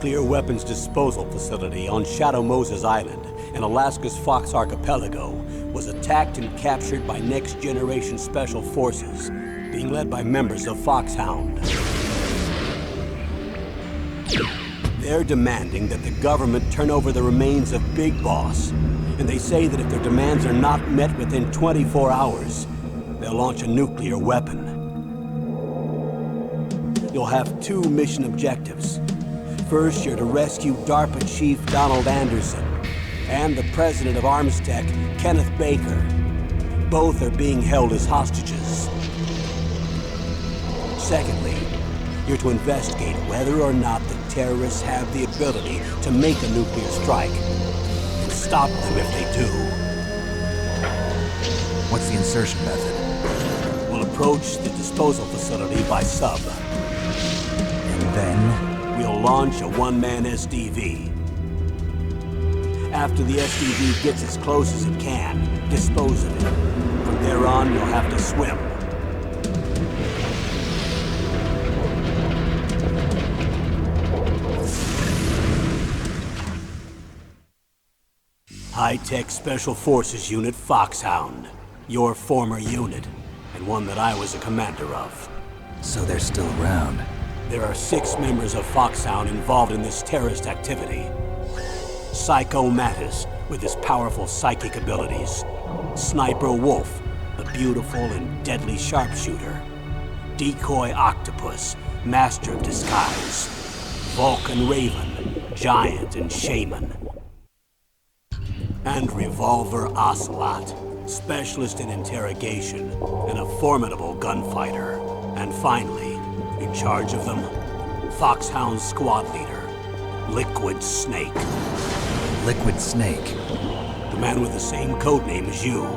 nuclear weapons disposal facility on Shadow Moses Island in Alaska's Fox Archipelago was attacked and captured by next-generation special forces, being led by members of Foxhound. They're demanding that the government turn over the remains of Big Boss, and they say that if their demands are not met within 24 hours, they'll launch a nuclear weapon. You'll have two mission objectives. First, you're to rescue DARPA Chief Donald Anderson and the president of Armstech, Kenneth Baker. Both are being held as hostages. Secondly, you're to investigate whether or not the terrorists have the ability to make a nuclear strike and stop them if they do. What's the insertion method? We'll approach the disposal facility by sub. And then? We'll launch a one-man SDV. After the SDV gets as close as it can, dispose of it. From there on, you'll have to swim. High-tech Special Forces Unit Foxhound. Your former unit, and one that I was a commander of. So they're still around. There are 6 members of Foxhound involved in this terrorist activity. Psycho Mantis, with his powerful psychic abilities. Sniper Wolf, the beautiful and deadly sharpshooter. Decoy Octopus, master of disguise. Vulcan Raven, giant and shaman. And Revolver Ocelot, specialist in interrogation and a formidable gunfighter. And finally, in charge of them, Foxhound squad leader, Liquid Snake. Liquid Snake? The man with the same codename as you.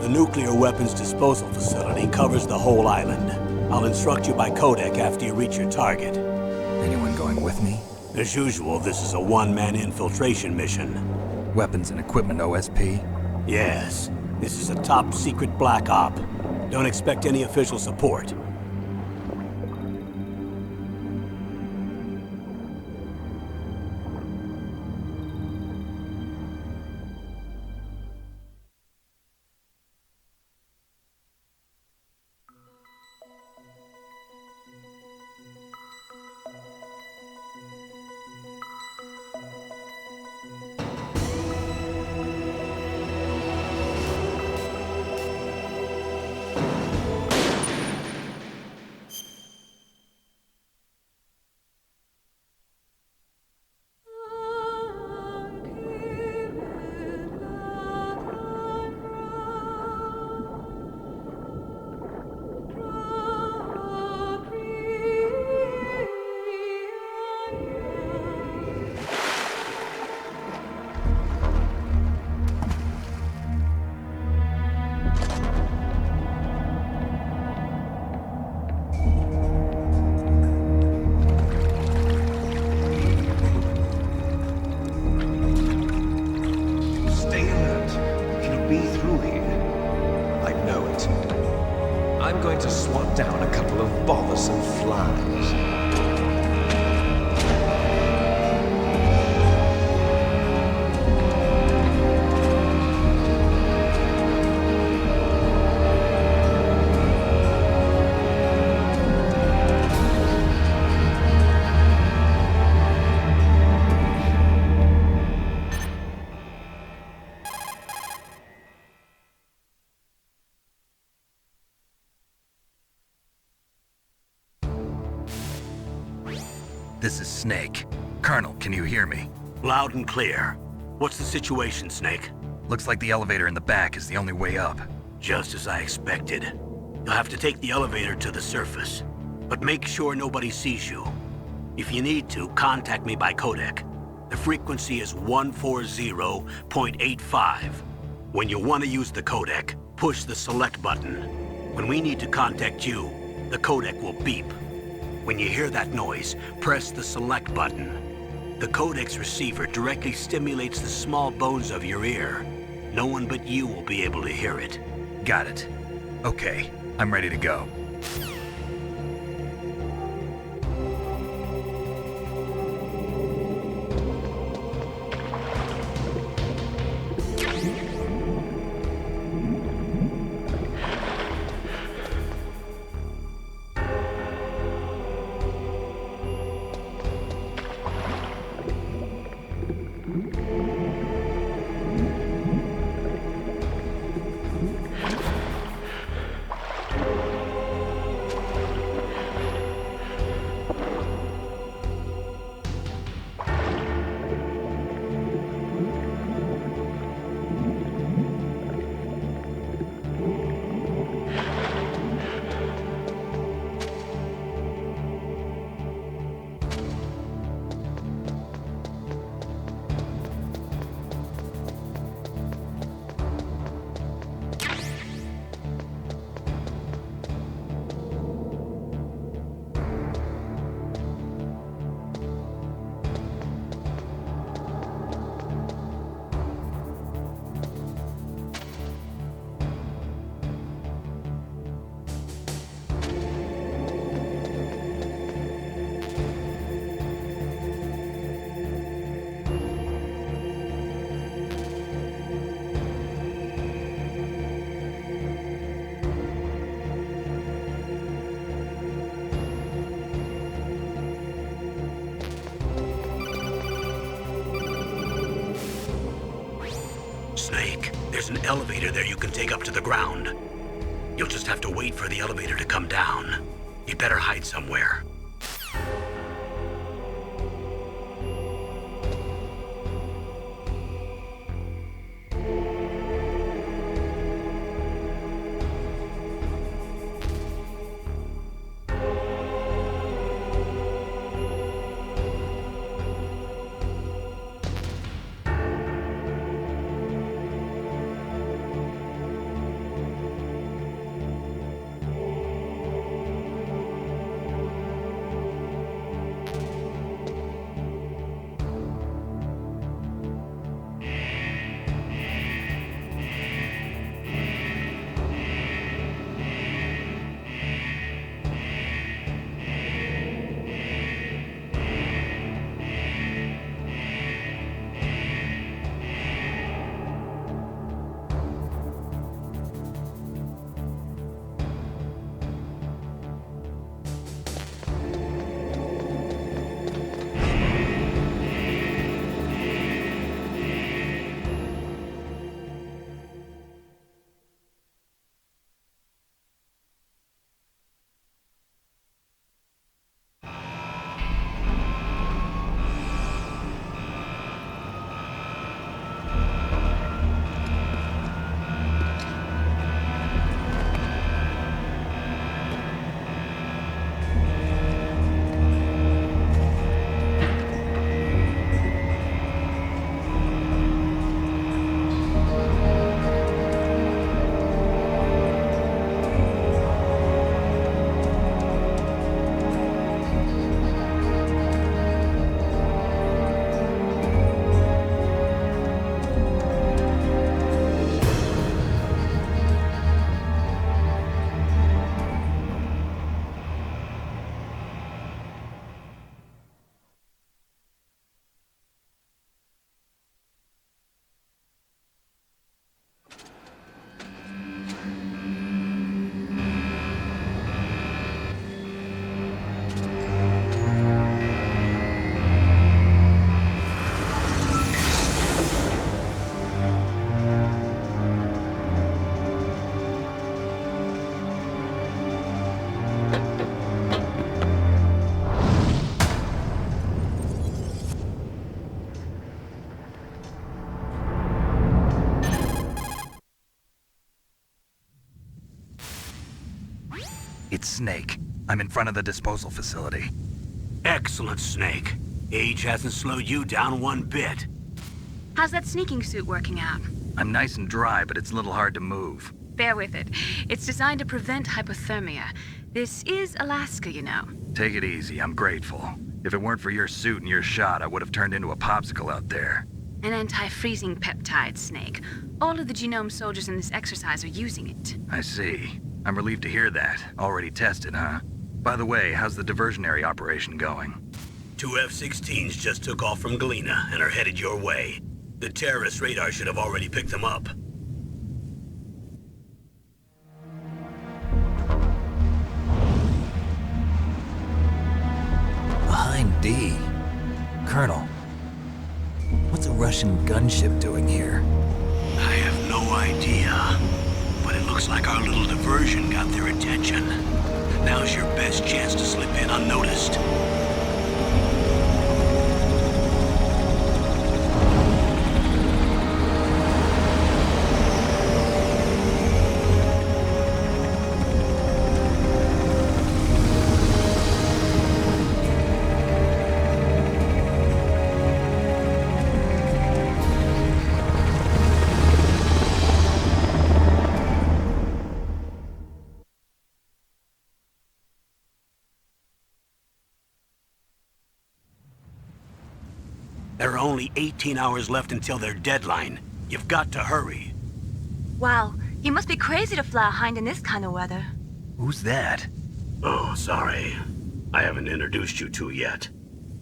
The nuclear weapons disposal facility covers the whole island. I'll instruct you by codec after you reach your target. Anyone going with me? As usual, this is a one-man infiltration mission. Weapons and equipment OSP? Yes. This is a top-secret black op. Don't expect any official support. I'm going to swat down a couple of bothersome flies. This is Snake. Colonel, can you hear me? Loud and clear. What's the situation, Snake? Looks like the elevator in the back is the only way up. Just as I expected. You'll have to take the elevator to the surface. But make sure nobody sees you. If you need to, contact me by codec. The frequency is 140.85. When you want to use the codec, push the select button. When we need to contact you, the codec will beep. When you hear that noise, press the select button. The codec's receiver directly stimulates the small bones of your ear. No one but you will be able to hear it. Got it. Okay, I'm ready to go. There's an elevator there you can take up to the ground. You'll just have to wait for the elevator to come down. You better hide somewhere. It's Snake. I'm in front of the disposal facility. Excellent, Snake. Age hasn't slowed you down one bit. How's that sneaking suit working out? I'm nice and dry, but it's a little hard to move. Bear with it. It's designed to prevent hypothermia. This is Alaska, you know. Take it easy, I'm grateful. If it weren't for your suit and your shot, I would have turned into a popsicle out there. An anti-freezing peptide, Snake. All of the genome soldiers in this exercise are using it. I see. I'm relieved to hear that. Already tested, huh? By the way, how's the diversionary operation going? 2 F-16s just took off from Galena and are headed your way. The terrorist radar should have already picked them up. Behind D. Colonel, what's a Russian gunship doing here? I have no idea. But it looks like our little diversion got their attention. Now's your best chance to slip in unnoticed. There are only 18 hours left until their deadline. You've got to hurry. Wow, you must be crazy to fly a hind in this kind of weather. Who's that? Oh, sorry. I haven't introduced you to yet.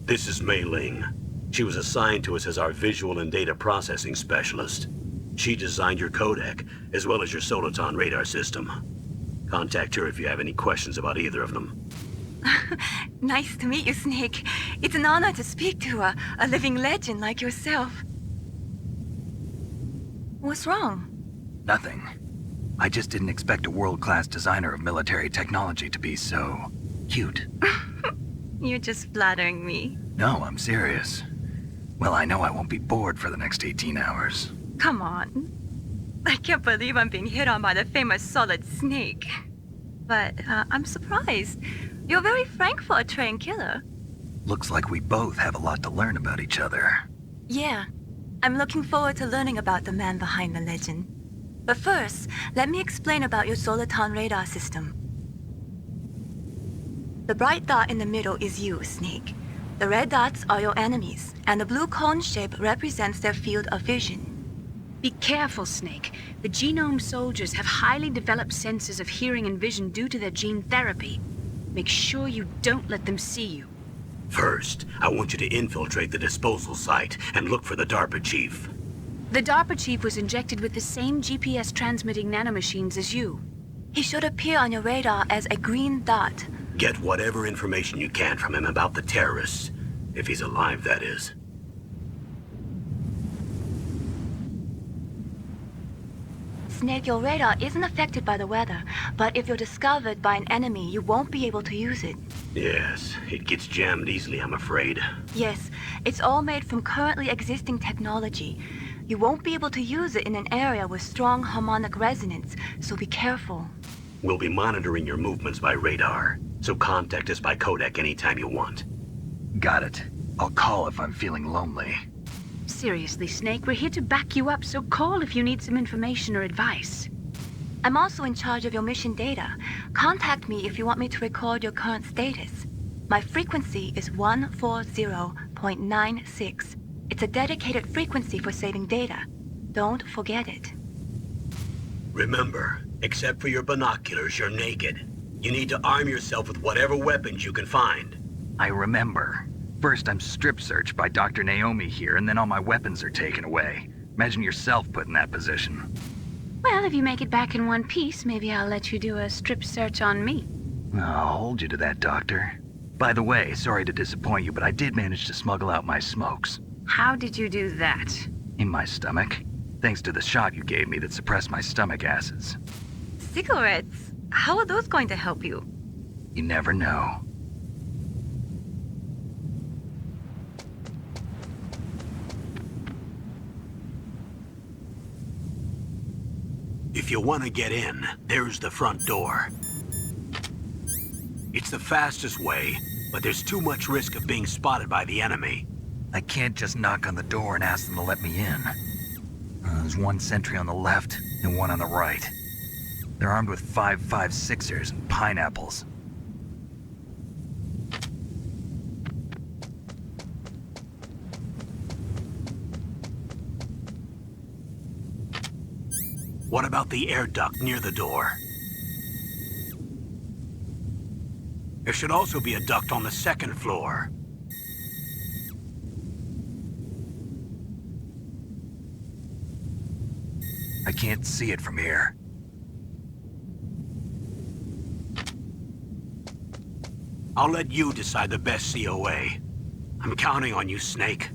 This is Mei Ling. She was assigned to us as our visual and data processing specialist. She designed your codec, as well as your Soliton radar system. Contact her if you have any questions about either of them. Nice to meet you, Snake. It's an honor to speak to a living legend like yourself. What's wrong? Nothing. I just didn't expect a world-class designer of military technology to be so... cute. You're just flattering me. No, I'm serious. Well, I know I won't be bored for the next 18 hours. Come on. I can't believe I'm being hit on by the famous solid snake. But I'm surprised. You're very frank for a trained killer. Looks like we both have a lot to learn about each other. Yeah. I'm looking forward to learning about the man behind the legend. But first, let me explain about your Soliton radar system. The bright dot in the middle is you, Snake. The red dots are your enemies, and the blue cone shape represents their field of vision. Be careful, Snake. The genome soldiers have highly developed senses of hearing and vision due to their gene therapy. Make sure you don't let them see you. First, I want you to infiltrate the disposal site and look for the DARPA Chief. The DARPA Chief was injected with the same GPS transmitting nanomachines as you. He should appear on your radar as a green dot. Get whatever information you can from him about the terrorists. If he's alive, that is. Snake, your radar isn't affected by the weather, but if you're discovered by an enemy, you won't be able to use it. Yes, it gets jammed easily, I'm afraid. Yes, it's all made from currently existing technology. You won't be able to use it in an area with strong harmonic resonance, so be careful. We'll be monitoring your movements by radar, so contact us by codec anytime you want. Got it. I'll call if I'm feeling lonely. Seriously, Snake, we're here to back you up, so call if you need some information or advice. I'm also in charge of your mission data. Contact me if you want me to record your current status. My frequency is 140.96. It's a dedicated frequency for saving data. Don't forget it. Remember, except for your binoculars, you're naked. You need to arm yourself with whatever weapons you can find. I remember. First, I'm strip searched by Dr. Naomi here, and then all my weapons are taken away. Imagine yourself put in that position. Well, if you make it back in one piece, maybe I'll let you do a strip search on me. I'll hold you to that, Doctor. By the way, sorry to disappoint you, but I did manage to smuggle out my smokes. How did you do that? In my stomach. Thanks to the shot you gave me that suppressed my stomach acids. Cigarettes? How are those going to help you? You never know. If you want to get in, there's the front door. It's the fastest way, but there's too much risk of being spotted by the enemy. I can't just knock on the door and ask them to let me in. There's one sentry on the left and one on the right. They're armed with 5.56ers and pineapples. What about the air duct near the door? There should also be a duct on the second floor. I can't see it from here. I'll let you decide the best COA. I'm counting on you, Snake.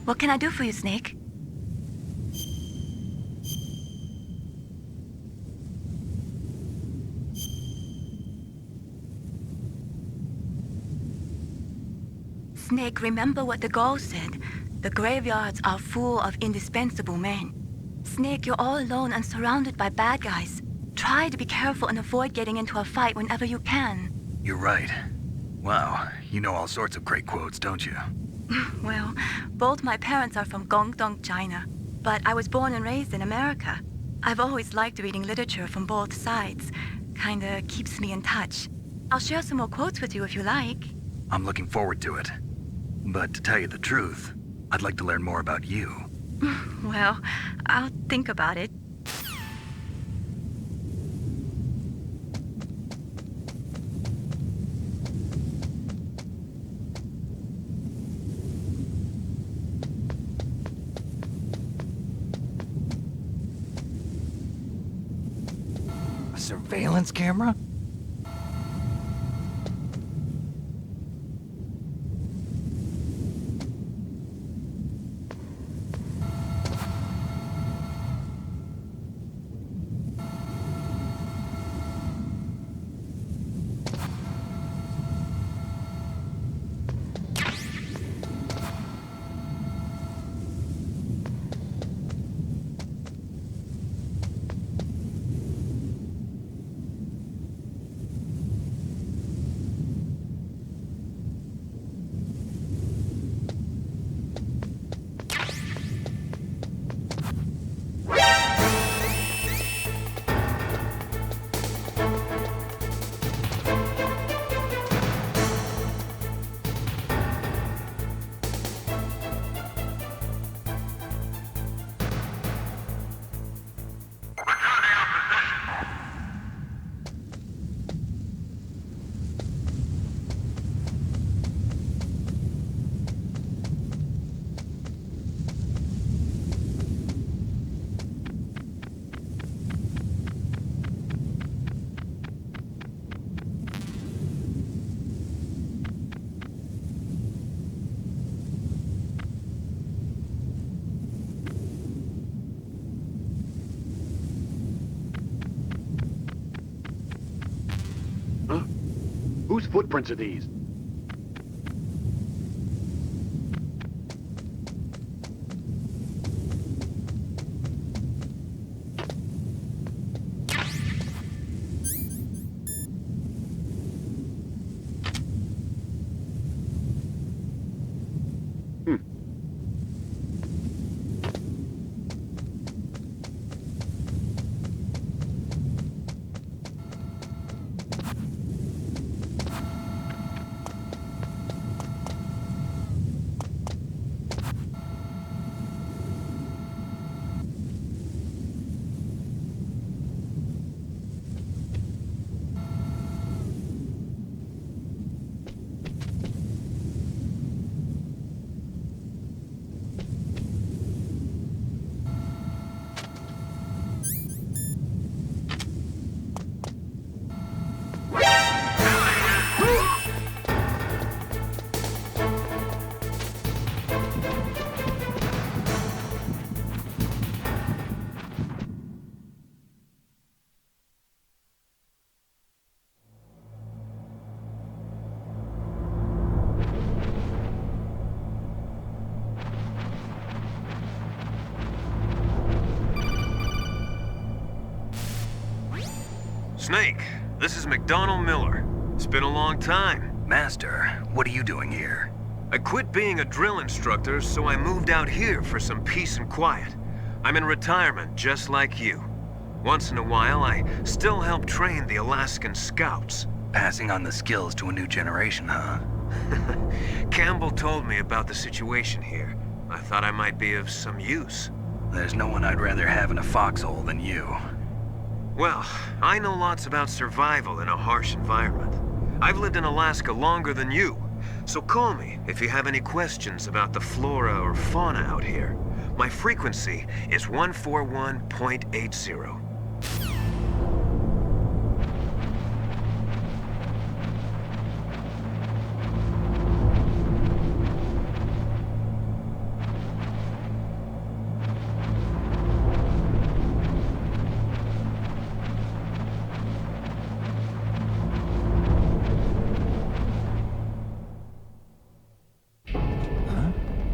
What can I do for you, Snake? Snake, remember what the Gaul said. The graveyards are full of indispensable men. Snake, you're all alone and surrounded by bad guys. Try to be careful and avoid getting into a fight whenever you can. You're right. Wow, you know all sorts of great quotes, don't you? Well, both my parents are from Guangdong, China, but I was born and raised in America. I've always liked reading literature from both sides. Kinda keeps me in touch. I'll share some more quotes with you if you like. I'm looking forward to it. But to tell you the truth, I'd like to learn more about you. Well, I'll think about it. A surveillance camera? Whose footprints are these? Snake, this is McDonald Miller. It's been a long time. Master, what are you doing here? I quit being a drill instructor, so I moved out here for some peace and quiet. I'm in retirement, just like you. Once in a while, I still help train the Alaskan Scouts. Passing on the skills to a new generation, huh? Campbell told me about the situation here. I thought I might be of some use. There's no one I'd rather have in a foxhole than you. Well, I know lots about survival in a harsh environment. I've lived in Alaska longer than you, so call me if you have any questions about the flora or fauna out here. My frequency is 141.80.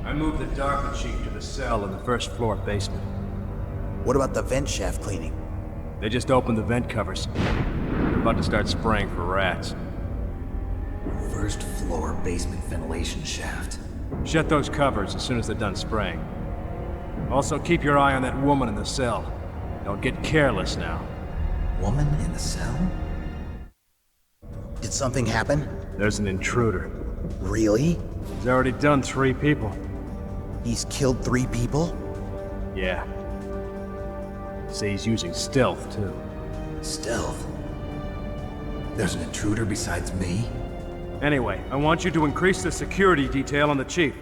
I moved the DARPA Chief to the cell in the first floor basement. What about the vent shaft cleaning? They just opened the vent covers. They're about to start spraying for rats. First floor basement ventilation shaft. Shut those covers as soon as they're done spraying. Also, keep your eye on that woman in the cell. Don't get careless now. Woman in the cell? Did something happen? There's an intruder. Really? He's already done 3 people. He's killed 3 people? Yeah. Say he's using stealth, too. Stealth? There's an intruder besides me? Anyway, I want you to increase the security detail on the Chief.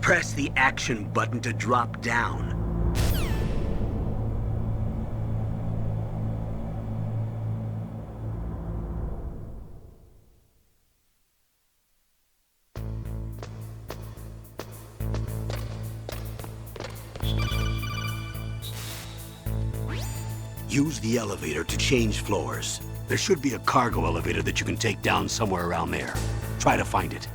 Press the action button to drop down. Use the elevator to change floors. There should be a cargo elevator that you can take down somewhere around there. Try to find it.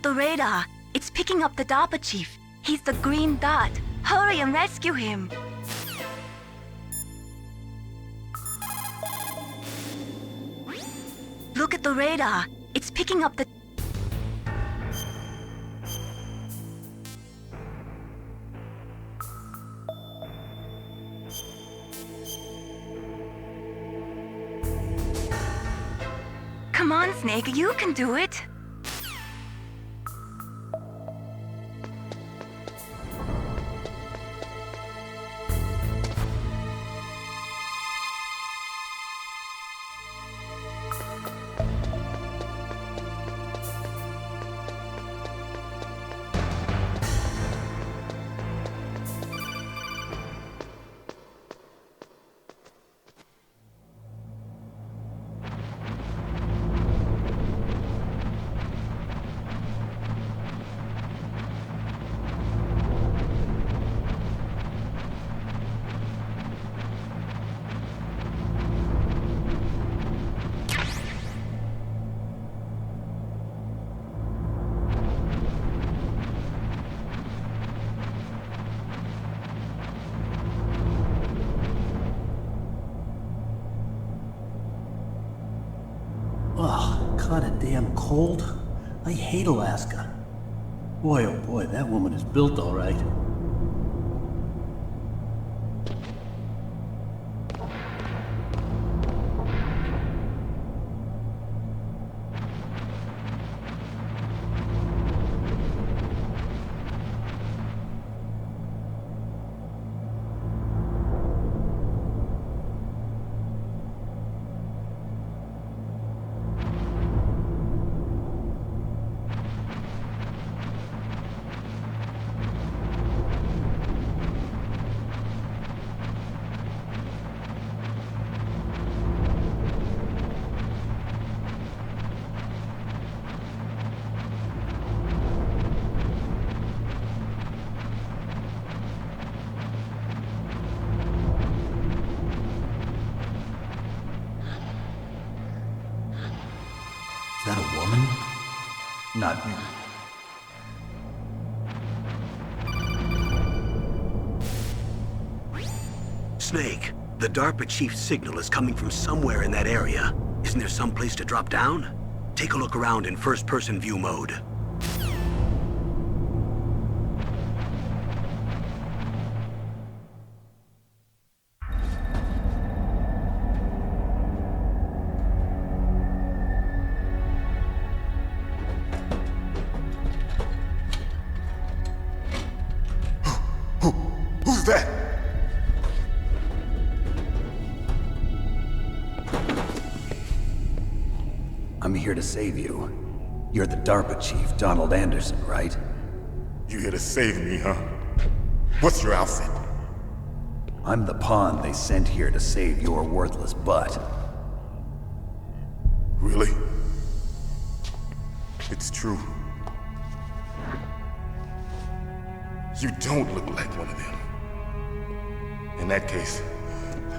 at the radar. It's picking up the DARPA Chief. He's the green dot. Hurry and rescue him. Look at the radar. It's picking up the... Come on, Snake, you can do it. Ugh, kinda damn cold. I hate Alaska. Boy, oh boy, that woman is built all right. Is that a woman? Not me. Snake, the DARPA Chief's signal is coming from somewhere in that area. Isn't there some place to drop down? Take a look around in first-person view mode. Who's that? I'm here to save you. You're the DARPA Chief, Donald Anderson, right? You here to save me, huh? What's your outfit? I'm the pawn they sent here to save your worthless butt. Really? It's true. You don't look like one of them. In that case,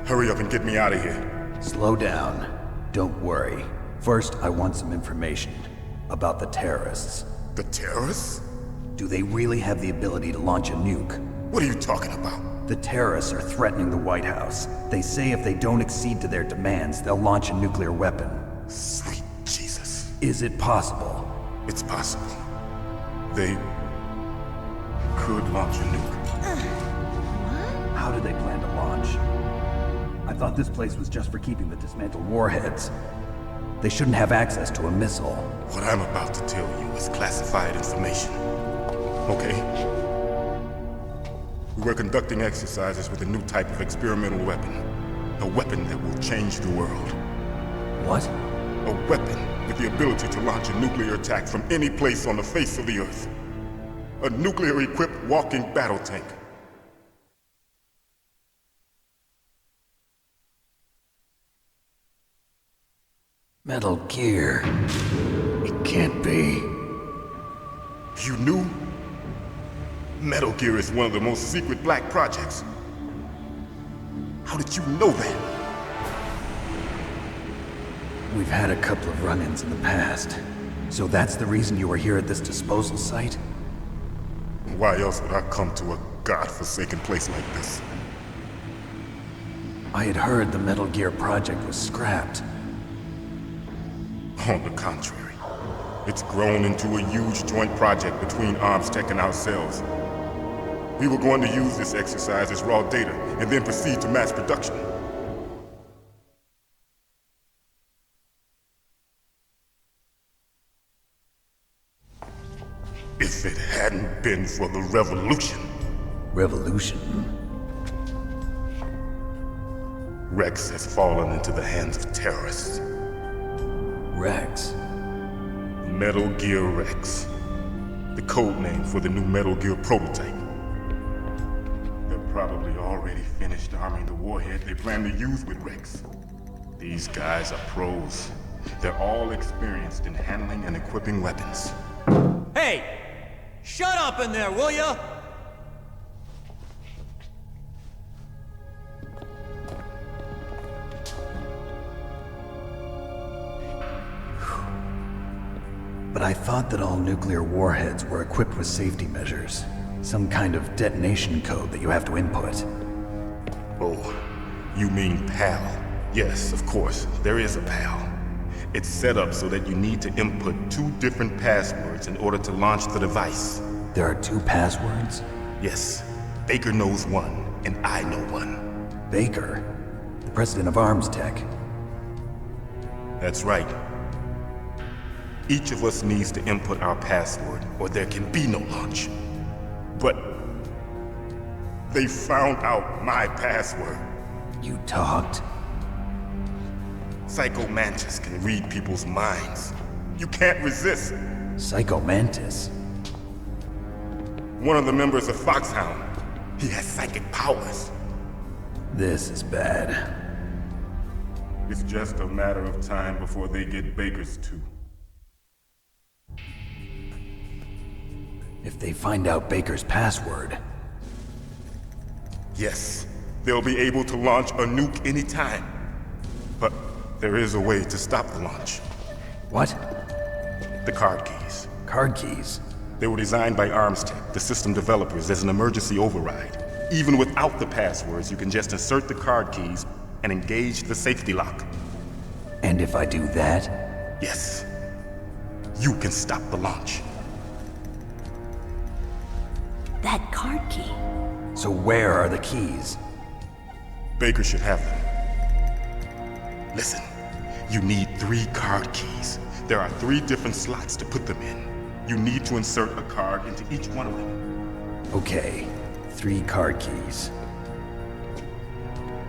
hurry up and get me out of here. Slow down. Don't worry. First, I want some information about the terrorists. The terrorists? Do they really have the ability to launch a nuke? What are you talking about? The terrorists are threatening the White House. They say if they don't accede to their demands, they'll launch a nuclear weapon. Sweet Jesus. Is it possible? It's possible. They could launch a nuke. How do they plan to launch? I thought this place was just for keeping the dismantled warheads. They shouldn't have access to a missile. What I'm about to tell you is classified information. Okay? We were conducting exercises with a new type of experimental weapon. A weapon that will change the world. What? A weapon with the ability to launch a nuclear attack from any place on the face of the Earth. A nuclear-equipped walking battle tank. Metal Gear. It can't be. You knew? Metal Gear is one of the most secret black projects. How did you know that? We've had a couple of run-ins in the past. So that's the reason you were here at this disposal site? Why else would I come to a godforsaken place like this? I had heard the Metal Gear project was scrapped. On the contrary, it's grown into a huge joint project between ArmsTech and ourselves. We were going to use this exercise as raw data and then proceed to mass production. If it hadn't been for the revolution. Revolution? Rex has fallen into the hands of terrorists. Rex? Metal Gear Rex. The code name for the new Metal Gear prototype. They're probably already finished arming the warhead they plan to use with Rex. These guys are pros. They're all experienced in handling and equipping weapons. Hey! Shut up in there, will ya? But I thought that all nuclear warheads were equipped with safety measures. Some kind of detonation code that you have to input. Oh, you mean PAL? Yes, of course, there is a PAL. It's set up so that you need to input 2 different passwords in order to launch the device. There are 2 passwords? Yes. Baker knows one, and I know one. Baker? The president of ArmsTech? That's right. Each of us needs to input our password, or there can be no launch. But they found out my password. You talked? Psycho Mantis can read people's minds. You can't resist. Psycho Mantis? One of the members of Foxhound. He has psychic powers. This is bad. It's just a matter of time before they get Baker's too. If they find out Baker's password... Yes, they'll be able to launch a nuke anytime. But there is a way to stop the launch. What? The card keys. Card keys? They were designed by ArmsTech, the system developers, as an emergency override. Even without the passwords, you can just insert the card keys and engage the safety lock. And if I do that? Yes. You can stop the launch. That card key. So where are the keys? Baker should have them. Listen, you need 3 card keys. There are 3 different slots to put them in. You need to insert a card into each one of them. Okay, 3 card keys.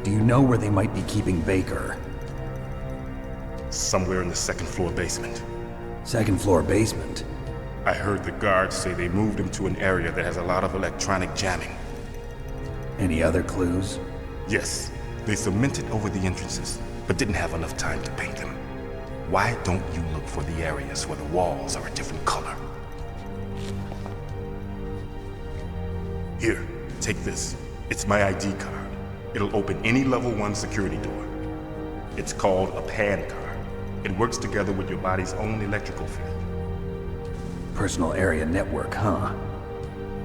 Do you know where they might be keeping Baker? Somewhere in the 2nd floor basement. 2nd floor basement? I heard the guards say they moved him to an area that has a lot of electronic jamming. Any other clues? Yes, they cemented over the entrances, but didn't have enough time to paint them. Why don't you look for the areas where the walls are a different color? Here, take this. It's my ID card. It'll open any level 1 security door. It's called a PAN card. It works together with your body's own electrical field. Personal area network, huh?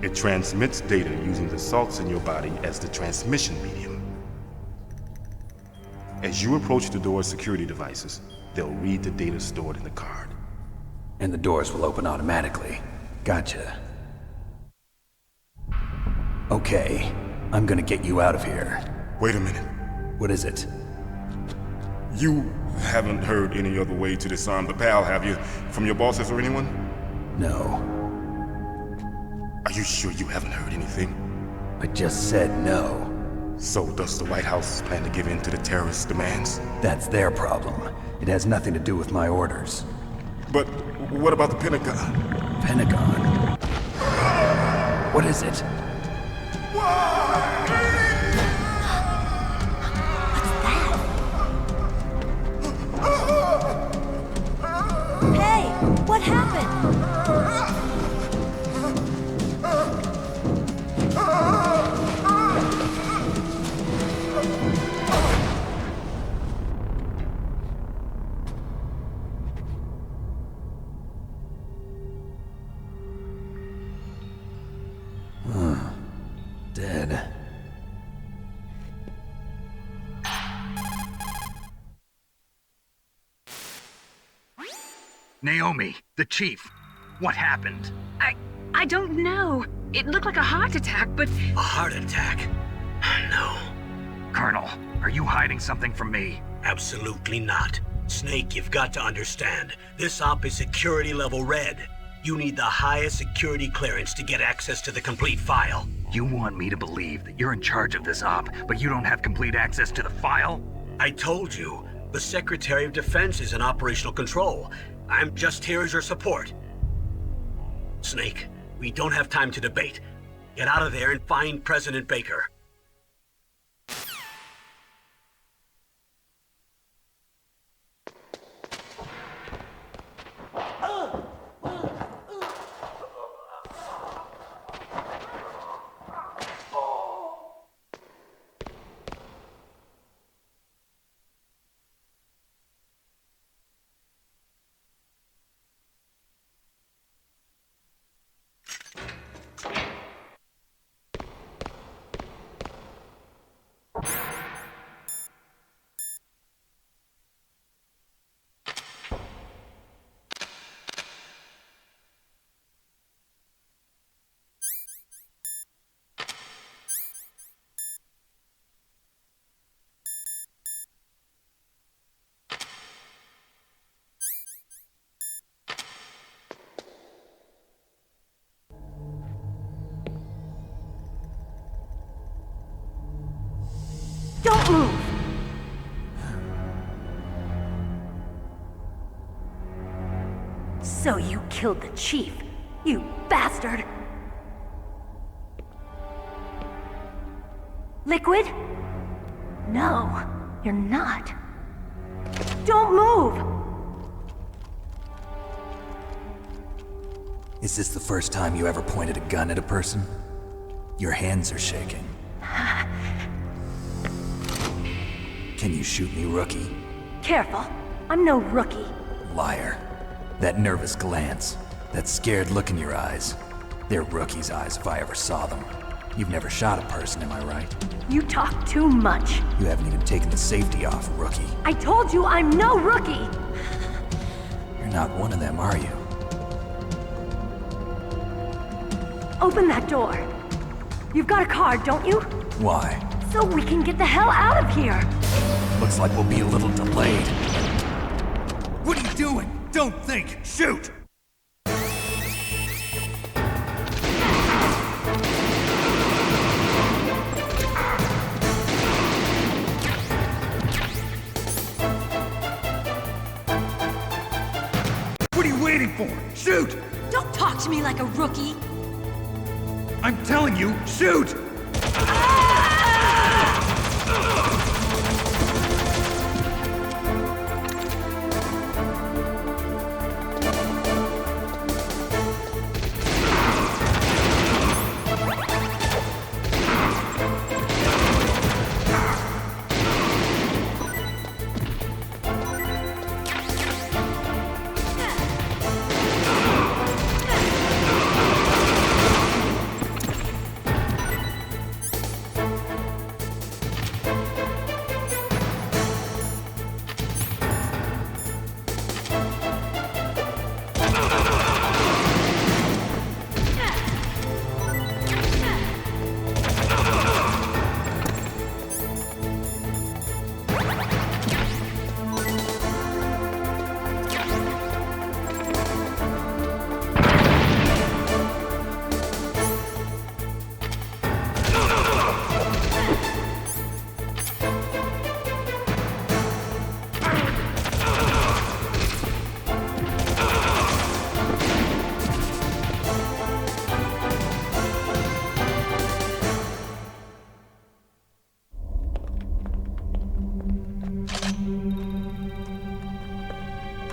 It transmits data using the salts in your body as the transmission medium. As you approach the door's security devices, they'll read the data stored in the card. And the doors will open automatically. Gotcha. Okay, I'm gonna get you out of here. Wait a minute. What is it? You haven't heard any other way to disarm the PAL, have you? From your bosses or anyone? No. Are you sure you haven't heard anything? I just said no. So does the White House plan to give in to the terrorists' demands? That's their problem. It has nothing to do with my orders. But what about the Pentagon? Pentagon? What is it? Hey, what happened? dead. Naomi, the chief. What happened? I don't know. It looked like a heart attack, but... A heart attack? No. Colonel, are you hiding something from me? Absolutely not. Snake, you've got to understand. This op is security level red. You need the highest security clearance to get access to the complete file. You want me to believe that you're in charge of this op, but you don't have complete access to the file? I told you, the Secretary of Defense is in operational control. I'm just here as your support. Snake, we don't have time to debate. Get out of there and find President Baker. Don't move! So you killed the chief, you bastard! Liquid? No, you're not. Don't move! Is this the first time you ever pointed a gun at a person? Your hands are shaking. Can you shoot me, rookie? Careful, I'm no rookie. Liar. That nervous glance, that scared look in your eyes. They're rookie's eyes if I ever saw them. You've never shot a person, am I right? You talk too much. You haven't even taken the safety off, rookie. I told you I'm no rookie! You're not one of them, are you? Open that door. You've got a card, don't you? Why? So we can get the hell out of here! Looks like we'll be a little delayed. What are you doing? Don't think! Shoot! What are you waiting for? Shoot! Don't talk to me like a rookie! I'm telling you, shoot!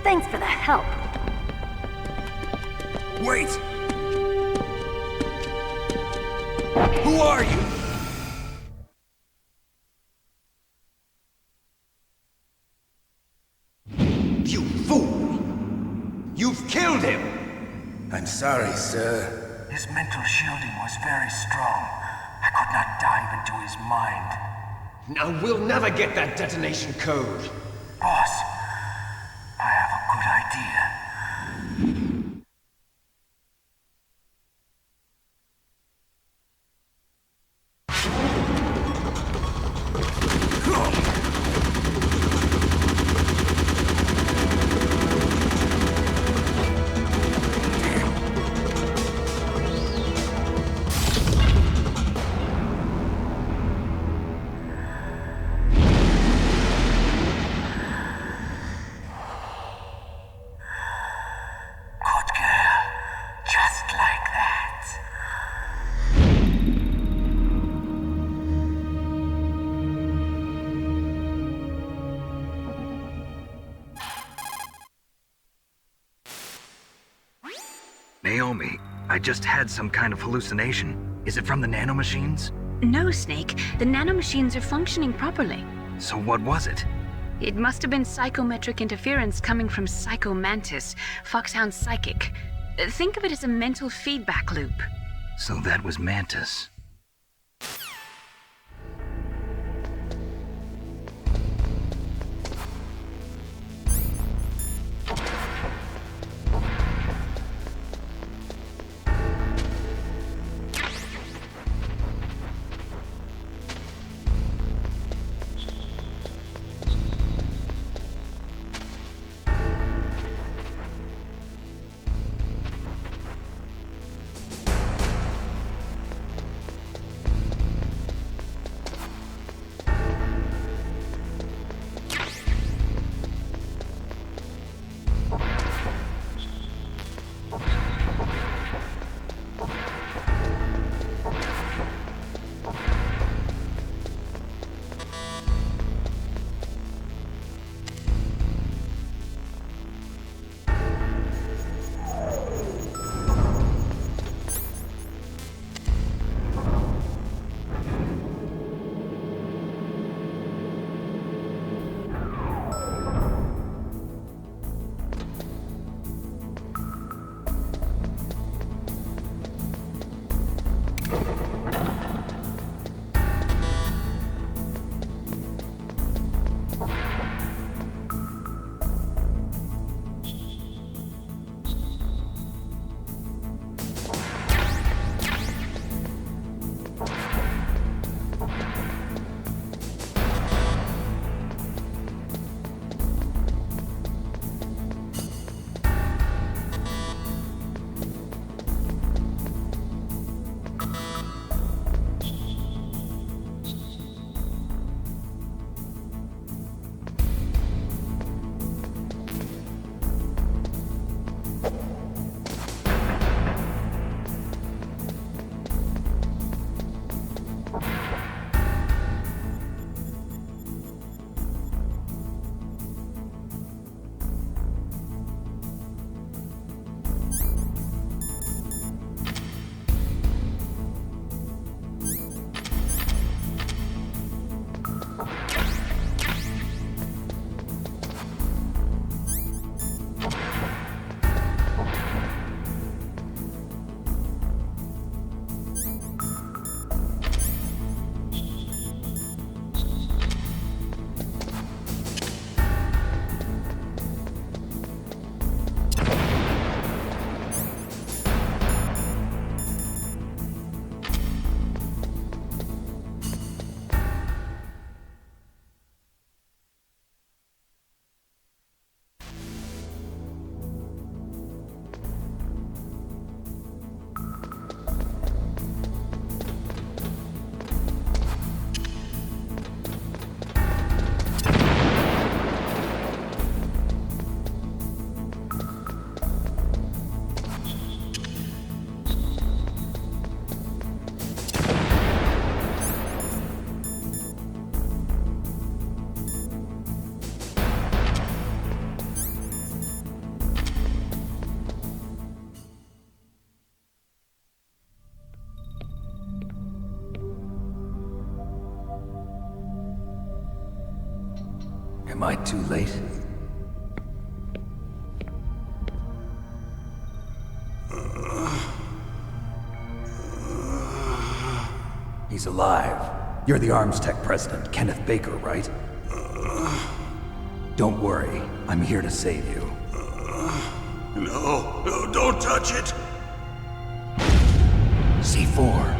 Thanks for the help. Wait! Who are you? You fool! You've killed him! I'm sorry, sir. His mental shielding was very strong. I could not dive into his mind. Now we'll never get that detonation code. Boss, I have a good idea. Naomi, I just had some kind of hallucination. Is it from the nanomachines? No, Snake. The nanomachines are functioning properly. So what was it? It must have been psychometric interference coming from Psycho Mantis, Foxhound's psychic. Think of it as a mental feedback loop. So that was Mantis. Am I too late? He's alive. You're the Arms Tech president, Kenneth Baker, right? Don't worry. I'm here to save you. No, don't touch it! C4.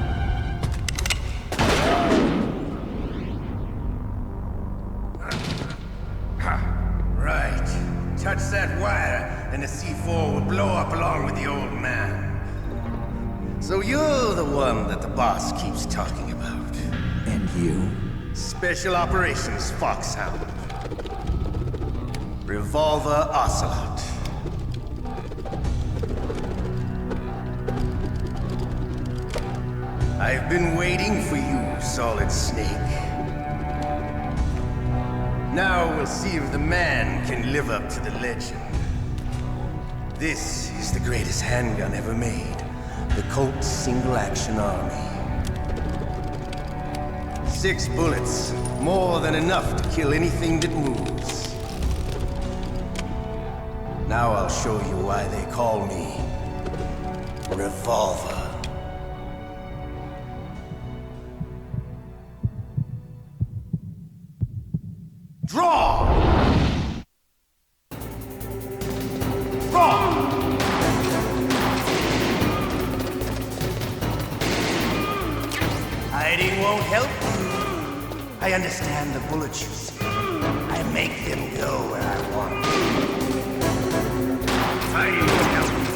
Right. Touch that wire, and the C4 will blow up along with the old man. So you're the one that the boss keeps talking about. And you? Special Operations Foxhound. Revolver Ocelot. I've been waiting for you, Solid Snake. Now we'll see if the man can live up to the legend. This is the greatest handgun ever made. The Colt Single Action Army. 6 bullets, more than enough to kill anything that moves. Now I'll show you why they call me Revolver. Draw! Draw! Hiding won't help you. I understand the bullets you see. I make them go where I want. Hiding won't help you.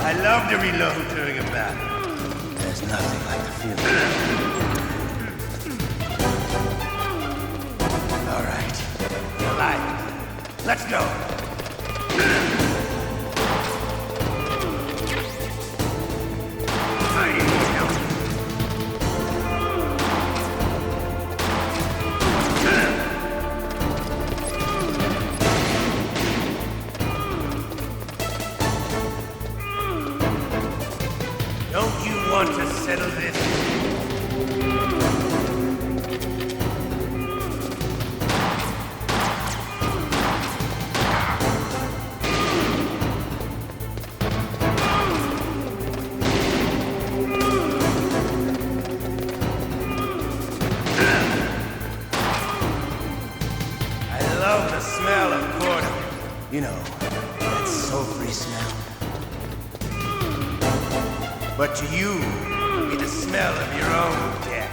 I love to reload during a battle. There's nothing like the feeling. All right. You're alive. Let's go. Don't you want to settle this? I love the smell of corn. You know, that sulfury smell. But to you, it'll be the smell of your own death.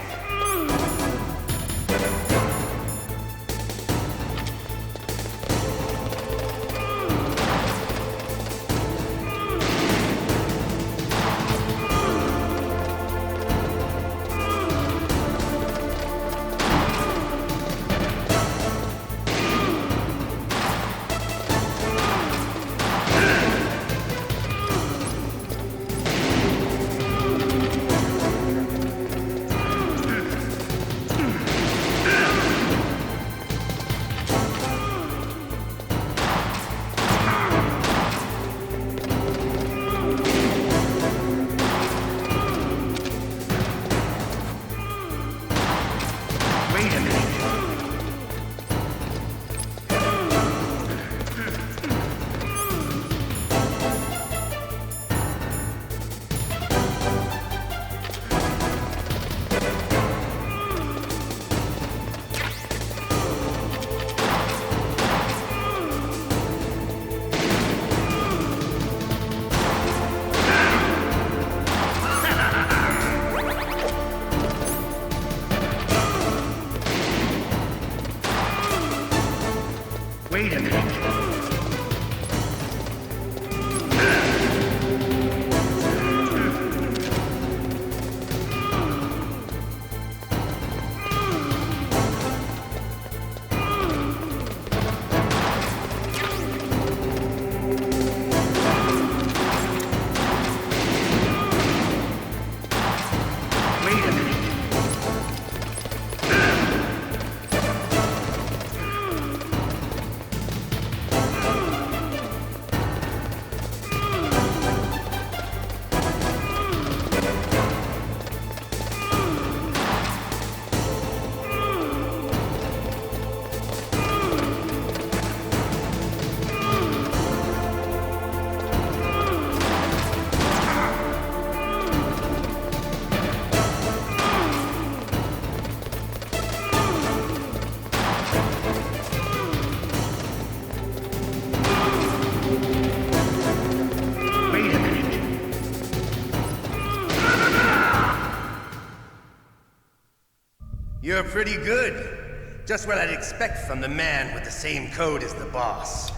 pretty good. Just what I'd expect from the man with the same code as the boss.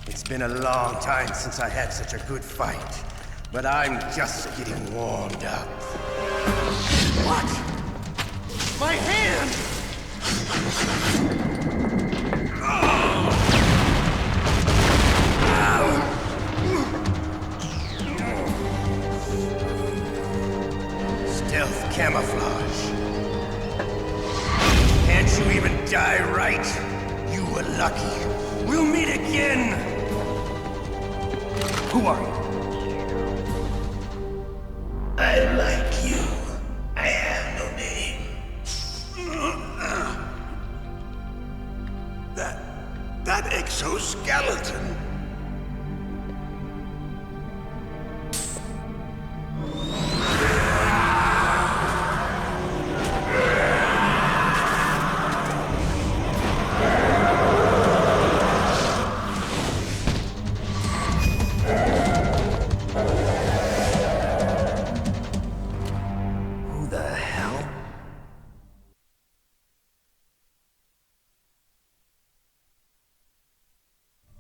It's been a long time since I had such a good fight, but I'm just getting warmed up. What? My hand! Stealth camouflage. Can't you even die right? You were lucky. We'll meet again! Who are you? I'm like you. I have no name. That exoskeleton.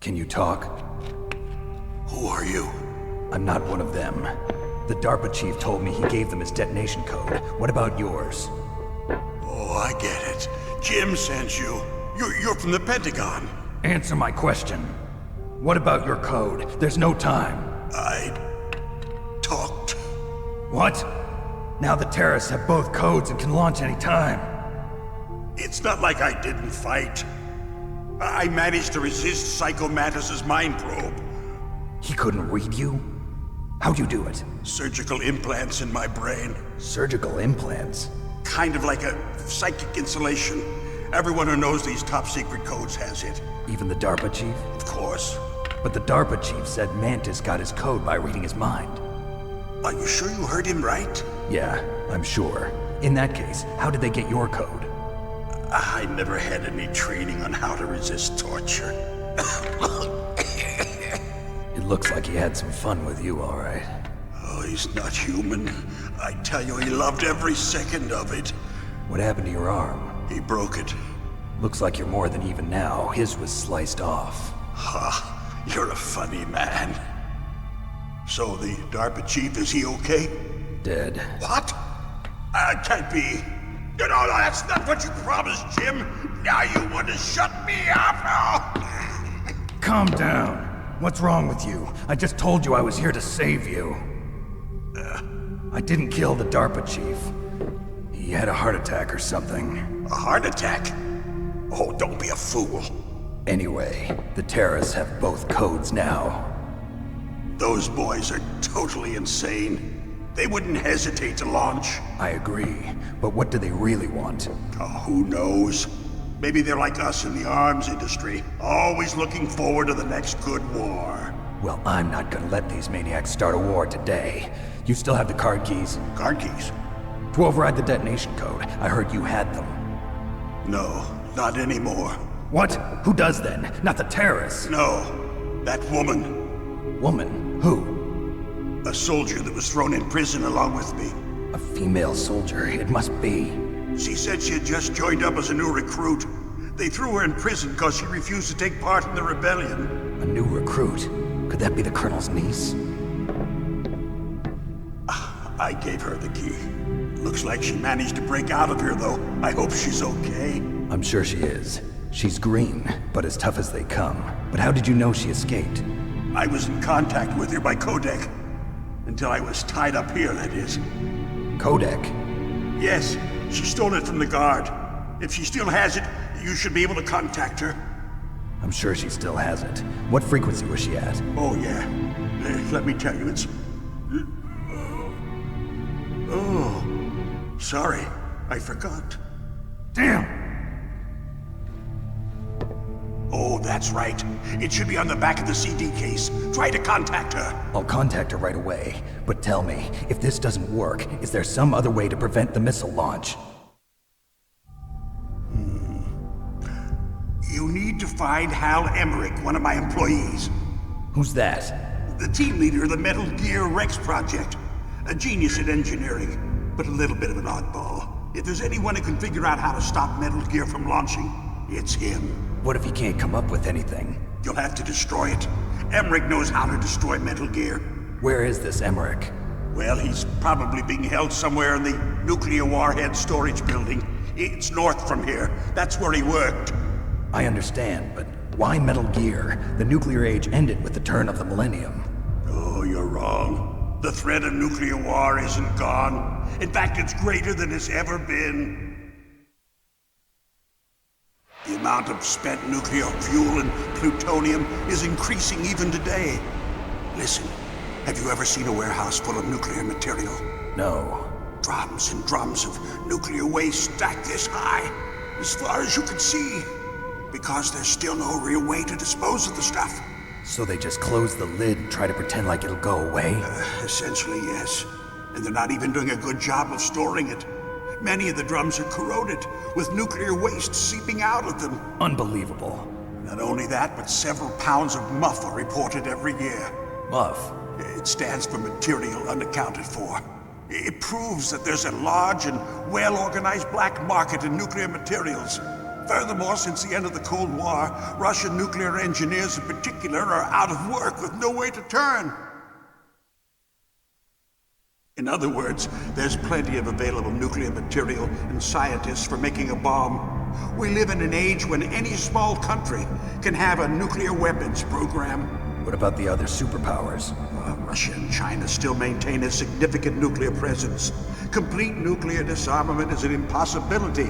Can you talk? Who are you? I'm not one of them. The DARPA Chief told me he gave them his detonation code. What about yours? Oh, I get it. Jim sent you. You're from the Pentagon. Answer my question. What about your code? There's no time. I talked. What? Now the terrorists have both codes and can launch any time. It's not like I didn't fight. I managed to resist Psycho Mantis's mind probe. He couldn't read you? How'd you do it? Surgical implants in my brain. Surgical implants? Kind of like a psychic insulation. Everyone who knows these top secret codes has it. Even the DARPA Chief? Of course. But the DARPA Chief said Mantis got his code by reading his mind. Are you sure you heard him right? Yeah, I'm sure. In that case, how did they get your code? I never had any training on how to resist torture. It looks like he had some fun with you, all right. Oh, he's not human. I tell you, he loved every second of it. What happened to your arm? He broke it. Looks like you're more than even now. His was sliced off. Ha, you're a funny man. So the DARPA Chief, is he okay? Dead. What? Can't be. No, that's not what you promised, Jim. Now you want to shut me up? Calm down. What's wrong with you? I just told you I was here to save you. I didn't kill the DARPA Chief. He had a heart attack or something. A heart attack? Oh, don't be a fool. Anyway, the terrorists have both codes now. Those boys are totally insane. They wouldn't hesitate to launch. I agree, but what do they really want? Oh, who knows? Maybe they're like us in the arms industry, always looking forward to the next good war. Well, I'm not gonna let these maniacs start a war today. You still have the card keys? Card keys? To override the detonation code. I heard you had them. No, not anymore. What? Who does then? Not the terrorists? No, that woman. Woman? Who? A soldier that was thrown in prison along with me. A female soldier, it must be. She said she had just joined up as a new recruit. They threw her in prison because she refused to take part in the rebellion. A new recruit? Could that be the Colonel's niece? I gave her the key. Looks like she managed to break out of here, though. I hope she's okay. I'm sure she is. She's green, but as tough as they come. But how did you know she escaped? I was in contact with her by codec. Until I was tied up here, that is. Codec? Yes, she stole it from the guard. If she still has it, you should be able to contact her. I'm sure she still has it. What frequency was she at? Oh, yeah. Let me tell you, it's... Oh, sorry. I forgot. Damn! Oh, that's right. It should be on the back of the CD case. Try to contact her. I'll contact her right away. But tell me, if this doesn't work, is there some other way to prevent the missile launch? You need to find Hal Emmerich, one of my employees. Who's that? The team leader of the Metal Gear Rex project. A genius at engineering, but a little bit of an oddball. If there's anyone who can figure out how to stop Metal Gear from launching, it's him. What if he can't come up with anything? You'll have to destroy it. Emmerich knows how to destroy Metal Gear. Where is this Emmerich? Well, he's probably being held somewhere in the nuclear warhead storage building. It's north from here. That's where he worked. I understand, but why Metal Gear? The nuclear age ended with the turn of the millennium. Oh, you're wrong. The threat of nuclear war isn't gone. In fact, it's greater than it's ever been. The amount of spent nuclear fuel and plutonium is increasing even today. Listen, have you ever seen a warehouse full of nuclear material? No. Drums and drums of nuclear waste stacked this high, as far as you can see. Because there's still no real way to dispose of the stuff. So they just close the lid and try to pretend like it'll go away? Essentially, yes. And they're not even doing a good job of storing it. Many of the drums are corroded, with nuclear waste seeping out of them. Unbelievable. Not only that, but several pounds of muff are reported every year. Muff? It stands for material unaccounted for. It proves that there's a large and well-organized black market in nuclear materials. Furthermore, since the end of the Cold War, Russian nuclear engineers in particular are out of work with no way to turn. In other words, there's plenty of available nuclear material and scientists for making a bomb. We live in an age when any small country can have a nuclear weapons program. What about the other superpowers? Russia and China still maintain a significant nuclear presence. Complete nuclear disarmament is an impossibility.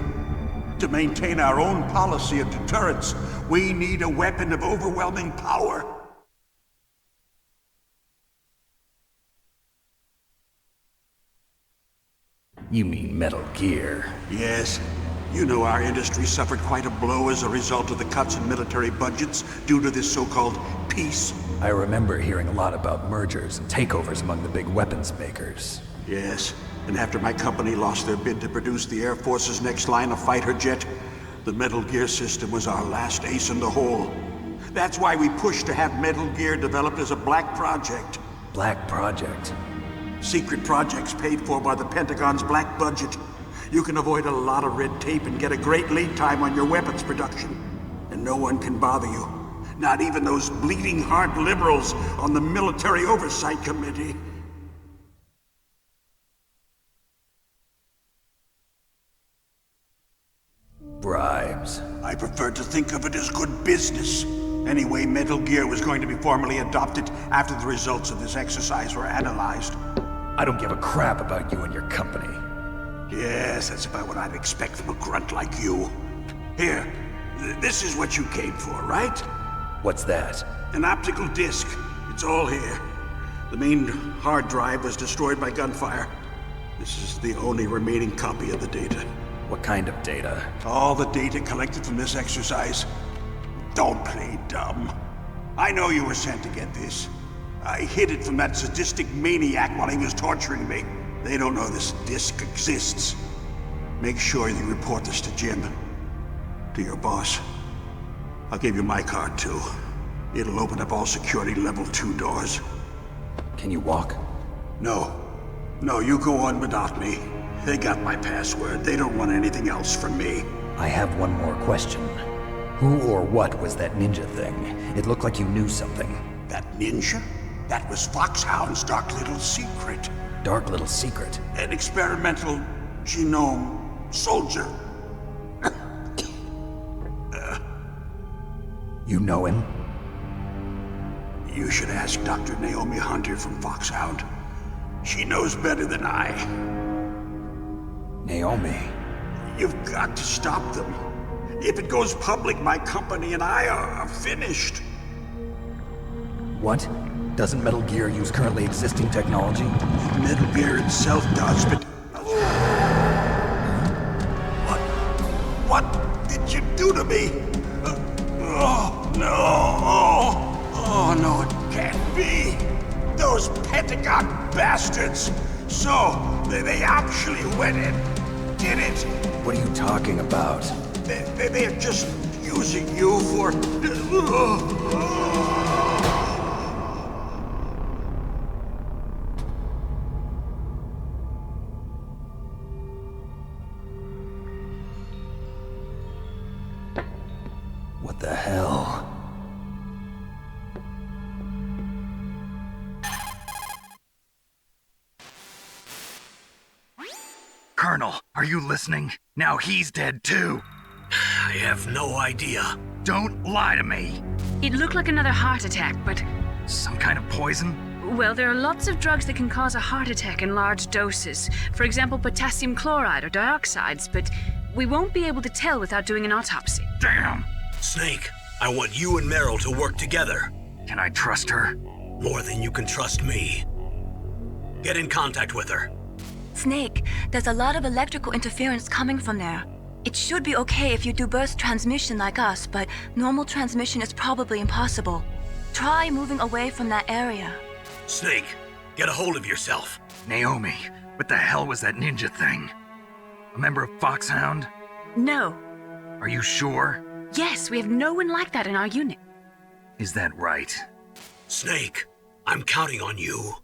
To maintain our own policy of deterrence, we need a weapon of overwhelming power. You mean Metal Gear? Yes. You know our industry suffered quite a blow as a result of the cuts in military budgets due to this so-called peace. I remember hearing a lot about mergers and takeovers among the big weapons makers. Yes, and after my company lost their bid to produce the Air Force's next line of fighter jet, the Metal Gear system was our last ace in the hole. That's why we pushed to have Metal Gear developed as a black project. Black project? Secret projects paid for by the Pentagon's black budget. You can avoid a lot of red tape and get a great lead time on your weapons production. And no one can bother you. Not even those bleeding heart liberals on the Military Oversight Committee. Bribes. I prefer to think of it as good business. Anyway, Metal Gear was going to be formally adopted after the results of this exercise were analyzed. I don't give a crap about you and your company. Yes, that's about what I'd expect from a grunt like you. Here, this is what you came for, right? What's that? An optical disc. It's all here. The main hard drive was destroyed by gunfire. This is the only remaining copy of the data. What kind of data? All the data collected from this exercise. Don't play dumb. I know you were sent to get this. I hid it from that sadistic maniac while he was torturing me. They don't know this disc exists. Make sure you report this to Jim. To your boss. I'll give you my card too. It'll open up all security level 2 doors. Can you walk? No. No, you go on without me. They got my password. They don't want anything else from me. I have one more question. Who or what was that ninja thing? It looked like you knew something. That ninja? That was Foxhound's dark little secret. Dark little secret? An experimental genome soldier. You know him? You should ask Dr. Naomi Hunter from Foxhound. She knows better than I. Naomi? You've got to stop them. If it goes public, my company and I are finished. What? Doesn't Metal Gear use currently existing technology? Metal Gear itself does, but... What did you do to me? Oh, no. Oh, no, it can't be. Those Pentagon bastards. So, they actually went and did it. What are you talking about? They're just using you for... Colonel, are you listening? Now he's dead too. I have no idea. Don't lie to me. It looked like another heart attack, but... Some kind of poison? Well, there are lots of drugs that can cause a heart attack in large doses. For example, potassium chloride or dioxides, but we won't be able to tell without doing an autopsy. Damn! Snake, I want you and Meryl to work together. Can I trust her? More than you can trust me. Get in contact with her. Snake, there's a lot of electrical interference coming from there. It should be okay if you do burst transmission like us, but normal transmission is probably impossible. Try moving away from that area. Snake, get a hold of yourself. Naomi, what the hell was that ninja thing? A member of Foxhound? No. Are you sure? Yes, we have no one like that in our unit. Is that right? Snake, I'm counting on you.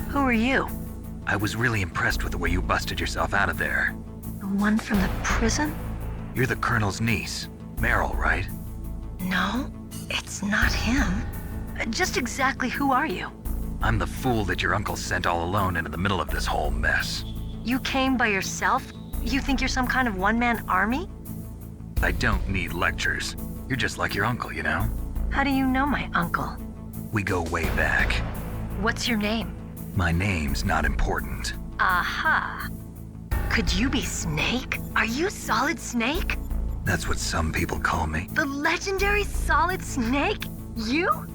Who are you? I was really impressed with the way you busted yourself out of there. The one from the prison? You're the Colonel's niece, Meryl, right? No, it's not him. Just exactly who are you? I'm the fool that your uncle sent all alone into the middle of this whole mess. You came by yourself? You think you're some kind of one-man army? I don't need lectures. You're just like your uncle, you know? How do you know my uncle? We go way back. What's your name? My name's not important. Aha. Could you be Snake? Are you Solid Snake? That's what some people call me. The legendary Solid Snake? You?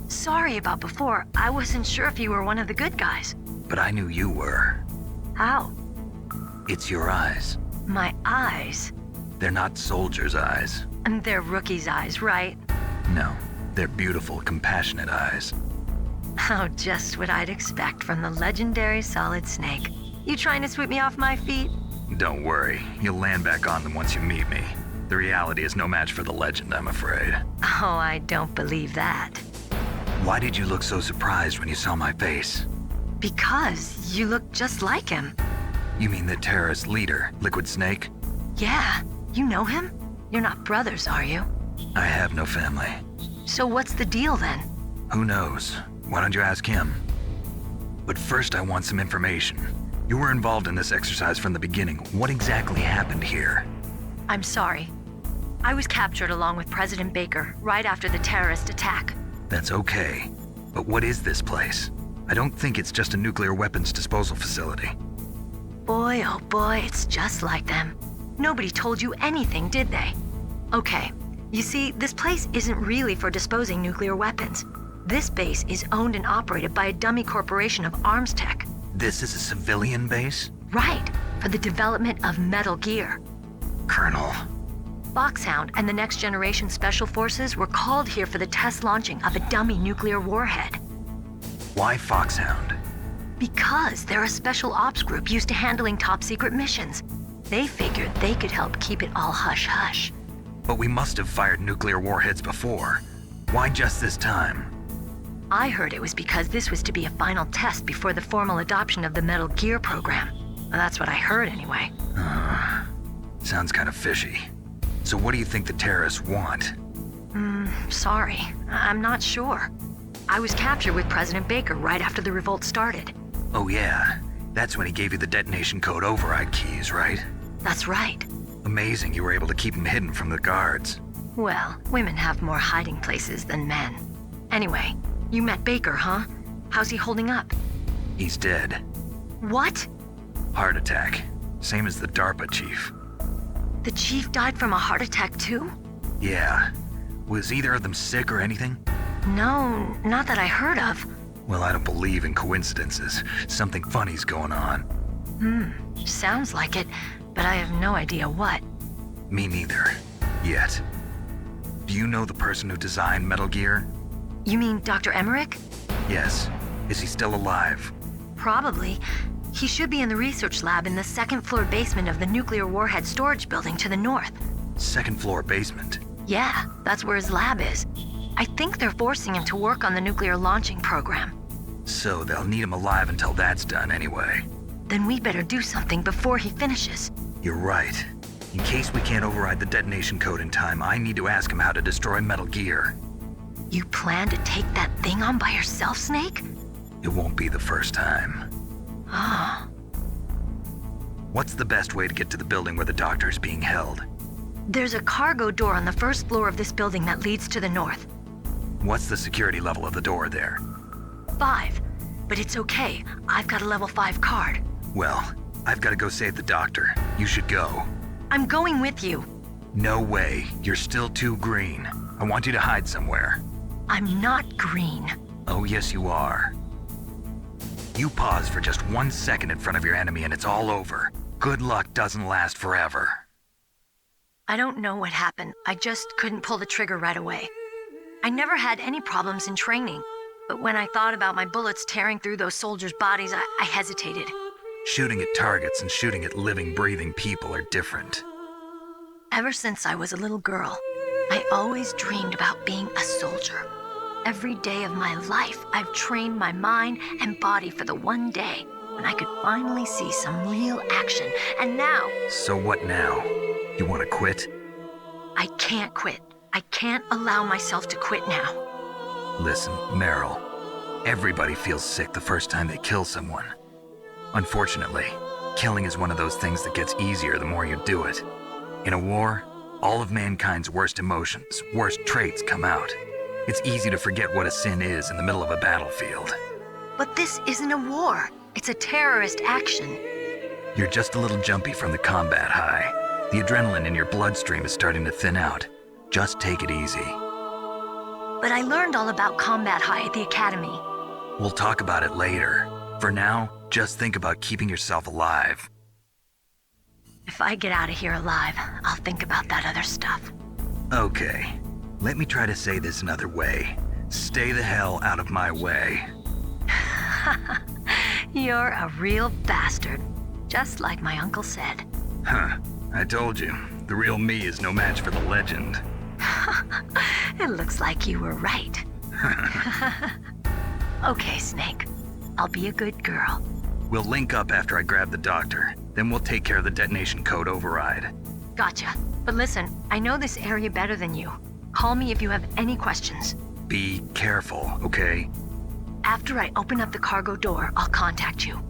Sorry about before. I wasn't sure if you were one of the good guys. But I knew you were. How? It's your eyes. My eyes? They're not soldiers' eyes. And they're rookies' eyes, right? No, they're beautiful, compassionate eyes. Oh, just what I'd expect from the legendary Solid Snake. You trying to sweep me off my feet? Don't worry, you'll land back on them once you meet me. The reality is no match for the legend, I'm afraid. Oh, I don't believe that. Why did you look so surprised when you saw my face? Because you look just like him. You mean the terrorist leader, Liquid Snake? Yeah, you know him? You're not brothers, are you? I have no family. So what's the deal then? Who knows? Why don't you ask him? But first I want some information. You were involved in this exercise from the beginning. What exactly happened here? I'm sorry. I was captured along with President Baker right after the terrorist attack. That's okay. But what is this place? I don't think it's just a nuclear weapons disposal facility. Boy, oh boy, it's just like them. Nobody told you anything, did they? Okay, you see, this place isn't really for disposing nuclear weapons. This base is owned and operated by a dummy corporation of arms tech. This is a civilian base? Right, for the development of metal gear. Colonel. Foxhound and the Next Generation Special Forces were called here for the test launching of a dummy nuclear warhead. Why Foxhound? Because they're a special ops group used to handling top secret missions. They figured they could help keep it all hush-hush. But we must have fired nuclear warheads before. Why just this time? I heard it was because this was to be a final test before the formal adoption of the Metal Gear program. Well, that's what I heard anyway. Sounds kind of fishy. So what do you think the terrorists want? Sorry. I'm not sure. I was captured with President Baker right after the revolt started. Oh yeah, that's when he gave you the detonation code override keys, right? That's right. Amazing you were able to keep them hidden from the guards. Well, women have more hiding places than men. Anyway, you met Baker, huh? How's he holding up? He's dead. What? Heart attack. Same as the DARPA Chief. The chief died from a heart attack too? Yeah. Was either of them sick or anything? No, not that I heard of. Well, I don't believe in coincidences. Something funny's going on. Sounds like it, but I have no idea what. Me neither. Yet. Do you know the person who designed Metal Gear? You mean Dr. Emmerich? Yes. Is he still alive? Probably. He should be in the research lab in the second floor basement of the nuclear warhead storage building to the north. Second floor basement? Yeah, that's where his lab is. I think they're forcing him to work on the nuclear launching program. So they'll need him alive until that's done anyway. Then we better do something before he finishes. You're right. In case we can't override the detonation code in time, I need to ask him how to destroy Metal Gear. You plan to take that thing on by yourself, Snake? It won't be the first time. Ah. What's the best way to get to the building where the doctor is being held? There's a cargo door on the first floor of this building that leads to the north. What's the security level of the door there? 5. But it's okay. I've got a level 5 card. Well, I've got to go save the doctor. You should go. I'm going with you. No way. You're still too green. I want you to hide somewhere. I'm not green. Oh, yes, you are. You pause for just 1 second in front of your enemy and it's all over. Good luck doesn't last forever. I don't know what happened. I just couldn't pull the trigger right away. I never had any problems in training, but when I thought about my bullets tearing through those soldiers' bodies, I hesitated. Shooting at targets and shooting at living, breathing people are different. Ever since I was a little girl, I always dreamed about being a soldier. Every day of my life, I've trained my mind and body for the one day when I could finally see some real action, and now... So what now? You want to quit? I can't quit. I can't allow myself to quit now. Listen, Meryl. Everybody feels sick the first time they kill someone. Unfortunately, killing is one of those things that gets easier the more you do it. In a war, all of mankind's worst emotions, worst traits come out. It's easy to forget what a sin is in the middle of a battlefield. But this isn't a war. It's a terrorist action. You're just a little jumpy from the combat high. The adrenaline in your bloodstream is starting to thin out. Just take it easy. But I learned all about combat high at the academy. We'll talk about it later. For now, just think about keeping yourself alive. If I get out of here alive, I'll think about that other stuff. Okay. Let me try to say this another way. Stay the hell out of my way. You're a real bastard. Just like my uncle said. Huh. I told you. The real me is no match for the legend. It looks like you were right. Okay, Snake. I'll be a good girl. We'll link up after I grab the doctor. Then we'll take care of the detonation code override. Gotcha. But listen, I know this area better than you. Call me if you have any questions. Be careful, okay? After I open up the cargo door, I'll contact you.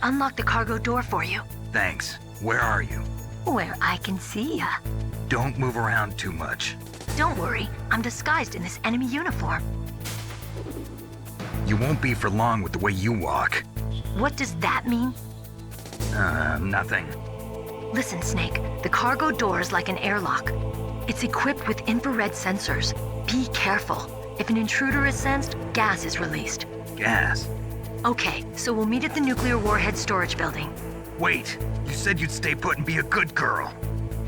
I unlocked the cargo door for you. Thanks. Where are you? Where I can see ya. Don't move around too much. Don't worry, I'm disguised in this enemy uniform. You won't be for long with the way you walk. What does that mean? Nothing. Listen, Snake, the cargo door is like an airlock. It's equipped with infrared sensors. Be careful. If an intruder is sensed, gas is released. Gas? Okay, so we'll meet at the nuclear warhead storage building. Wait, you said you'd stay put and be a good girl.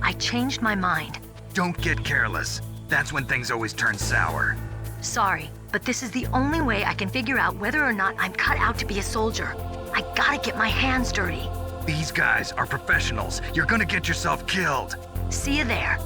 I changed my mind. Don't get careless. That's when things always turn sour. Sorry, but this is the only way I can figure out whether or not I'm cut out to be a soldier. I gotta get my hands dirty. These guys are professionals. You're gonna get yourself killed. See you there.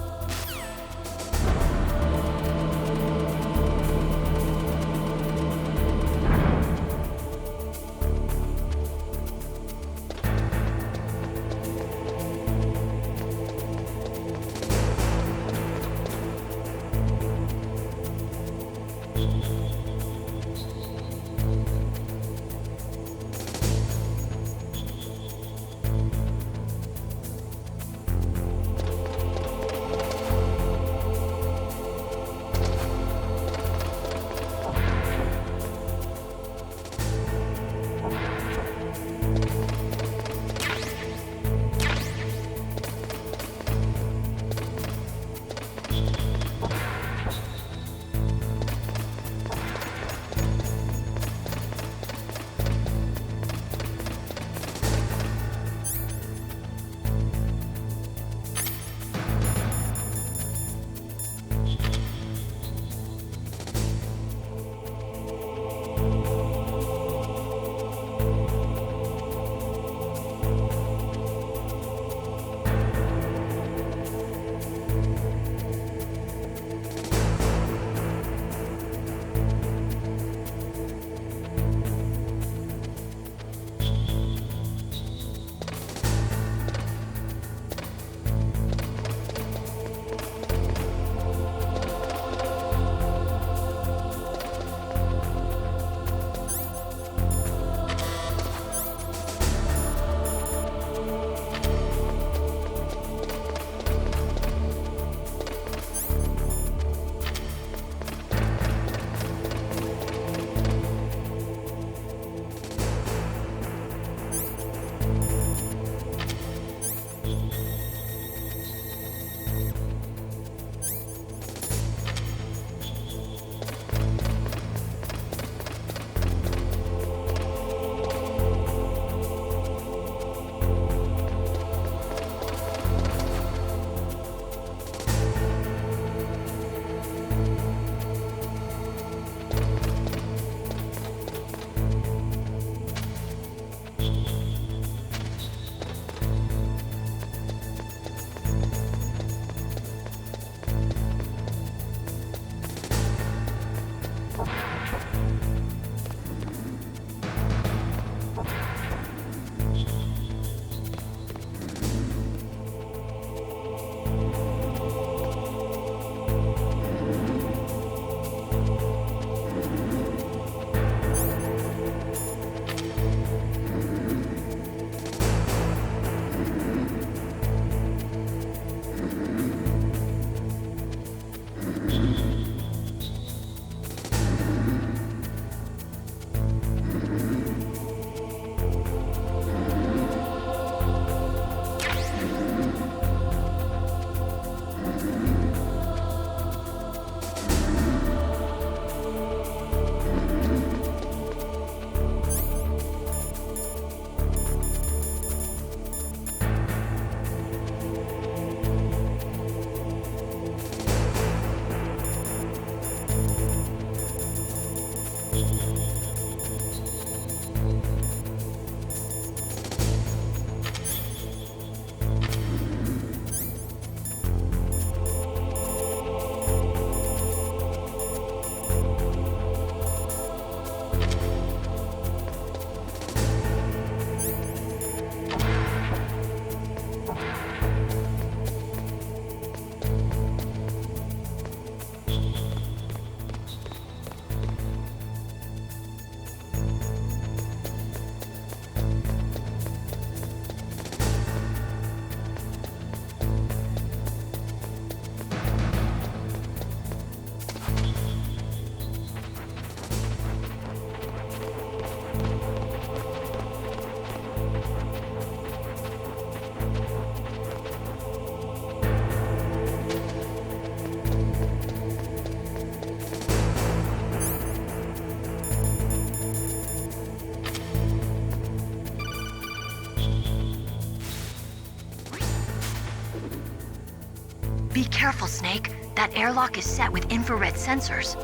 Be careful, Snake. That airlock is set with infrared sensors.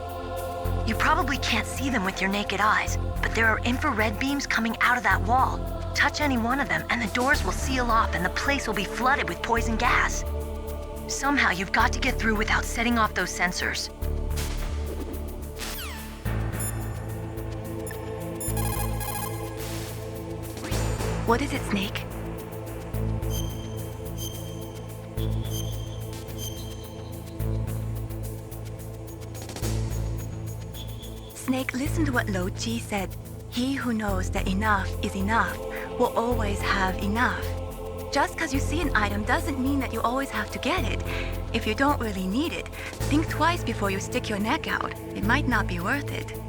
You probably can't see them with your naked eyes, but there are infrared beams coming out of that wall. Touch any one of them and the doors will seal off and the place will be flooded with poison gas. Somehow you've got to get through without setting off those sensors. What is it, Snake? Snake, listen to what Lo-Chi said. He who knows that enough is enough will always have enough. Just because you see an item doesn't mean that you always have to get it. If you don't really need it, think twice before you stick your neck out. It might not be worth it.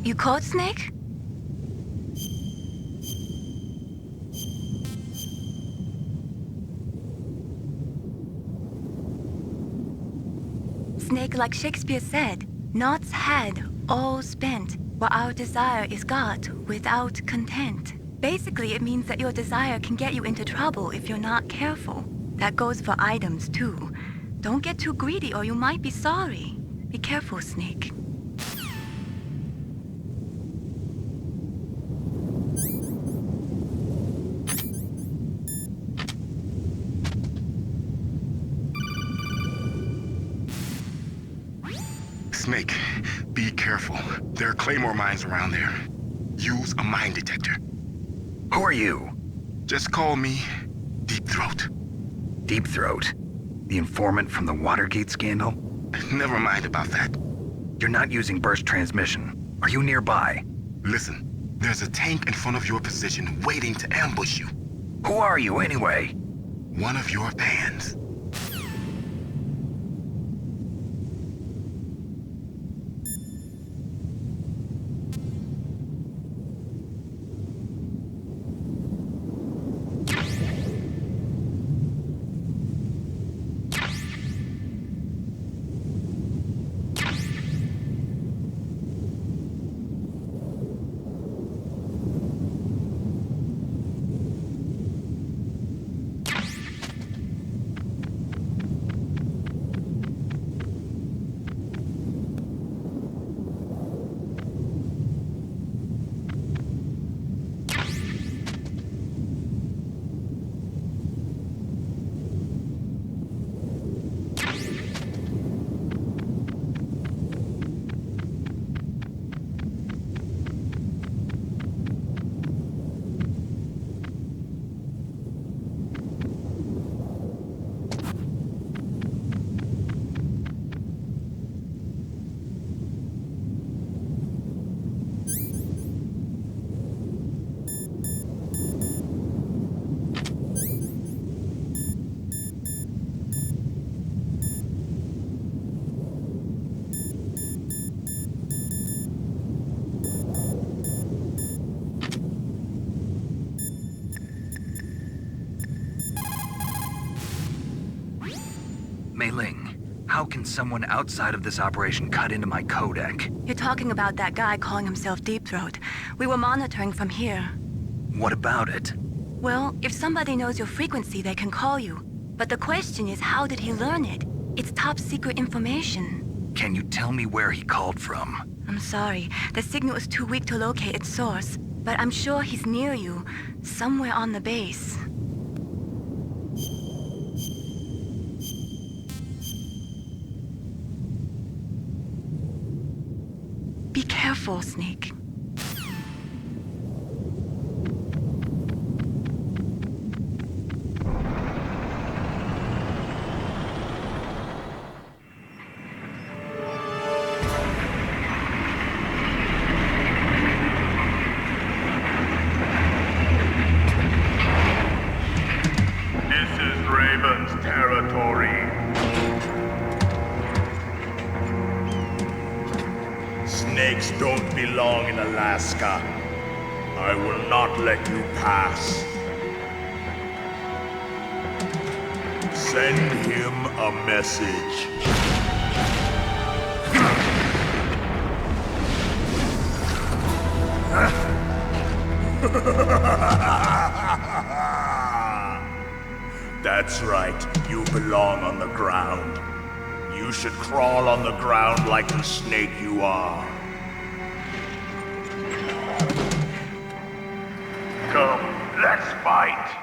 You caught Snake? Snake, like Shakespeare said, naught's had, all spent, while our desire is got without content. Basically, it means that your desire can get you into trouble if you're not careful. That goes for items, too. Don't get too greedy or you might be sorry. Be careful, Snake. Snake, be careful. There are claymore mines around there. Use a mine detector. Who are you? Just call me Deep Throat. Deep Throat? The informant from the Watergate scandal? Never mind about that. You're not using burst transmission. Are you nearby? Listen, there's a tank in front of your position waiting to ambush you. Who are you anyway? One of your fans. Mei Ling, how can someone outside of this operation cut into my codec? You're talking about that guy calling himself Deep Throat. We were monitoring from here. What about it? Well, if somebody knows your frequency, they can call you. But the question is, how did he learn it? It's top secret information. Can you tell me where he called from? I'm sorry. The signal is too weak to locate its source. But I'm sure he's near you, somewhere on the base. Be careful, Snake. Snakes don't belong in Alaska. I will not let you pass. Send him a message. That's right, you belong on the ground. You should crawl on the ground like the snake you are. Come, let's fight.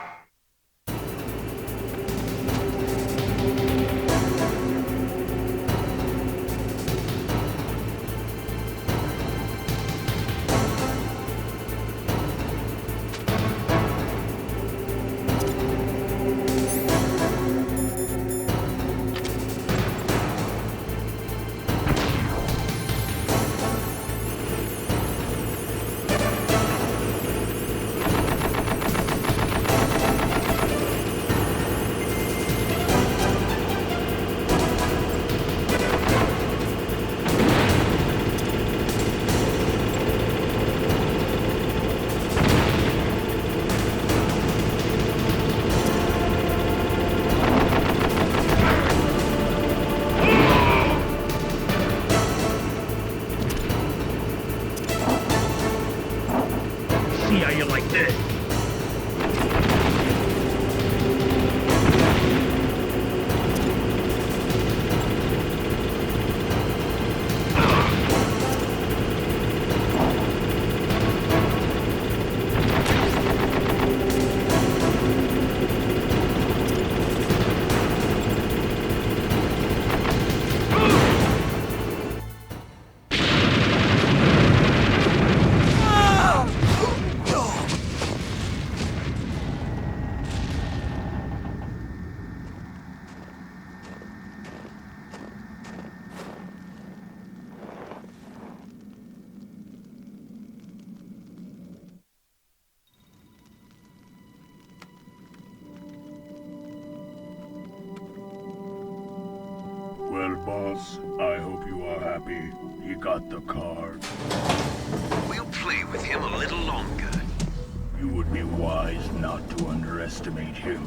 Well, boss, I hope you are happy. He got the card. We'll play with him a little longer. You would be wise not to underestimate him.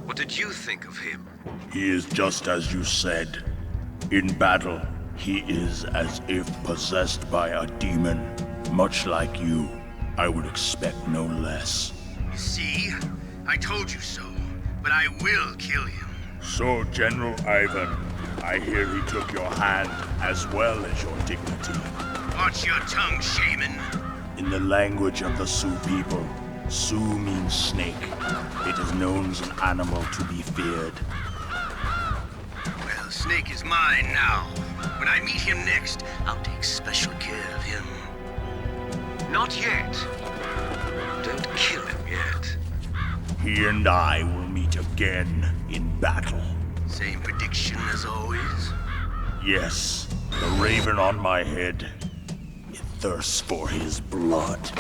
What did you think of him? He is just as you said. In battle, he is as if possessed by a demon. Much like you, I would expect no less. See? I told you so. But I will kill him. So, General Ivan, I hear he took your hand as well as your dignity. Watch your tongue, shaman. In the language of the Sioux people, Sioux means snake. It is known as an animal to be feared. Well, Snake is mine now. When I meet him next, I'll take special care of him. Not yet. Don't kill him yet. He and I will meet again in battle. Same prediction as always? Yes, the raven on my head. It thirsts for his blood.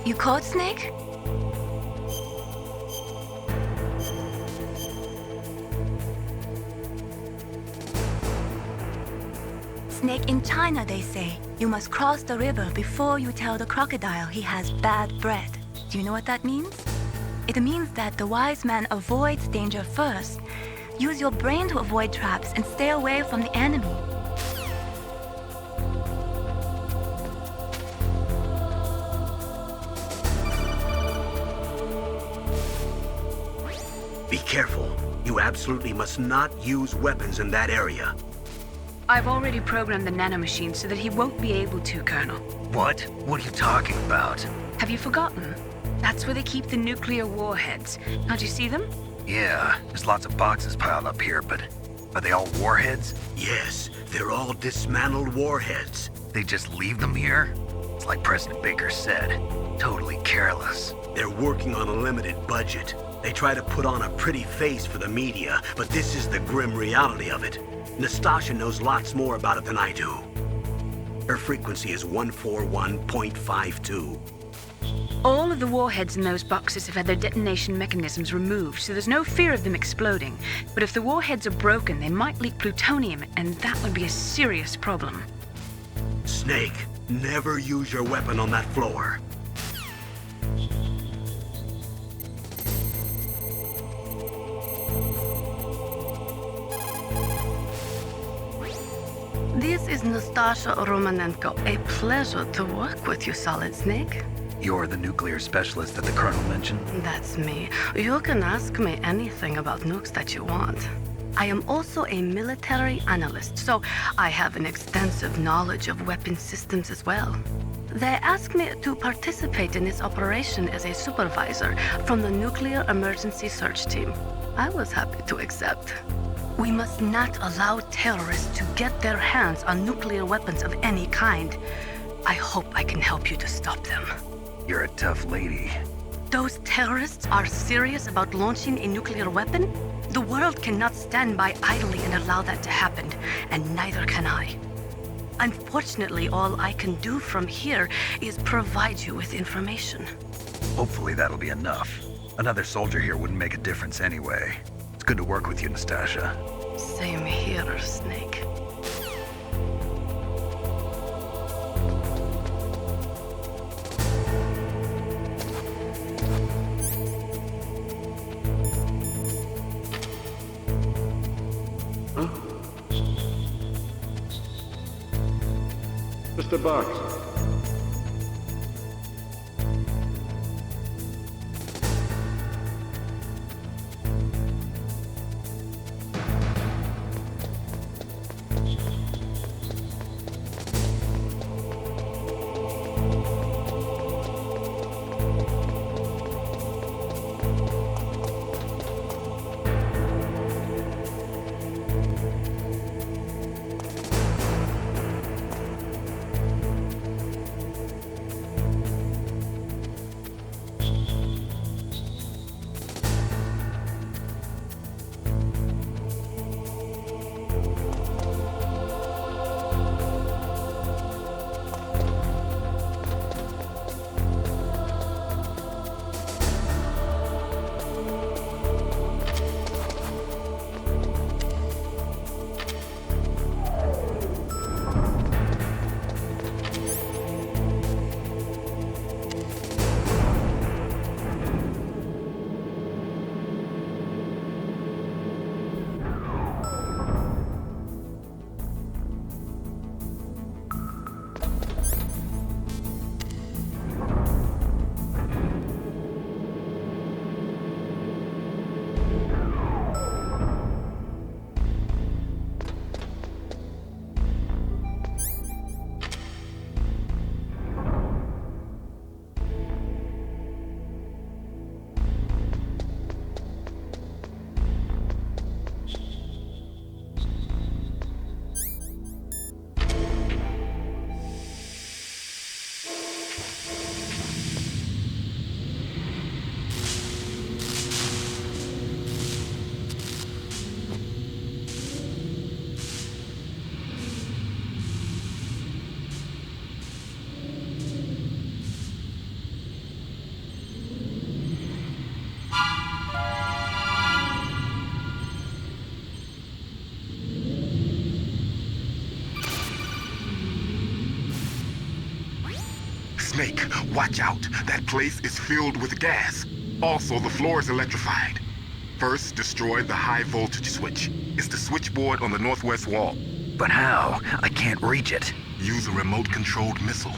You caught Snake? Snake, in China they say, you must cross the river before you tell the crocodile he has bad bread. Do you know what that means? It means that the wise man avoids danger first. Use your brain to avoid traps and stay away from the enemy. Be careful. You absolutely must not use weapons in that area. I've already programmed the nanomachine so that he won't be able to, Colonel. What? What are you talking about? Have you forgotten? That's where they keep the nuclear warheads. Can't you see them? Yeah, there's lots of boxes piled up here, but are they all warheads? Yes, they're all dismantled warheads. They just leave them here? It's like President Baker said, totally careless. They're working on a limited budget. They try to put on a pretty face for the media, but this is the grim reality of it. Nastasha knows lots more about it than I do. Her frequency is 141.52. All of the warheads in those boxes have had their detonation mechanisms removed, so there's no fear of them exploding. But if the warheads are broken, they might leak plutonium, and that would be a serious problem. Snake, never use your weapon on that floor. This is Nastasha Romanenko. A pleasure to work with you, Solid Snake. You're the nuclear specialist that the Colonel mentioned? That's me. You can ask me anything about nukes that you want. I am also a military analyst, so I have an extensive knowledge of weapon systems as well. They asked me to participate in this operation as a supervisor from the Nuclear Emergency Search Team. I was happy to accept. We must not allow terrorists to get their hands on nuclear weapons of any kind. I hope I can help you to stop them. You're a tough lady. Those terrorists are serious about launching a nuclear weapon? The world cannot stand by idly and allow that to happen, and neither can I. Unfortunately, all I can do from here is provide you with information. Hopefully that'll be enough. Another soldier here wouldn't make a difference anyway. It's good to work with you, Nastasha. Same here, Snake. Just a box. Snake, watch out. That place is filled with gas. Also, the floor is electrified. First, destroy the high voltage switch. It's the switchboard on the northwest wall. But how? I can't reach it. Use a remote-controlled missile.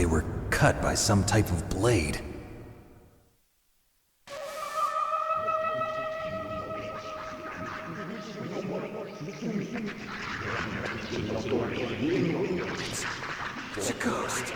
were cut by some type of blade. It's a ghost.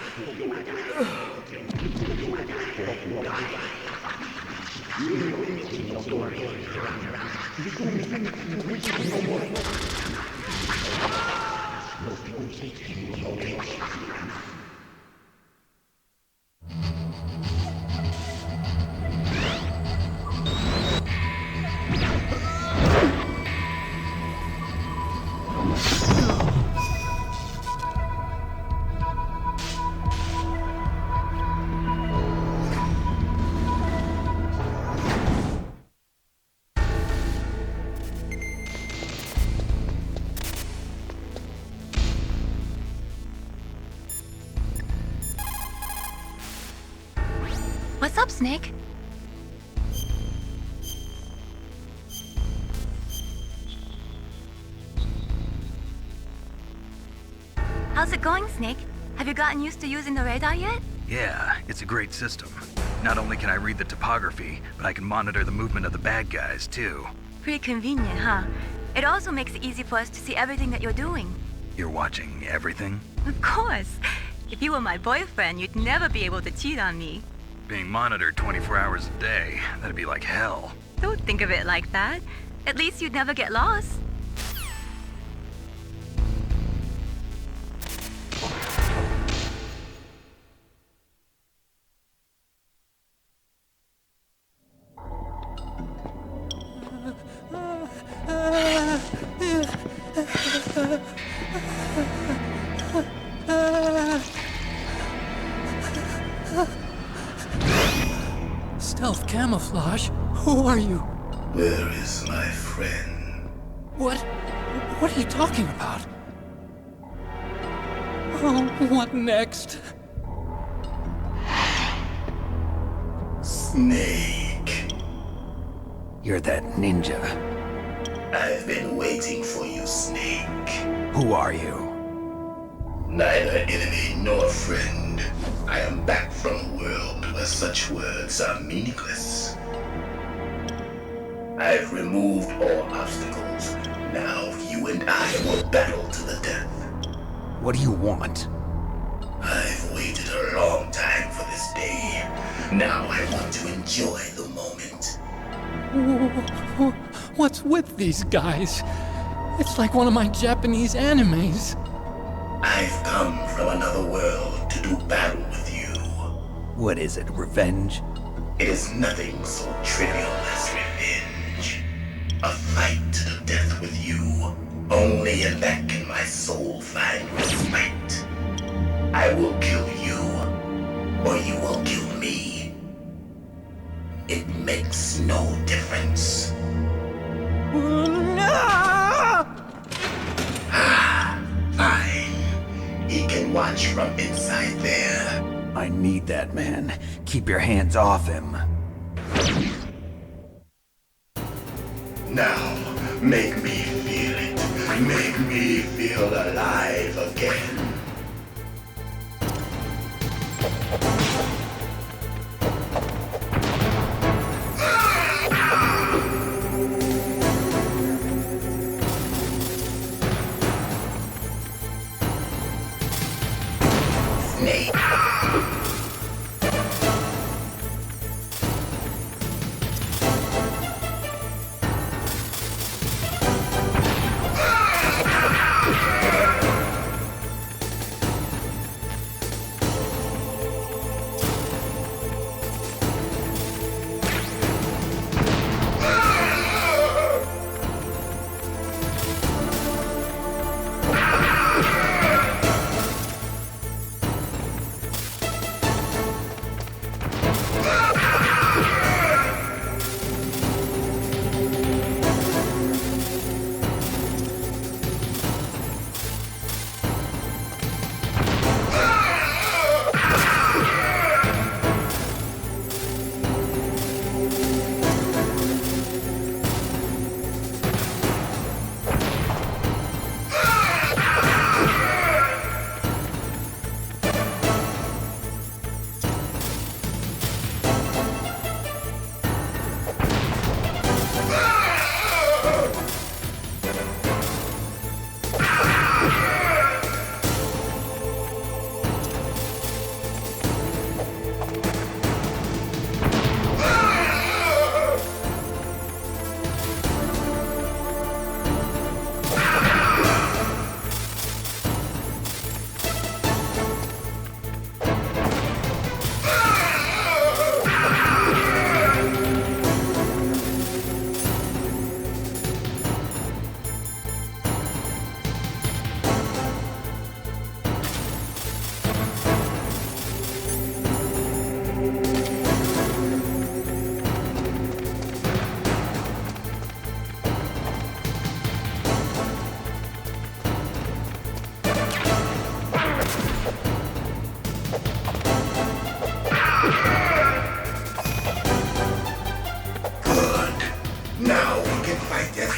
What's up, Snake? How's it going, Snake? Have you gotten used to using the radar yet? Yeah, it's a great system. Not only can I read the topography, but I can monitor the movement of the bad guys, too. Pretty convenient, huh? It also makes it easy for us to see everything that you're doing. You're watching everything? Of course. If you were my boyfriend, you'd never be able to cheat on me. Being monitored 24 hours a day, that'd be like hell. Don't think of it like that. At least you'd never get lost. Stealth camouflage? Who are you? Where is my friend? What are you talking about? Oh, what next? Snake. You're that ninja. I've been waiting for you, Snake. Who are you? Neither enemy nor friend. I am back from a world where such words are meaningless. I've removed all obstacles. Now you and I will battle to the death. What do you want? I've waited a long time for this day. Now I want to enjoy the moment. What's with these guys? It's like one of my Japanese animes. I've come from another world to do battle with you. What is it, revenge? It is nothing so trivial as revenge. A fight to the death with you. Only in that can my soul find respite. I will kill you, or you will kill me. It makes no difference. Fine. He can watch from inside there. I need that man. Keep your hands off him. Now, make me feel it. Make me feel alive again. Snake.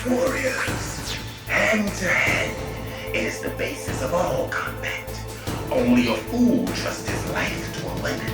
warriors. Hand to hand is the basis of all combat. Only a fool trusts his life to a weapon.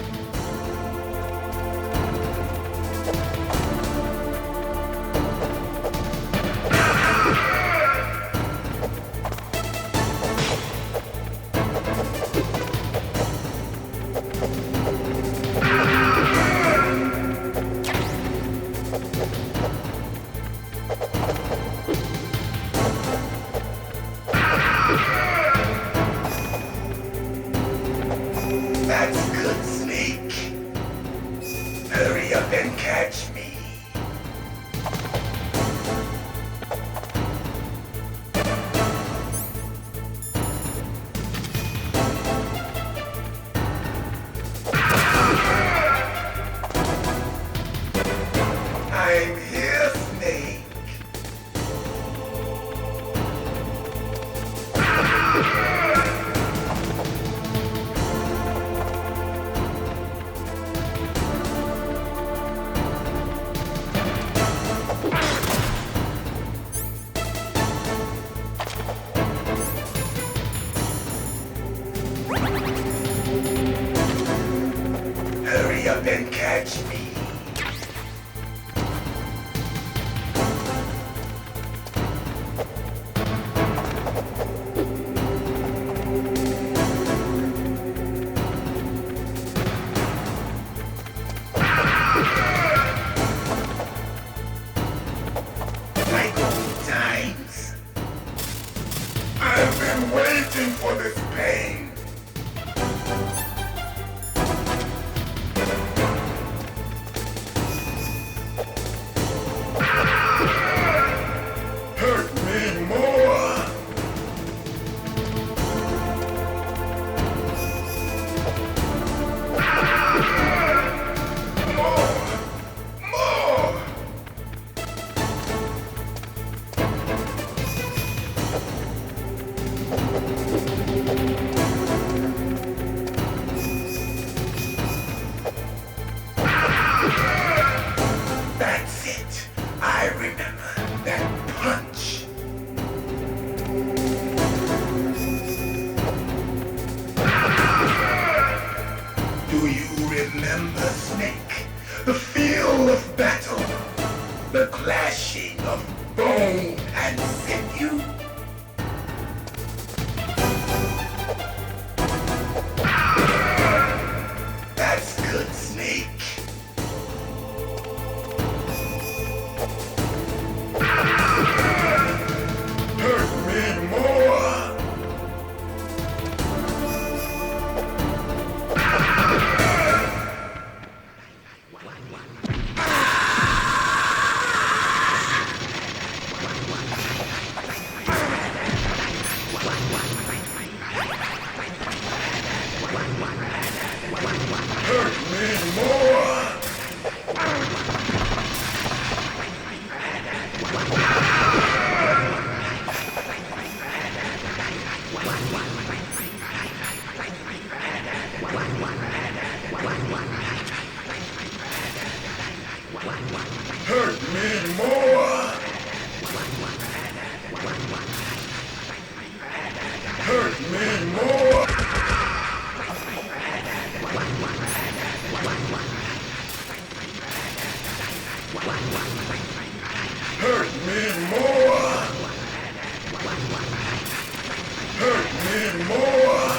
That's good, Snake. Hurry up and catch me. I'm here, Snake. Hurry up and catch me. Like old times. I've been waiting for this pain. Hurt me more. More. That's it. I remember that punch. Do you remember, Snake? The feel of battle. The clashing of bone and sinew. That's good, Snake. Hurt me more. Hurt me more. Hurt me more. Hurt me more. Hurt me more. Hurt me more.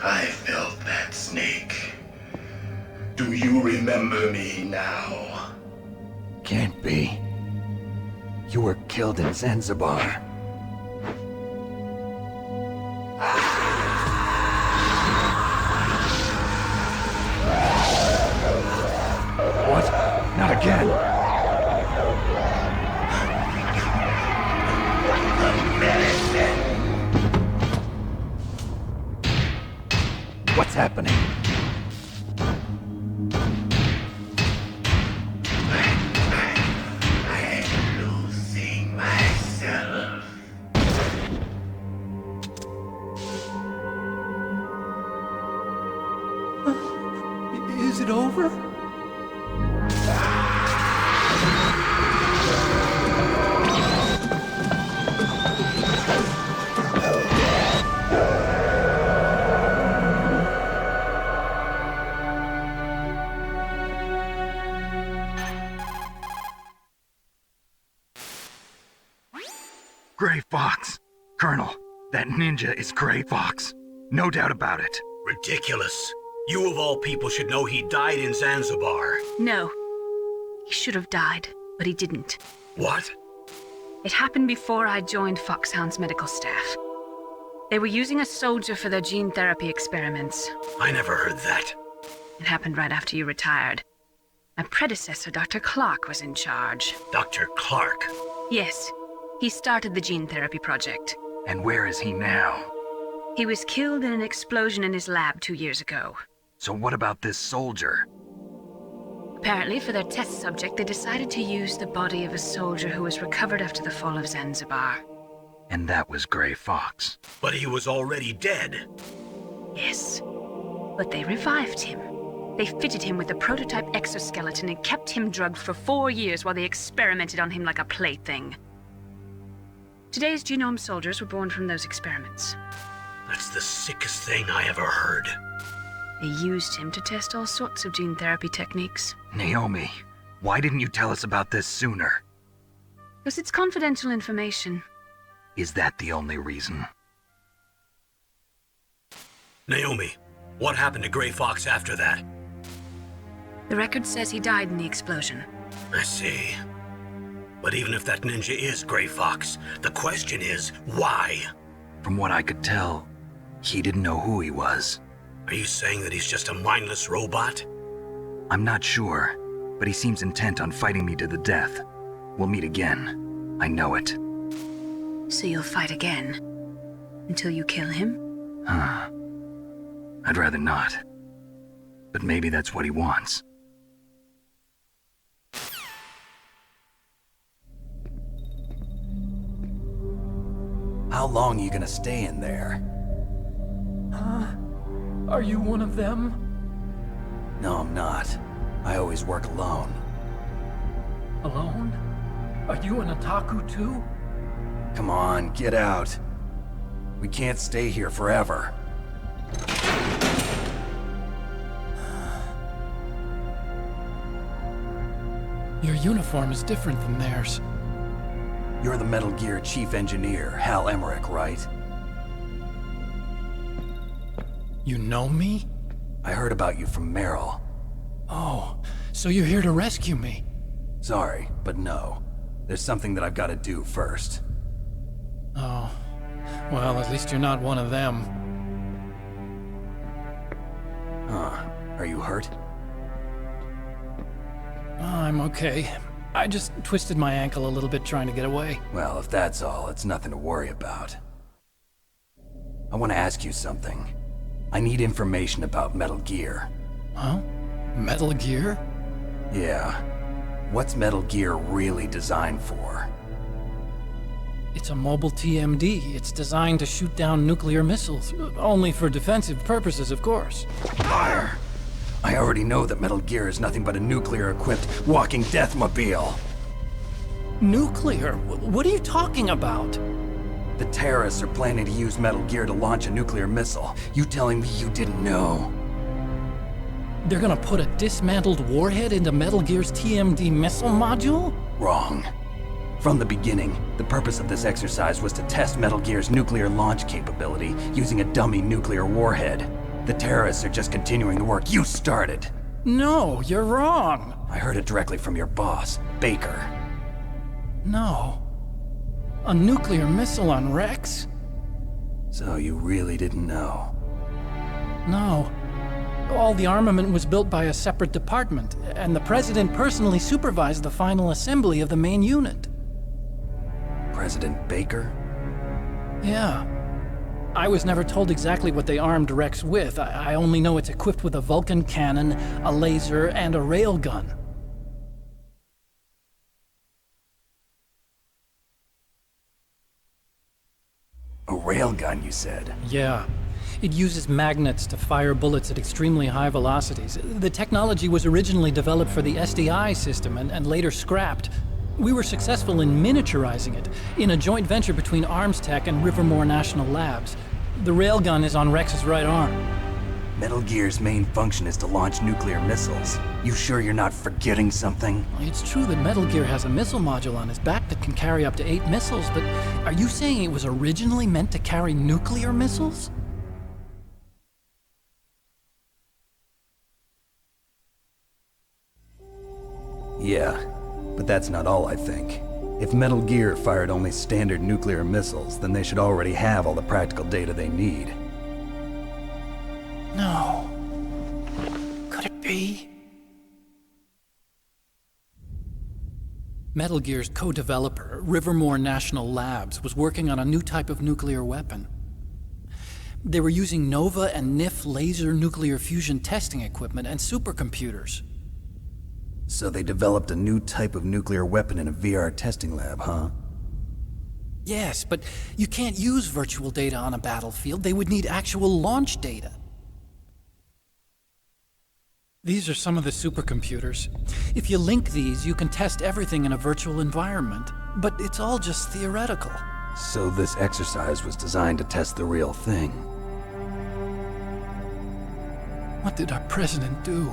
I felt that, Snake. Do you remember me now? Can't be. You were killed in Zanzibar. What? Not again. What's happening? I'm losing myself. it over? Gray Fox. Colonel, that ninja is Gray Fox. No doubt about it. Ridiculous. You of all people should know he died in Zanzibar. No. He should have died, but he didn't. What? It happened before I joined Foxhound's medical staff. They were using a soldier for their gene therapy experiments. I never heard that. It happened right after you retired. My predecessor, Dr. Clark, was in charge. Dr. Clark? Yes. He started the gene therapy project. And where is he now? He was killed in an explosion in his lab 2 years ago. So what about this soldier? Apparently, for their test subject, they decided to use the body of a soldier who was recovered after the fall of Zanzibar. And that was Gray Fox. But he was already dead. Yes. But they revived him. They fitted him with a prototype exoskeleton and kept him drugged for 4 years while they experimented on him like a plaything. Today's genome soldiers were born from those experiments. That's the sickest thing I ever heard. They used him to test all sorts of gene therapy techniques. Naomi, why didn't you tell us about this sooner? Because it's confidential information. Is that the only reason? Naomi, what happened to Gray Fox after that? The record says he died in the explosion. I see. But even if that ninja is Gray Fox, the question is, why? From what I could tell, he didn't know who he was. Are you saying that he's just a mindless robot? I'm not sure, but he seems intent on fighting me to the death. We'll meet again. I know it. So you'll fight again? Until you kill him? I'd rather not. But maybe that's what he wants. How long are you gonna stay in there? Huh? Are you one of them? No, I'm not. I always work alone. Alone? Are you an otaku too? Come on, get out. We can't stay here forever. Your uniform is different from theirs. You're the Metal Gear Chief Engineer, Hal Emmerich, right? You know me? I heard about you from Meryl. Oh, so you're here to rescue me? Sorry, but no. There's something that I've got to do first. Oh. Well, at least you're not one of them. Huh. Are you hurt? I'm okay. I just twisted my ankle a little bit trying to get away. Well, if that's all, it's nothing to worry about. I want to ask you something. I need information about Metal Gear. Huh? Metal Gear? Yeah. What's Metal Gear really designed for? It's a mobile TMD. It's designed to shoot down nuclear missiles. Only for defensive purposes, of course. Fire! I already know that Metal Gear is nothing but a nuclear-equipped walking deathmobile. Nuclear? What are you talking about? The terrorists are planning to use Metal Gear to launch a nuclear missile. You telling me you didn't know? They're gonna put a dismantled warhead into Metal Gear's TMD missile module? Wrong. From the beginning, the purpose of this exercise was to test Metal Gear's nuclear launch capability using a dummy nuclear warhead. The terrorists are just continuing the work you started. No, you're wrong. I heard it directly from your boss, Baker. No. A nuclear missile on Rex? So you really didn't know? No. All the armament was built by a separate department, and the President personally supervised the final assembly of the main unit. President Baker? Yeah. I was never told exactly what they armed Rex with. I only know it's equipped with a Vulcan cannon, a laser, and a railgun. A railgun, you said? Yeah. It uses magnets to fire bullets at extremely high velocities. The technology was originally developed for the SDI system and later scrapped. We were successful in miniaturizing it in a joint venture between Arms Tech and Rivermore National Labs. The railgun is on Rex's right arm. Metal Gear's main function is to launch nuclear missiles. You sure you're not forgetting something? It's true that Metal Gear has a missile module on his back that can carry up to 8 missiles, but are you saying it was originally meant to carry nuclear missiles? Yeah, but that's not all I think. If Metal Gear fired only standard nuclear missiles, then they should already have all the practical data they need. No. Could it be? Metal Gear's co-developer, Rivermore National Labs, was working on a new type of nuclear weapon. They were using Nova and NIF laser nuclear fusion testing equipment and supercomputers. So they developed a new type of nuclear weapon in a VR testing lab, huh? Yes, but you can't use virtual data on a battlefield. They would need actual launch data. These are some of the supercomputers. If you link these, you can test everything in a virtual environment. But it's all just theoretical. So this exercise was designed to test the real thing. What did our president do?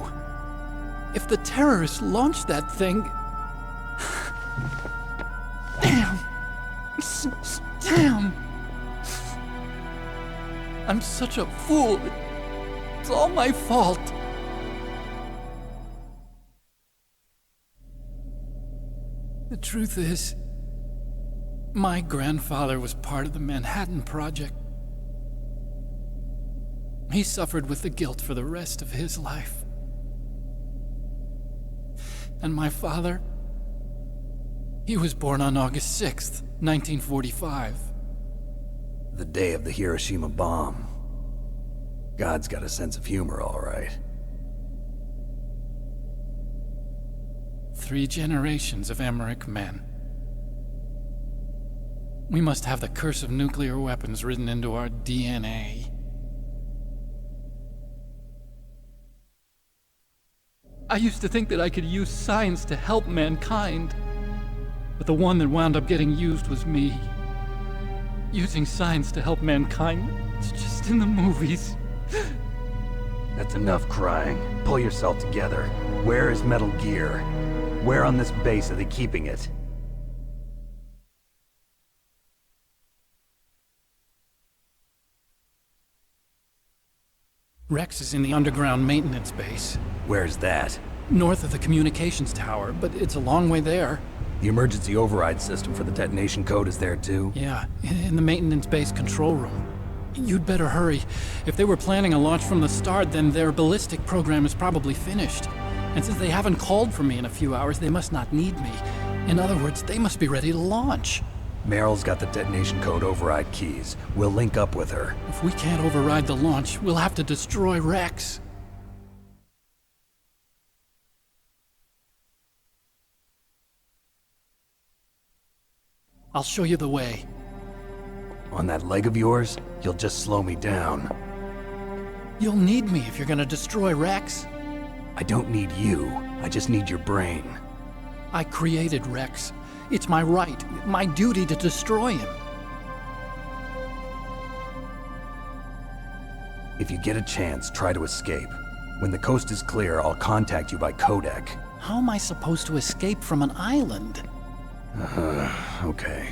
If the terrorists launched that thing... Damn! Damn! I'm such a fool. It's all my fault. The truth is, my grandfather was part of the Manhattan Project. He suffered with the guilt for the rest of his life. And my father, he was born on August 6th, 1945. The day of the Hiroshima bomb. God's got a sense of humor, all right. 3 generations of Emmerich men. We must have the curse of nuclear weapons written into our DNA. I used to think that I could use science to help mankind, but the one that wound up getting used was me. Using science to help mankind, it's just in the movies. That's enough crying. Pull yourself together. Where is Metal Gear? Where on this base are they keeping it? Rex is in the underground maintenance base. Where's that? North of the communications tower, but it's a long way there. The emergency override system for the detonation code is there too? Yeah, in the maintenance base control room. You'd better hurry. If they were planning a launch from the start, then their ballistic program is probably finished. And since they haven't called for me in a few hours, they must not need me. In other words, they must be ready to launch. Meryl's got the detonation code override keys. We'll link up with her. If we can't override the launch, we'll have to destroy Rex. I'll show you the way. On that leg of yours, you'll just slow me down. You'll need me if you're gonna destroy Rex. I don't need you. I just need your brain. I created Rex. It's my right, my duty to destroy him. If you get a chance, try to escape. When the coast is clear, I'll contact you by codec. How am I supposed to escape from an island? Okay.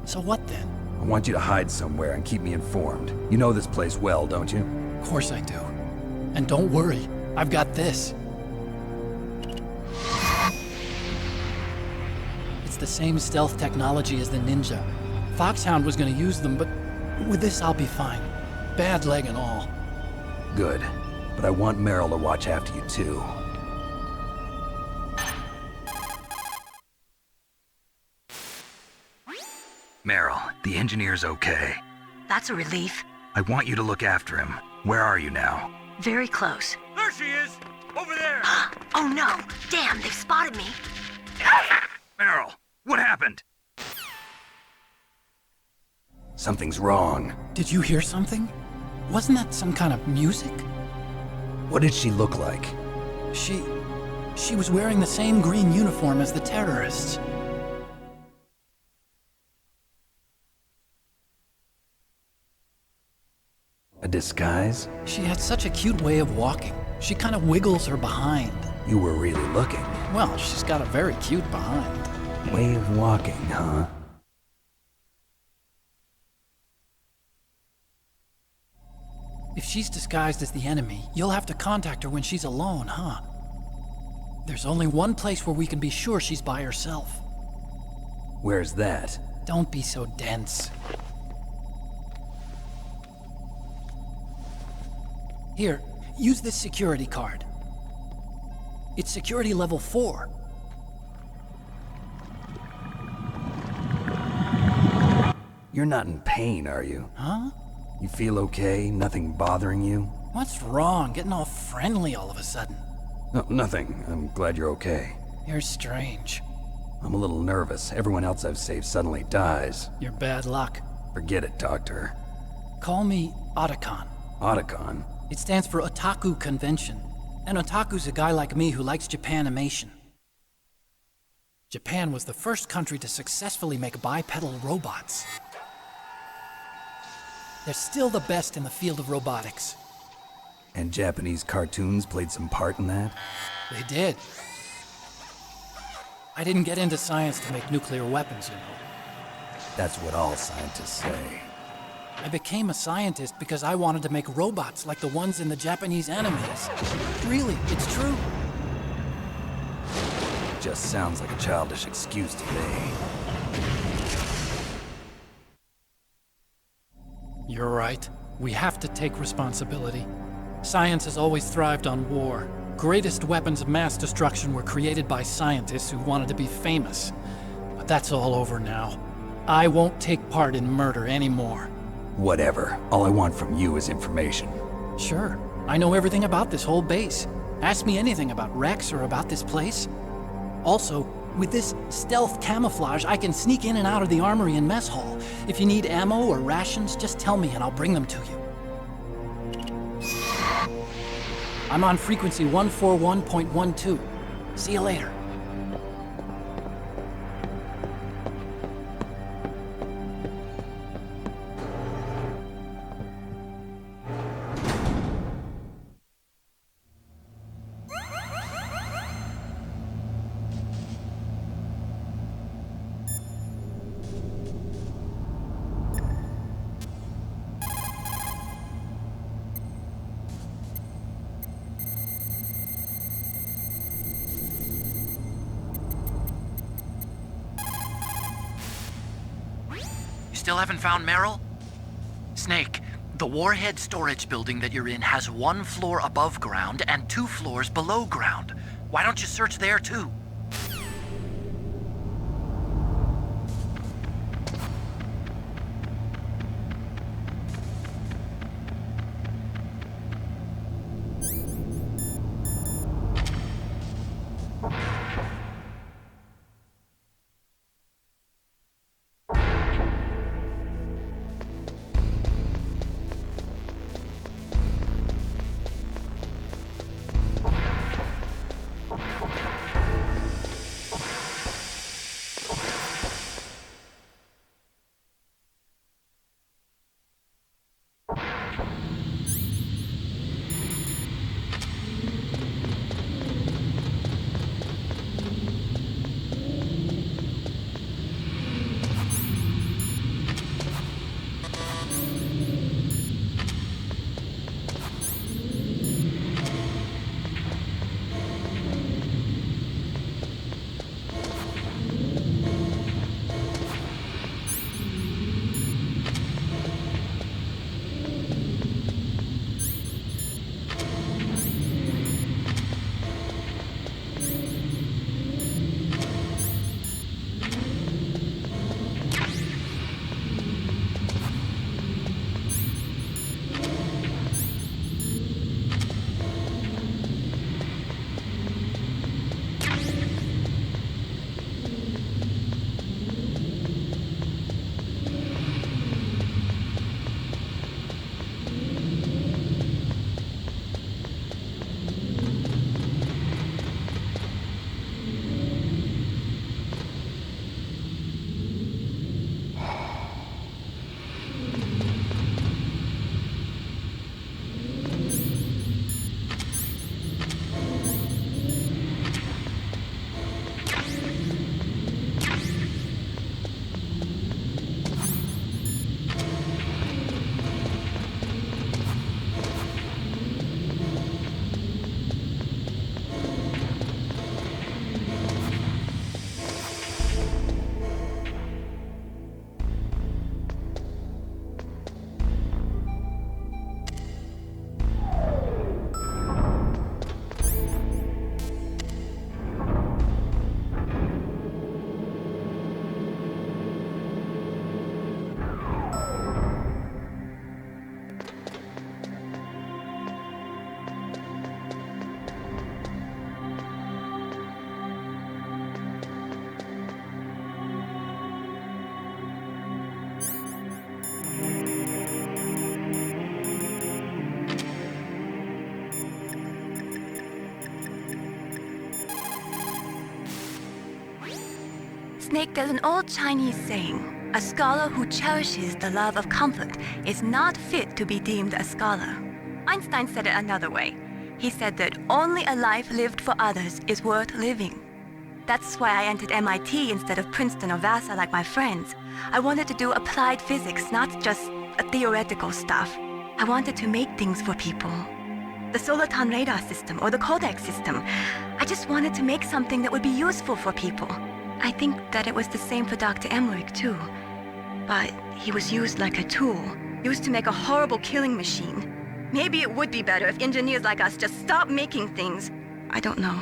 So what then? I want you to hide somewhere and keep me informed. You know this place well, don't you? Of course I do. And don't worry, I've got this. It's the same stealth technology as the Ninja. Foxhound was gonna use them, but with this I'll be fine. Bad leg and all. Good. But I want Meryl to watch after you too. Meryl, the engineer's okay. That's a relief. I want you to look after him. Where are you now? Very close. There she is! Over there! Oh no! Damn, they've spotted me! Meryl, what happened? Something's wrong. Did you hear something? Wasn't that some kind of music? What did she look like? She was wearing the same green uniform as the terrorists. A disguise? She had such a cute way of walking. She kind of wiggles her behind. You were really looking. Well, she's got a very cute behind. Way of walking, huh? If she's disguised as the enemy, you'll have to contact her when she's alone, huh? There's only one place where we can be sure she's by herself. Where's that? Don't be so dense. Here, use this security card. It's security level 4. You're not in pain, are you? Huh? You feel okay? Nothing bothering you? What's wrong? Getting all friendly all of a sudden. No, nothing. I'm glad you're okay. You're strange. I'm a little nervous. Everyone else I've saved suddenly dies. You're bad luck. Forget it, Doctor. Call me Otacon. Otacon? It stands for Otaku Convention. An otaku's a guy like me who likes Japanimation. Japan was the first country to successfully make bipedal robots. They're still the best in the field of robotics. And Japanese cartoons played some part in that? They did. I didn't get into science to make nuclear weapons, you know. That's what all scientists say. I became a scientist because I wanted to make robots like the ones in the Japanese animes. Really, it's true. Just sounds like a childish excuse to me. You're right. We have to take responsibility. Science has always thrived on war. Greatest weapons of mass destruction were created by scientists who wanted to be famous. But that's all over now. I won't take part in murder anymore. Whatever. All I want from you is information. Sure. I know everything about this whole base. Ask me anything about Rex or about this place. Also, with this stealth camouflage, I can sneak in and out of the armory and mess hall. If you need ammo or rations, just tell me and I'll bring them to you. I'm on frequency 141.12. See you later. Still haven't found Meryl? Snake, the warhead storage building that you're in has 1 floor above ground and 2 floors below ground. Why don't you search there too? Snake, there's an old Chinese saying, a scholar who cherishes the love of comfort is not fit to be deemed a scholar. Einstein said it another way. He said that only a life lived for others is worth living. That's why I entered MIT instead of Princeton or Vassar like my friends. I wanted to do applied physics, not just theoretical stuff. I wanted to make things for people. The Soliton radar system or the Codex system. I just wanted to make something that would be useful for people. I think that it was the same for Dr. Emmerich too. But he was used like a tool, used to make a horrible killing machine. Maybe it would be better if engineers like us just stopped making things. I don't know.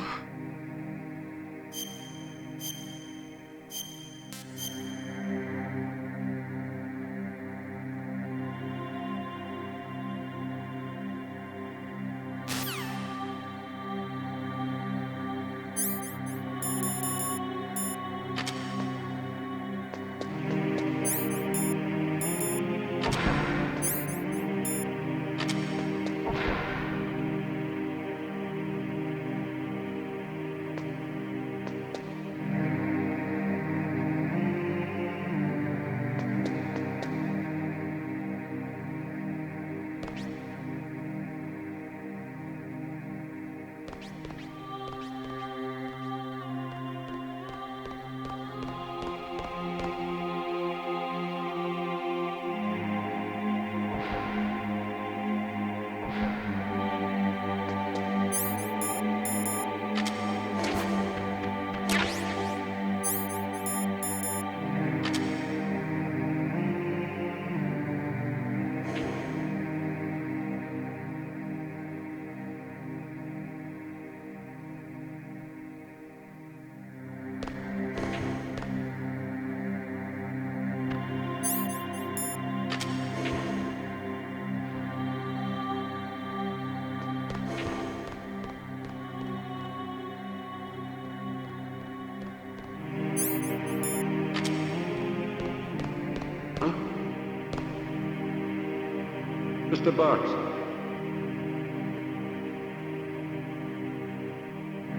Mr. Box.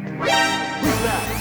Who's that?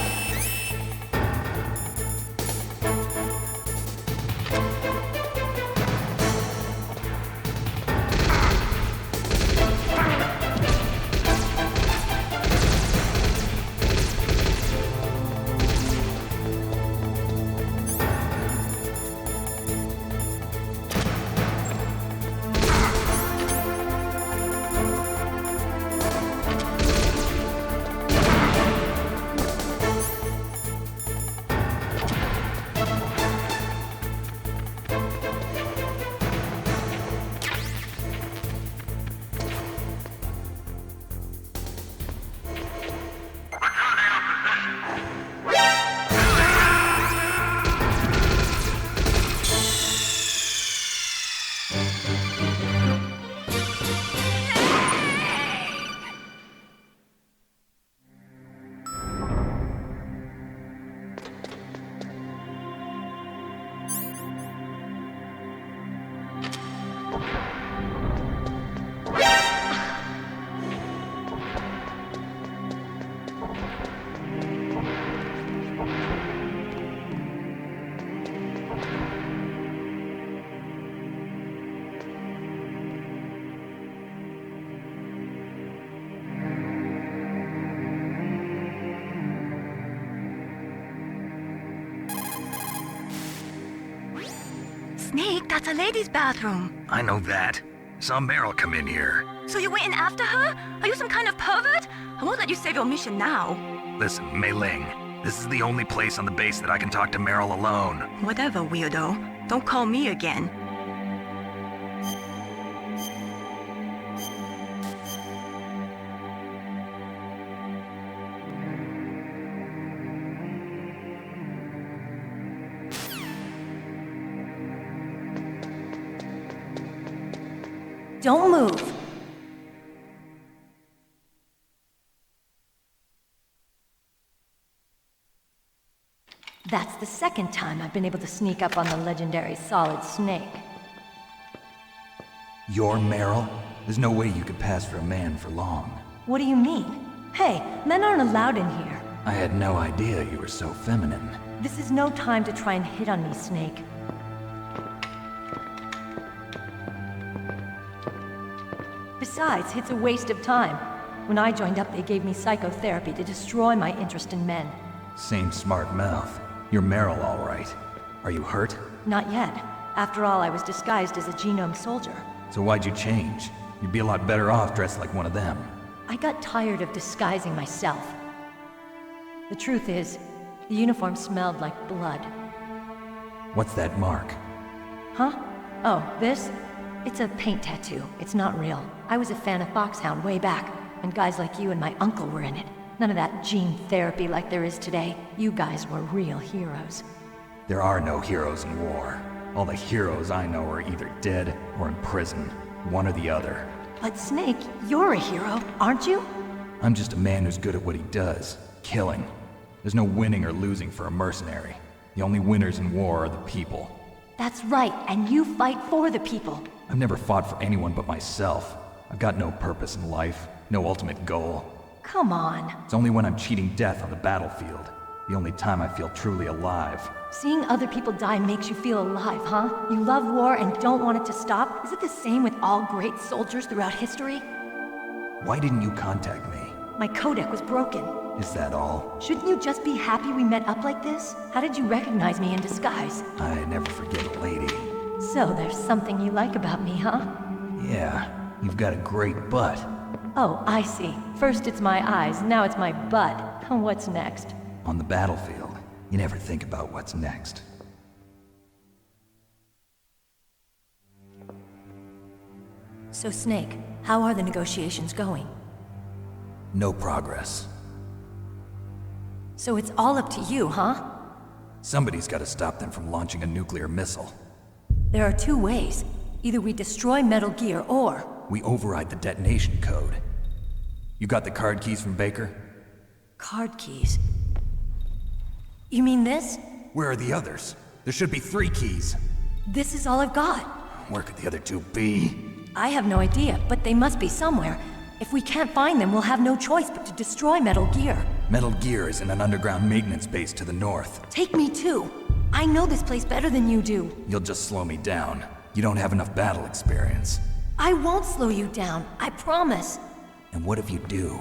Snake, that's a ladies' bathroom. I know that. Saw Meryl come in here. So you went in after her? Are you some kind of pervert? I won't let you save your mission now. Listen, Mei Ling, this is the only place on the base that I can talk to Meryl alone. Whatever, weirdo. Don't call me again. Don't move. That's the second time I've been able to sneak up on the legendary Solid Snake. You're Meryl? There's no way you could pass for a man for long. What do you mean? Hey, men aren't allowed in here. I had no idea you were so feminine. This is no time to try and hit on me, Snake. Besides, it's a waste of time. When I joined up, they gave me psychotherapy to destroy my interest in men. Same smart mouth. You're Meryl, all right. Are you hurt? Not yet. After all, I was disguised as a genome soldier. So why'd you change? You'd be a lot better off dressed like one of them. I got tired of disguising myself. The truth is, the uniform smelled like blood. What's that mark? Huh? Oh, this? It's a paint tattoo. It's not real. I was a fan of Foxhound way back, and guys like you and my uncle were in it. None of that gene therapy like there is today. You guys were real heroes. There are no heroes in war. All the heroes I know are either dead or in prison. One or the other. But Snake, you're a hero, aren't you? I'm just a man who's good at what he does. Killing. There's no winning or losing for a mercenary. The only winners in war are the people. That's right, and you fight for the people. I've never fought for anyone but myself. I've got no purpose in life, no ultimate goal. Come on. It's only when I'm cheating death on the battlefield. The only time I feel truly alive. Seeing other people die makes you feel alive, huh? You love war and don't want it to stop? Is it the same with all great soldiers throughout history? Why didn't you contact me? My codec was broken. Is that all? Shouldn't you just be happy we met up like this? How did you recognize me in disguise? I never forget a lady. So there's something you like about me, huh? Yeah, you've got a great butt. Oh, I see. First it's my eyes, now it's my butt. What's next? On the battlefield, you never think about what's next. So Snake, how are the negotiations going? No progress. So it's all up to you, huh? Somebody's got to stop them from launching a nuclear missile. There are two ways. Either we destroy Metal Gear, or... we override the detonation code. You got the card keys from Baker? Card keys? You mean this? Where are the others? There should be 3 keys. This is all I've got. Where could the other 2 be? I have no idea, but they must be somewhere. If we can't find them, we'll have no choice but to destroy Metal Gear. Metal Gear is in an underground maintenance base to the north. Take me too. I know this place better than you do. You'll just slow me down. You don't have enough battle experience. I won't slow you down, I promise. And what if you do?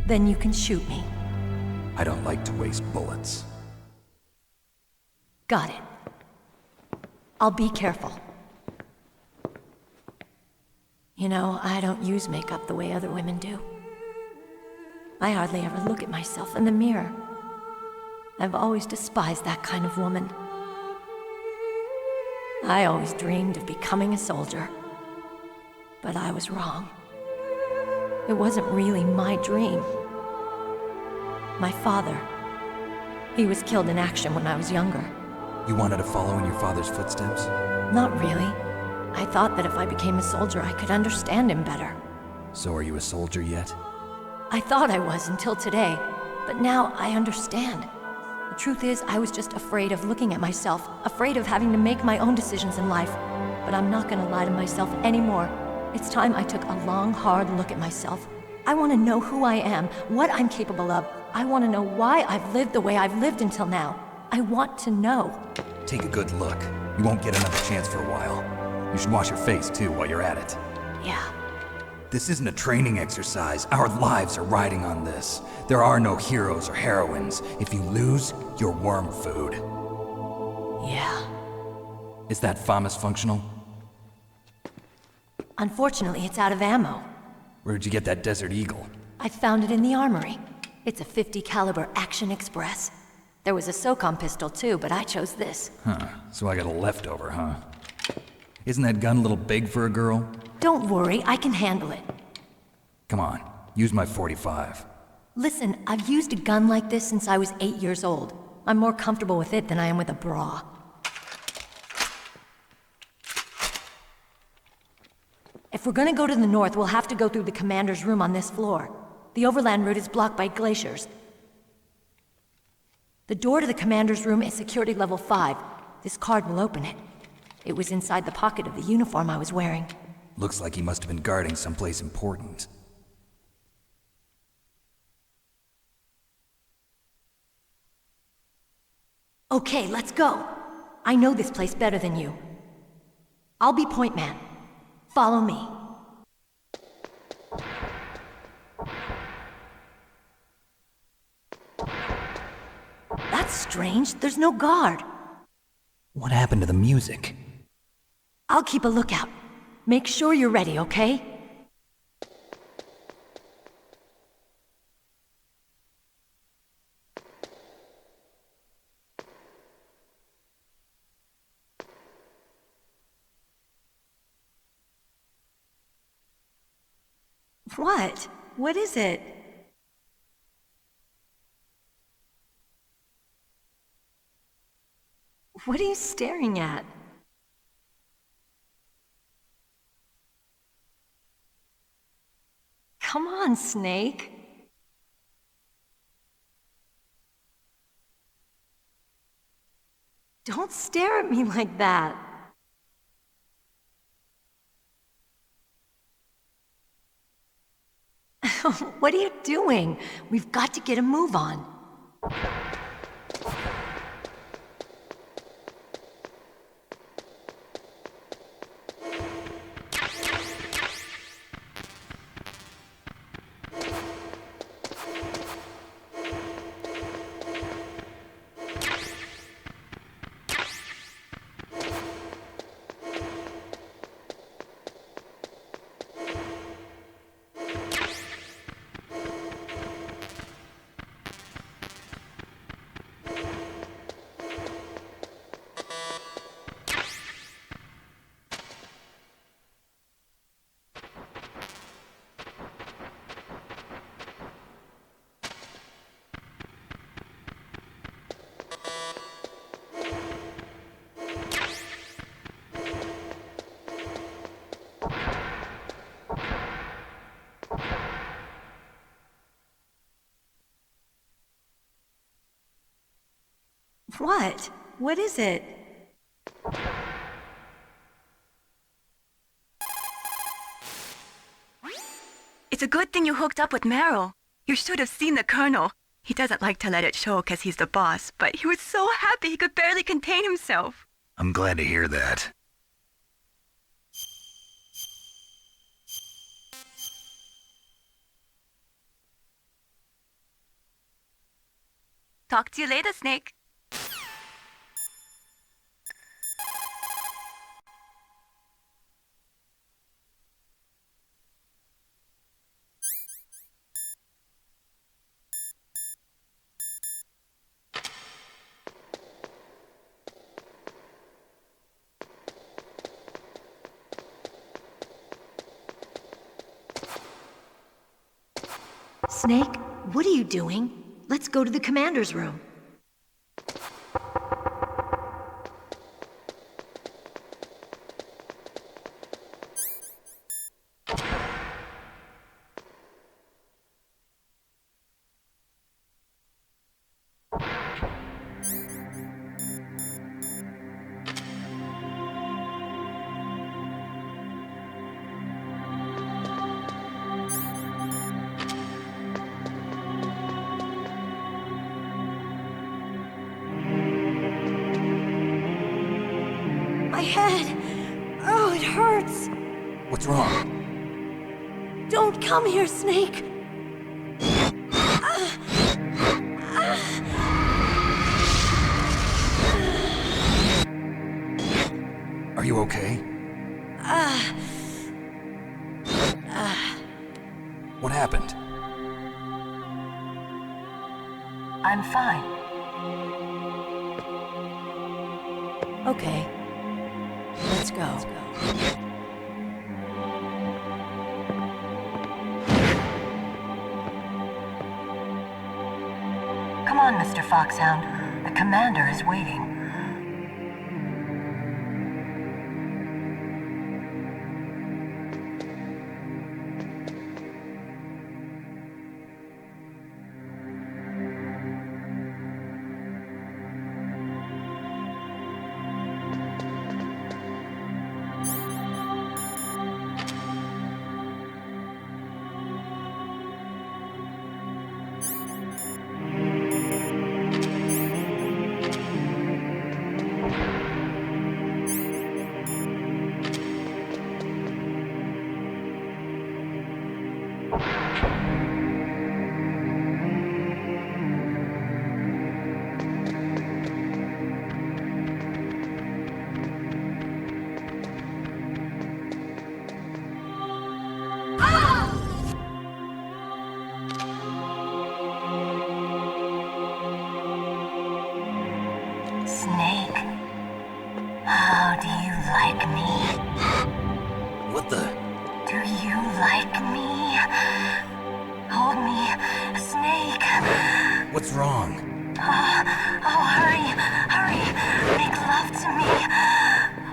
Then you can shoot me. I don't like to waste bullets. Got it. I'll be careful. You know, I don't use makeup the way other women do. I hardly ever look at myself in the mirror. I've always despised that kind of woman. I always dreamed of becoming a soldier. But I was wrong. It wasn't really my dream. My father, he was killed in action when I was younger. You wanted to follow in your father's footsteps? Not really. I thought that if I became a soldier, I could understand him better. So are you a soldier yet? I thought I was until today, but now I understand. The truth is, I was just afraid of looking at myself, afraid of having to make my own decisions in life. But I'm not gonna lie to myself anymore. It's time I took a long, hard look at myself. I want to know who I am, what I'm capable of. I want to know why I've lived the way I've lived until now. I want to know. Take a good look. You won't get another chance for a while. You should wash your face, too, while you're at it. Yeah. This isn't a training exercise. Our lives are riding on this. There are no heroes or heroines. If you lose, you're worm food. Yeah. Is that FAMAS functional? Unfortunately, it's out of ammo. Where'd you get that Desert Eagle? I found it in the armory. It's a .50 caliber Action Express. There was a SOCOM pistol too, but I chose this. Huh, so I got a leftover, huh? Isn't that gun a little big for a girl? Don't worry, I can handle it. Come on, use my .45. Listen, I've used a gun like this since I was 8 years old. I'm more comfortable with it than I am with a bra. If we're gonna go to the north, we'll have to go through the commander's room on this floor. The overland route is blocked by glaciers. The door to the commander's room is security level 5. This card will open it. It was inside the pocket of the uniform I was wearing. Looks like he must have been guarding someplace important. Okay, let's go. I know this place better than you. I'll be point man. Follow me. That's strange. There's no guard. What happened to the music? I'll keep a lookout. Make sure you're ready, okay? What? What is it? What are you staring at? Come on, Snake. Don't stare at me like that. What are you doing? We've got to get a move on. What? What is it? It's a good thing you hooked up with Meryl. You should have seen the Colonel. He doesn't like to let it show because he's the boss, but he was so happy he could barely contain himself. I'm glad to hear that. Talk to you later, Snake. Snake, what are you doing? Let's go to the commander's room. My head! Oh, it hurts! What's wrong? Don't come here, Snake! Are you okay? What happened? I'm fine. Okay. Let's go. Come on, Mr. Foxhound. The commander is waiting. like me? What the? Do you like me? Hold me, Snake. What's wrong? Oh, hurry, hurry. Make love to me.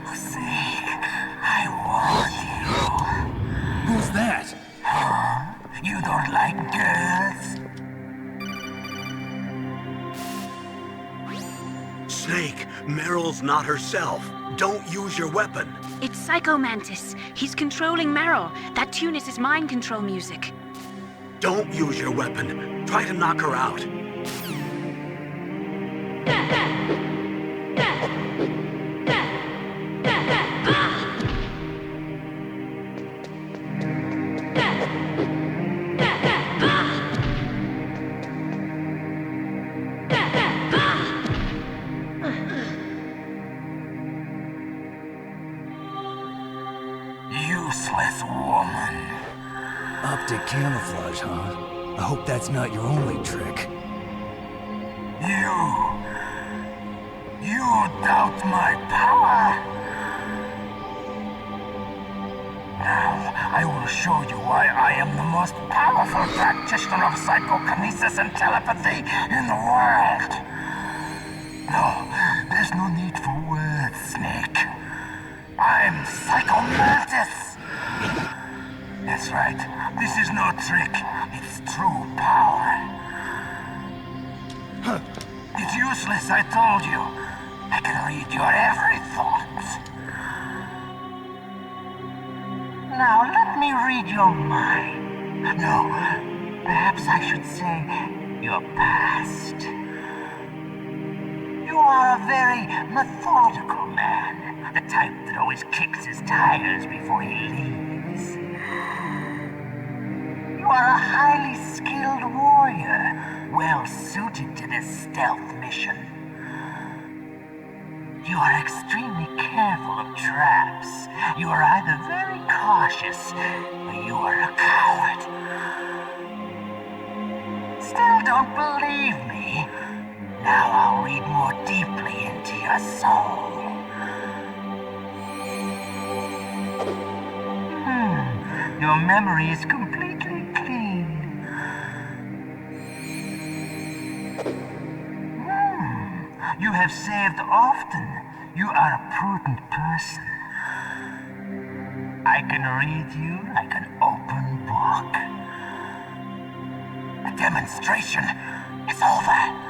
Oh, Snake, I want you. Who's that? Huh? You don't like girls? Snake, Meryl's not herself. Don't use your weapon. It's Psycho Mantis. He's controlling Meryl. That tune is his mind control music. Don't use your weapon. Try to knock her out. Useless woman. Optic camouflage, huh? I hope that's not your only trick. You doubt my power? Now, I will show you why I am the most powerful practitioner of psychokinesis and telepathy in the world. No, there's no need for words, Snake. I'm Psycho Mantis! That's right. This is no trick. It's true power. It's useless, I told you. I can read your every thought. Now, let me read your mind. No, perhaps I should say your past. You are a very methodical man. The type that always kicks his tires before he leaves. You are a highly skilled warrior, well suited to this stealth mission. You are extremely careful of traps. You are either very cautious, or you are a coward. Still don't believe me? Now I'll read more deeply into your soul. Your memory is completely clean. You have saved often. You are a prudent person. I can read you like an open book. The demonstration is over.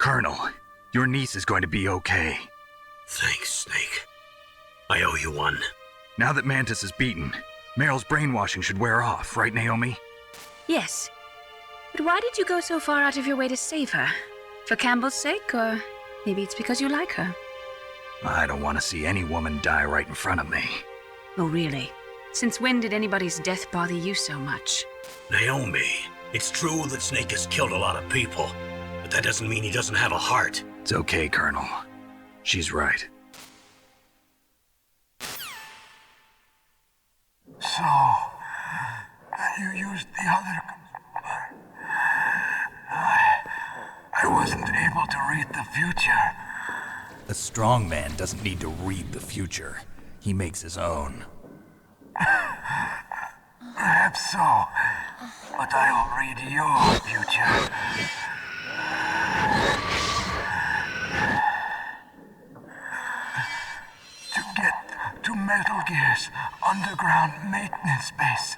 Colonel, your niece is going to be okay. Thanks, Snake. I owe you one. Now that Mantis is beaten, Meryl's brainwashing should wear off, right, Naomi? Yes. But why did you go so far out of your way to save her? For Campbell's sake, or maybe it's because you like her? I don't want to see any woman die right in front of me. Oh, really? Since when did anybody's death bother you so much? Naomi, it's true that Snake has killed a lot of people, but that doesn't mean he doesn't have a heart. It's okay, Colonel. She's right. So, you used the other... I wasn't able to read the future. A strong man doesn't need to read the future. He makes his own. Perhaps so, but I'll read your future. To get to Metal Gear's underground maintenance base,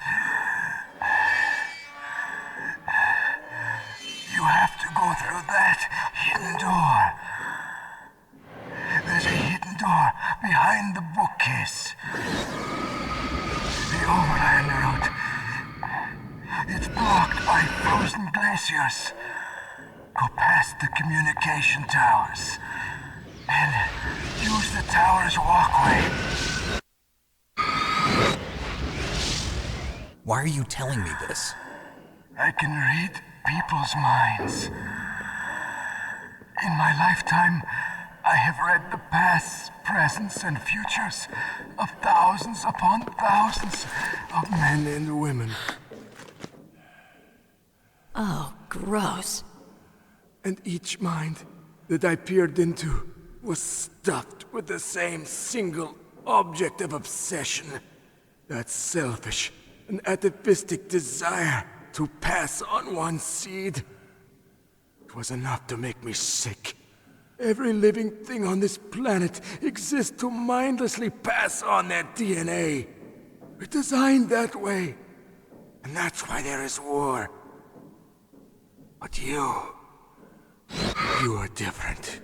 you have to go through that hidden door. There's a hidden door behind the bookcase. The overland route. It's blocked by frozen glaciers. Go past the communication towers. Then use the tower's walkway. Why are you telling me this? I can read people's minds. In my lifetime, I have read the pasts, presents, and futures of thousands upon thousands of men and women. Oh, gross. And each mind that I peered into was stuffed with the same single object of obsession. That selfish and atavistic desire to pass on one's seed. It was enough to make me sick. Every living thing on this planet exists to mindlessly pass on their DNA. We're designed that way. And that's why there is war. But you are different.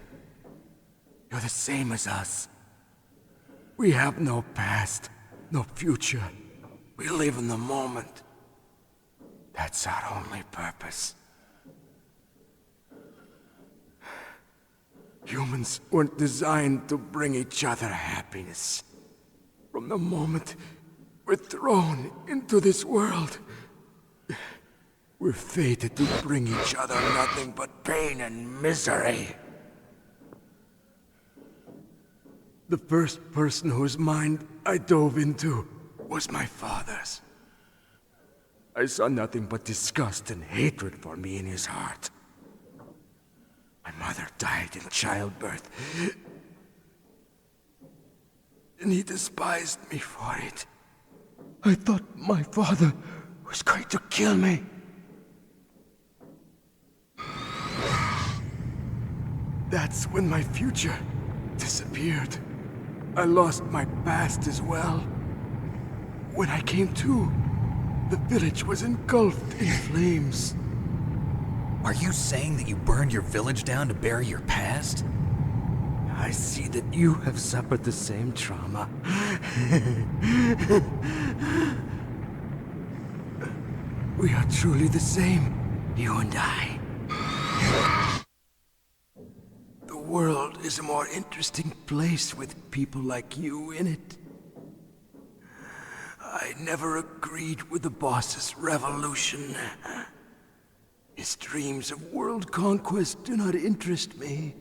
You're the same as us. We have no past, no future. We live in the moment. That's our only purpose. Humans weren't designed to bring each other happiness. From the moment we're thrown into this world, we're fated to bring each other nothing but pain and misery. The first person whose mind I dove into was my father's. I saw nothing but disgust and hatred for me in his heart. My mother died in childbirth, and he despised me for it. I thought my father was going to kill me. That's when my future disappeared. I lost my past as well. When I came to, the village was engulfed in flames. Are you saying that you burned your village down to bury your past? I see that you have suffered the same trauma. We are truly the same, you and I. The world is a more interesting place with people like you in it. I never agreed with the boss's revolution. His dreams of world conquest do not interest me.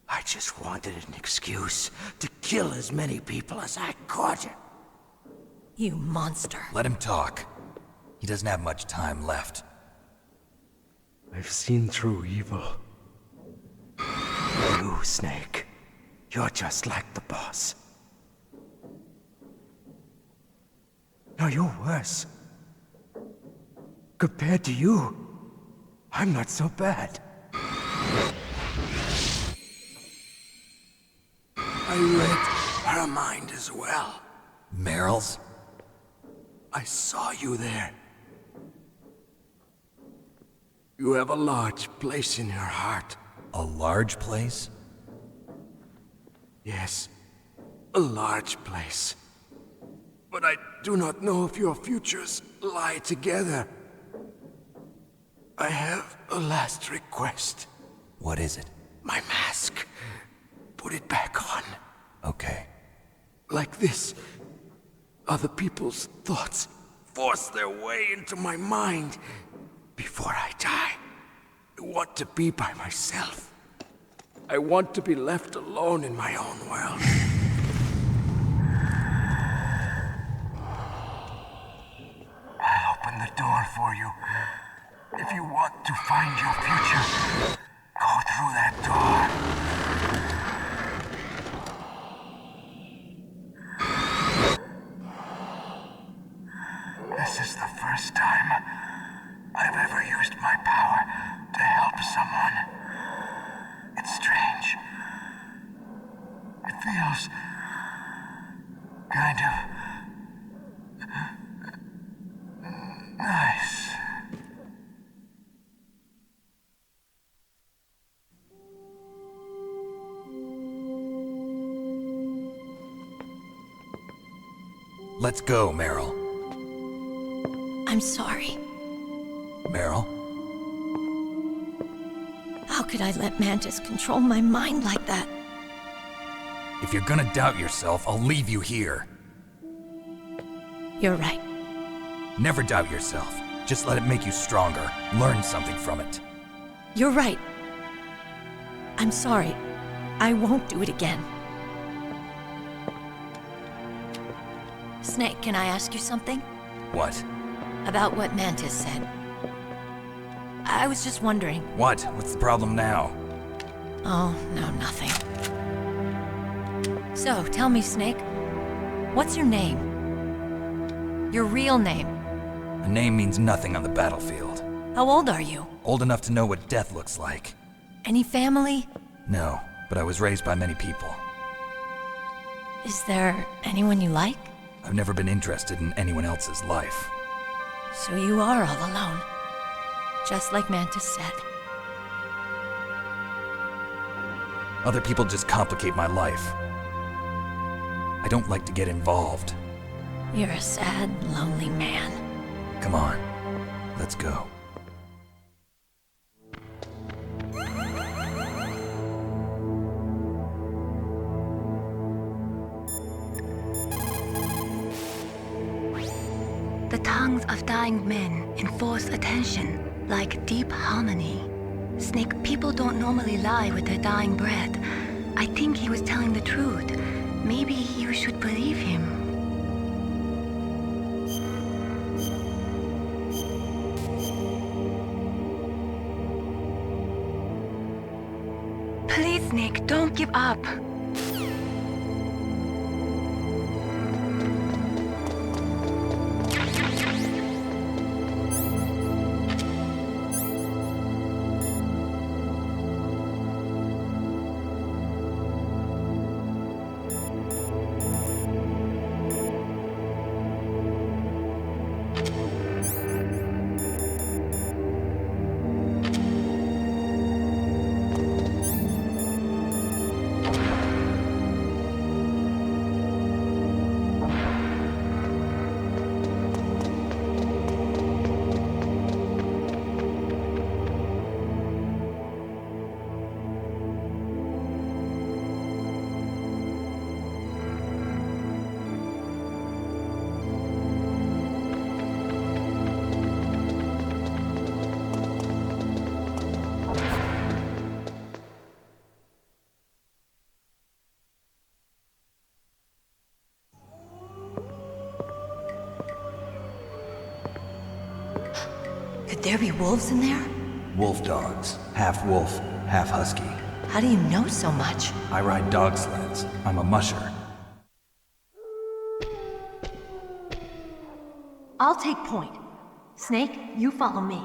I just wanted an excuse to kill as many people as I could. You monster. Let him talk. He doesn't have much time left. I've seen through evil. You, Snake. You're just like the boss. No, you're worse. Compared to you, I'm not so bad. I read her mind as well. Meryl's? I saw you there. You have a large place in your heart. A large place? Yes, a large place. But I do not know if your futures lie together. I have a last request. What is it? My mask. Put it back on. Okay. Like this, other people's thoughts force their way into my mind. Before I die, I want to be by myself. I want to be left alone in my own world. I'll open the door for you. If you want to find your future, go through that door. This is the first time I've ever used my power to help someone. It's strange. It feels kind of nice. Let's go, Meryl. I'm sorry. Meryl? How could I let Mantis control my mind like that? If you're gonna doubt yourself, I'll leave you here. You're right. Never doubt yourself. Just let it make you stronger. Learn something from it. You're right. I'm sorry. I won't do it again. Snake, can I ask you something? What? About what Mantis said. I was just wondering. What? What's the problem now? Oh, no, nothing. So, tell me, Snake. What's your name? Your real name? A name means nothing on the battlefield. How old are you? Old enough to know what death looks like. Any family? No, but I was raised by many people. Is there anyone you like? I've never been interested in anyone else's life. So you are all alone. Just like Mantis said. Other people just complicate my life. I don't like to get involved. You're a sad, lonely man. Come on, let's go. The tongues of dying men enforce attention, like deep harmony. Snake, people don't normally lie with their dying breath. I think he was telling the truth. Maybe you should believe him. Please, Snake, don't give up. Could there be wolves in there? Wolf dogs. Half wolf, half husky. How do you know so much? I ride dog sleds. I'm a musher. I'll take point. Snake, you follow me.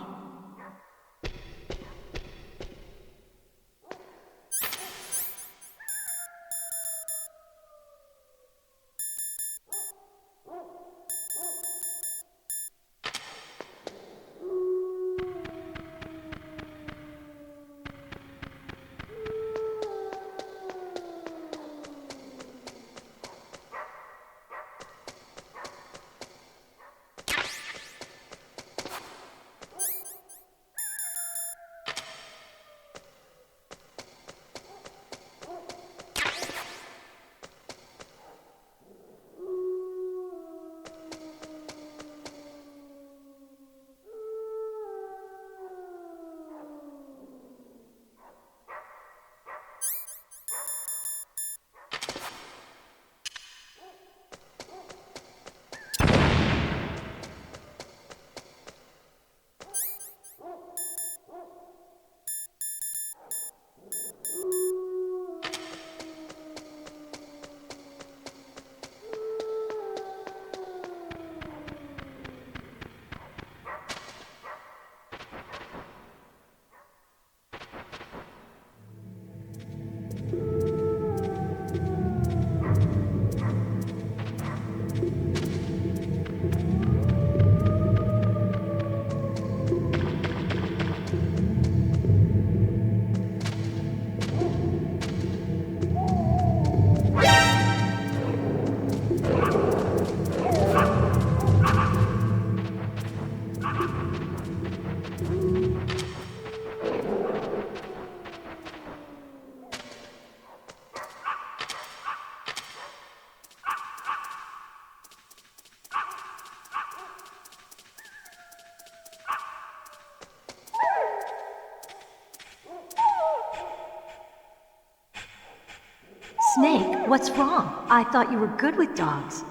what's wrong? I thought you were good with dogs.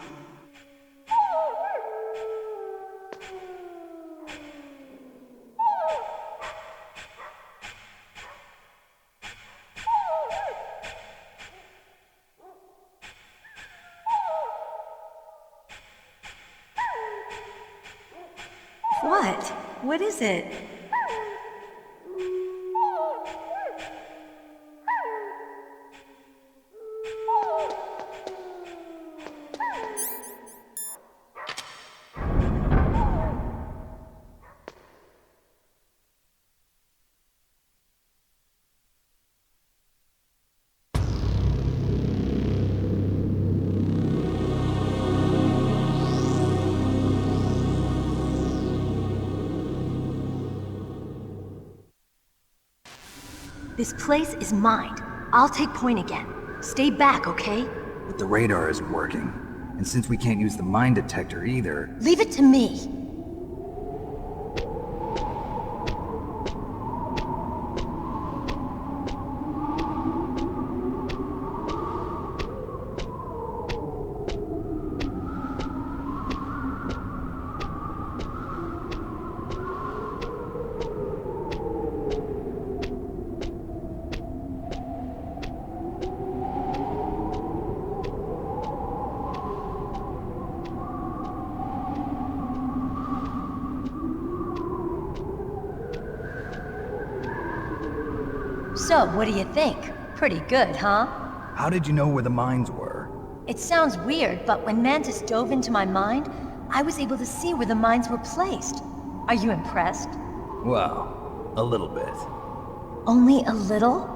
What? What is it? This place is mine. I'll take point again. Stay back, okay? But the radar isn't working. And since we can't use the mine detector either... Leave it to me. So, what do you think? Pretty good, huh? How did you know where the mines were? It sounds weird, but when Mantis dove into my mind, I was able to see where the mines were placed. Are you impressed? Well, a little bit. Only a little?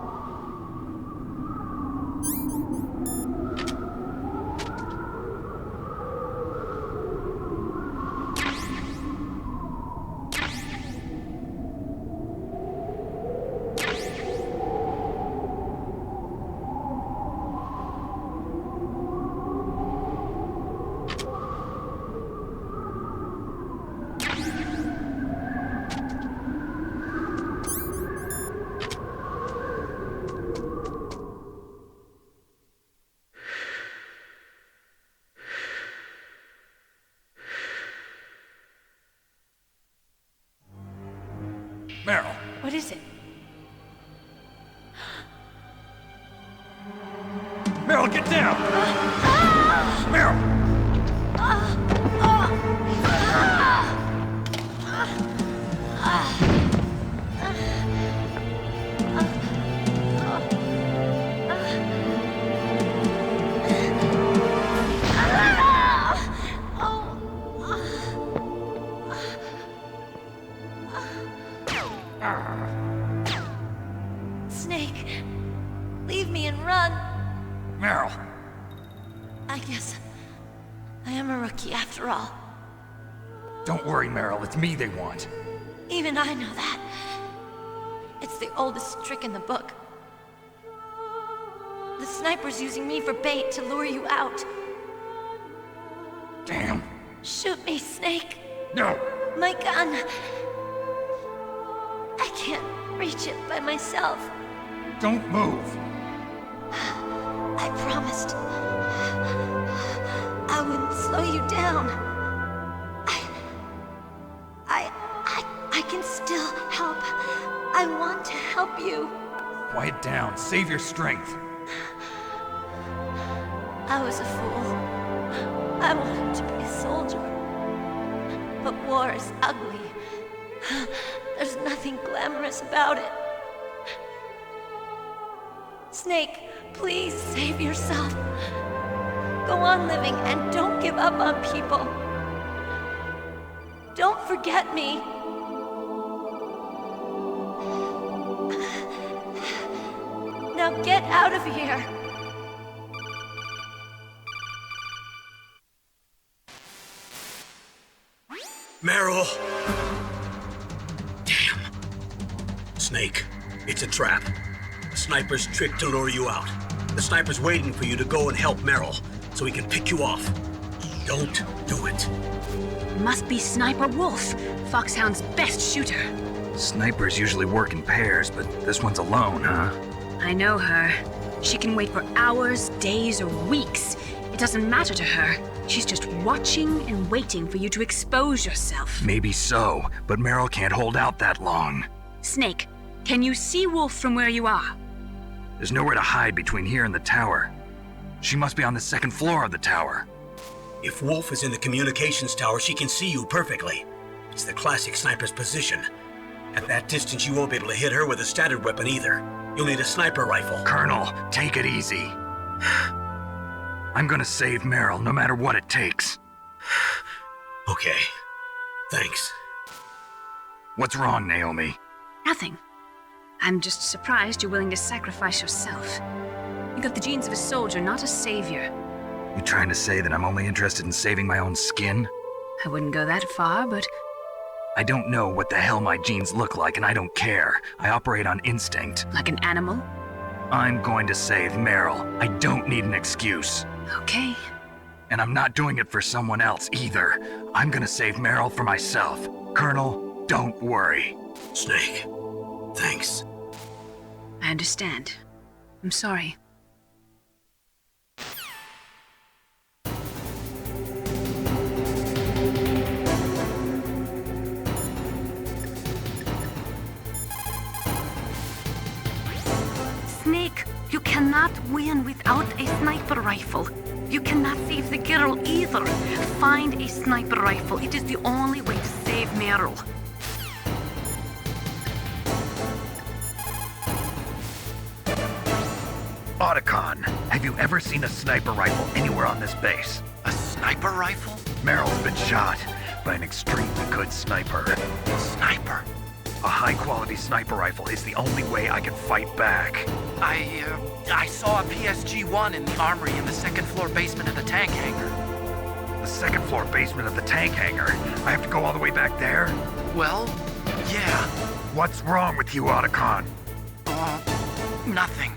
Meryl! What is it? Meryl, get down! Meryl! Snake, leave me and run. Meryl! I guess I am a rookie after all. Don't worry, Meryl. It's me they want. Even I know that. It's the oldest trick in the book. The sniper's using me for bait to lure you out. Damn. Shoot me, Snake. No. My gun. I can't reach it by myself. Don't move. I promised. I wouldn't slow you down. I can still help. I want to help you. Quiet down. Save your strength. I was a fool. I wanted to be a soldier. But war is ugly. There's nothing glamorous about it. Snake, please save yourself. Go on living and don't give up on people. Don't forget me. Now get out of here. Meryl! Damn. Snake, it's a trap. The sniper's trick to lure you out. The sniper's waiting for you to go and help Meryl, so he can pick you off. Don't do it. Must be Sniper Wolf, Foxhound's best shooter. Snipers usually work in pairs, but this one's alone, huh? I know her. She can wait for hours, days, or weeks. It doesn't matter to her. She's just watching and waiting for you to expose yourself. Maybe so, but Meryl can't hold out that long. Snake, can you see Wolf from where you are? There's nowhere to hide between here and the tower. She must be on the second floor of the tower. If Wolf is in the communications tower, she can see you perfectly. It's the classic sniper's position. At that distance, you won't be able to hit her with a standard weapon either. You'll need a sniper rifle. Colonel, take it easy. I'm gonna save Meryl, no matter what it takes. Okay. Thanks. What's wrong, Naomi? Nothing. I'm just surprised you're willing to sacrifice yourself. You got the genes of a soldier, not a savior. You trying to say that I'm only interested in saving my own skin? I wouldn't go that far, but... I don't know what the hell my genes look like, and I don't care. I operate on instinct. Like an animal? I'm going to save Meryl. I don't need an excuse. Okay. And I'm not doing it for someone else either. I'm gonna save Meryl for myself. Colonel, don't worry. Snake, thanks. I understand. I'm sorry. Snake, you cannot win without a sniper rifle. You cannot save the girl either. Find a sniper rifle. It is the only way to save Meryl. Otacon, have you ever seen a sniper rifle anywhere on this base? A sniper rifle? Meryl's been shot by an extremely good sniper. Sniper? A high-quality sniper rifle is the only way I can fight back. I saw a PSG-1 in the armory in the second-floor basement of the tank hangar. The second-floor basement of the tank hangar? I have to go all the way back there? Well, yeah. What's wrong with you, Otacon? Nothing.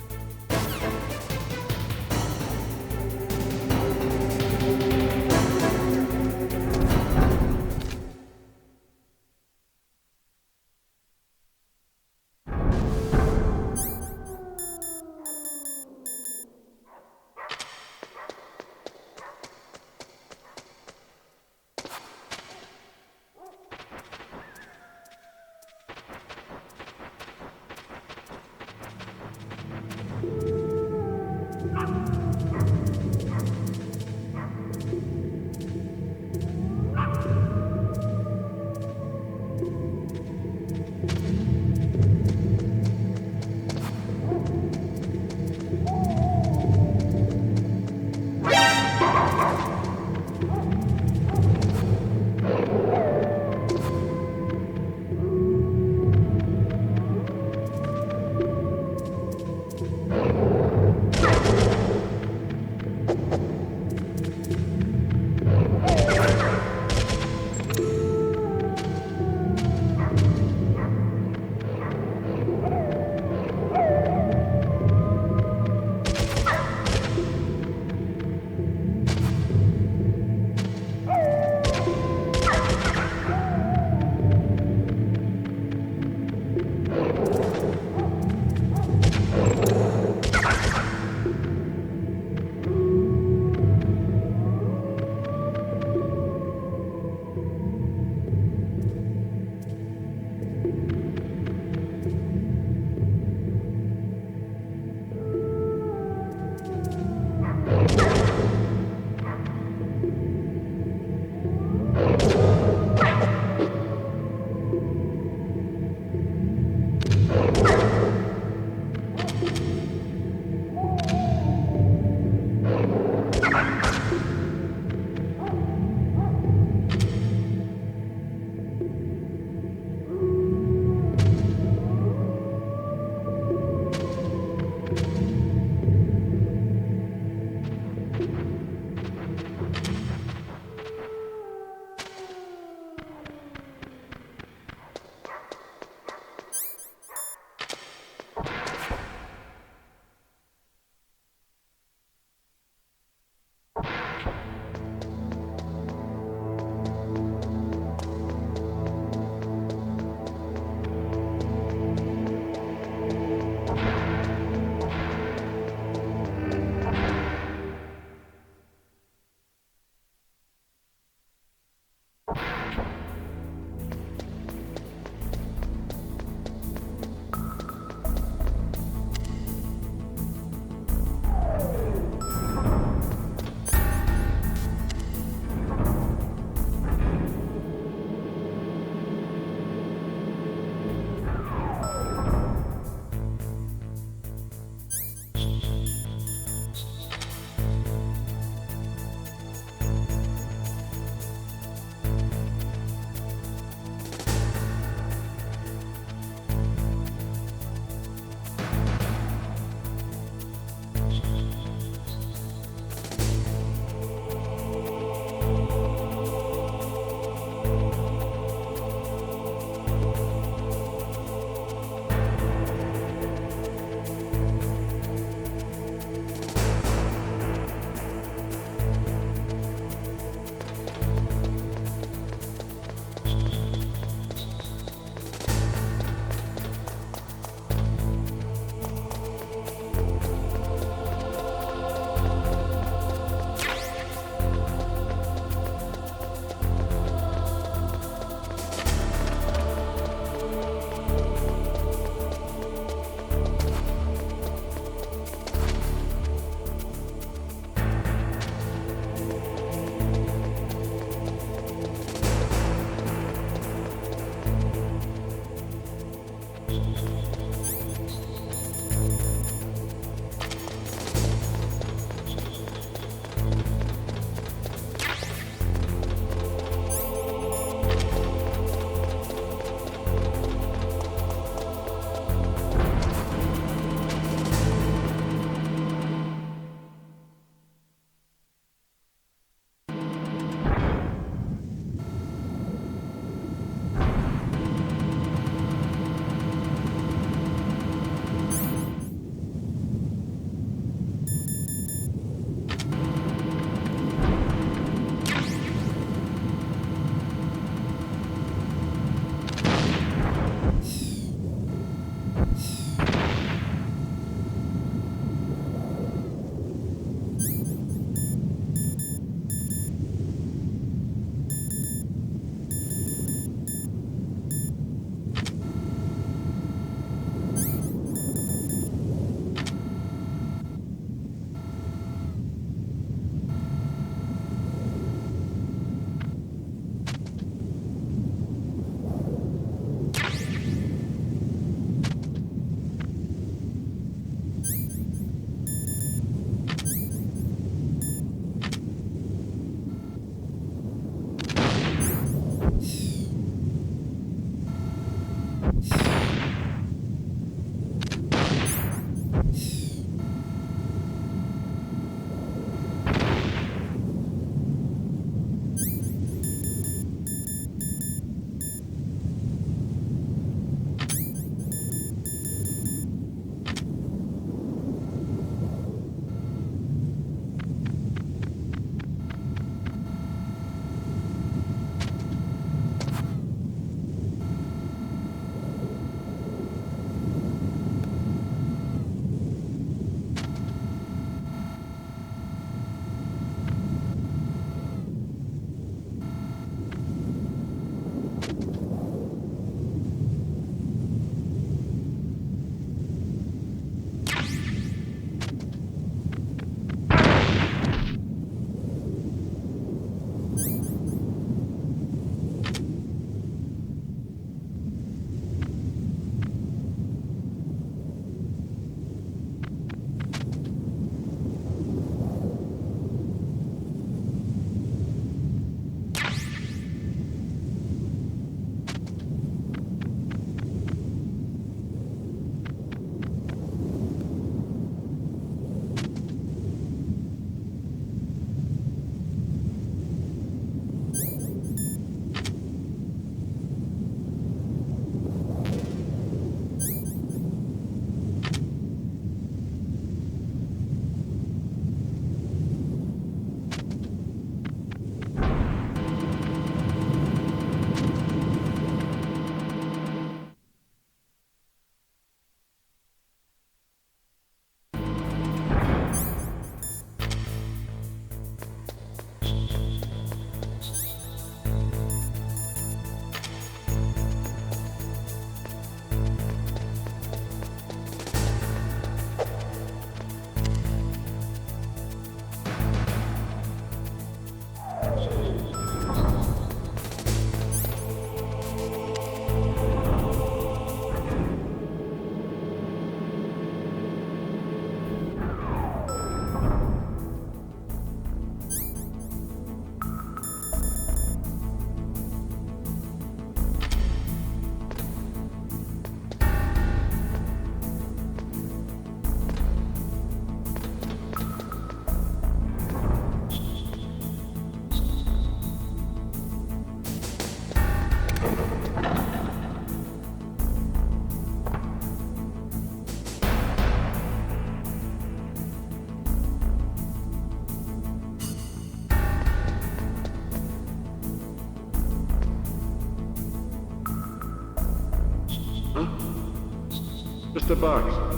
Mr. Box.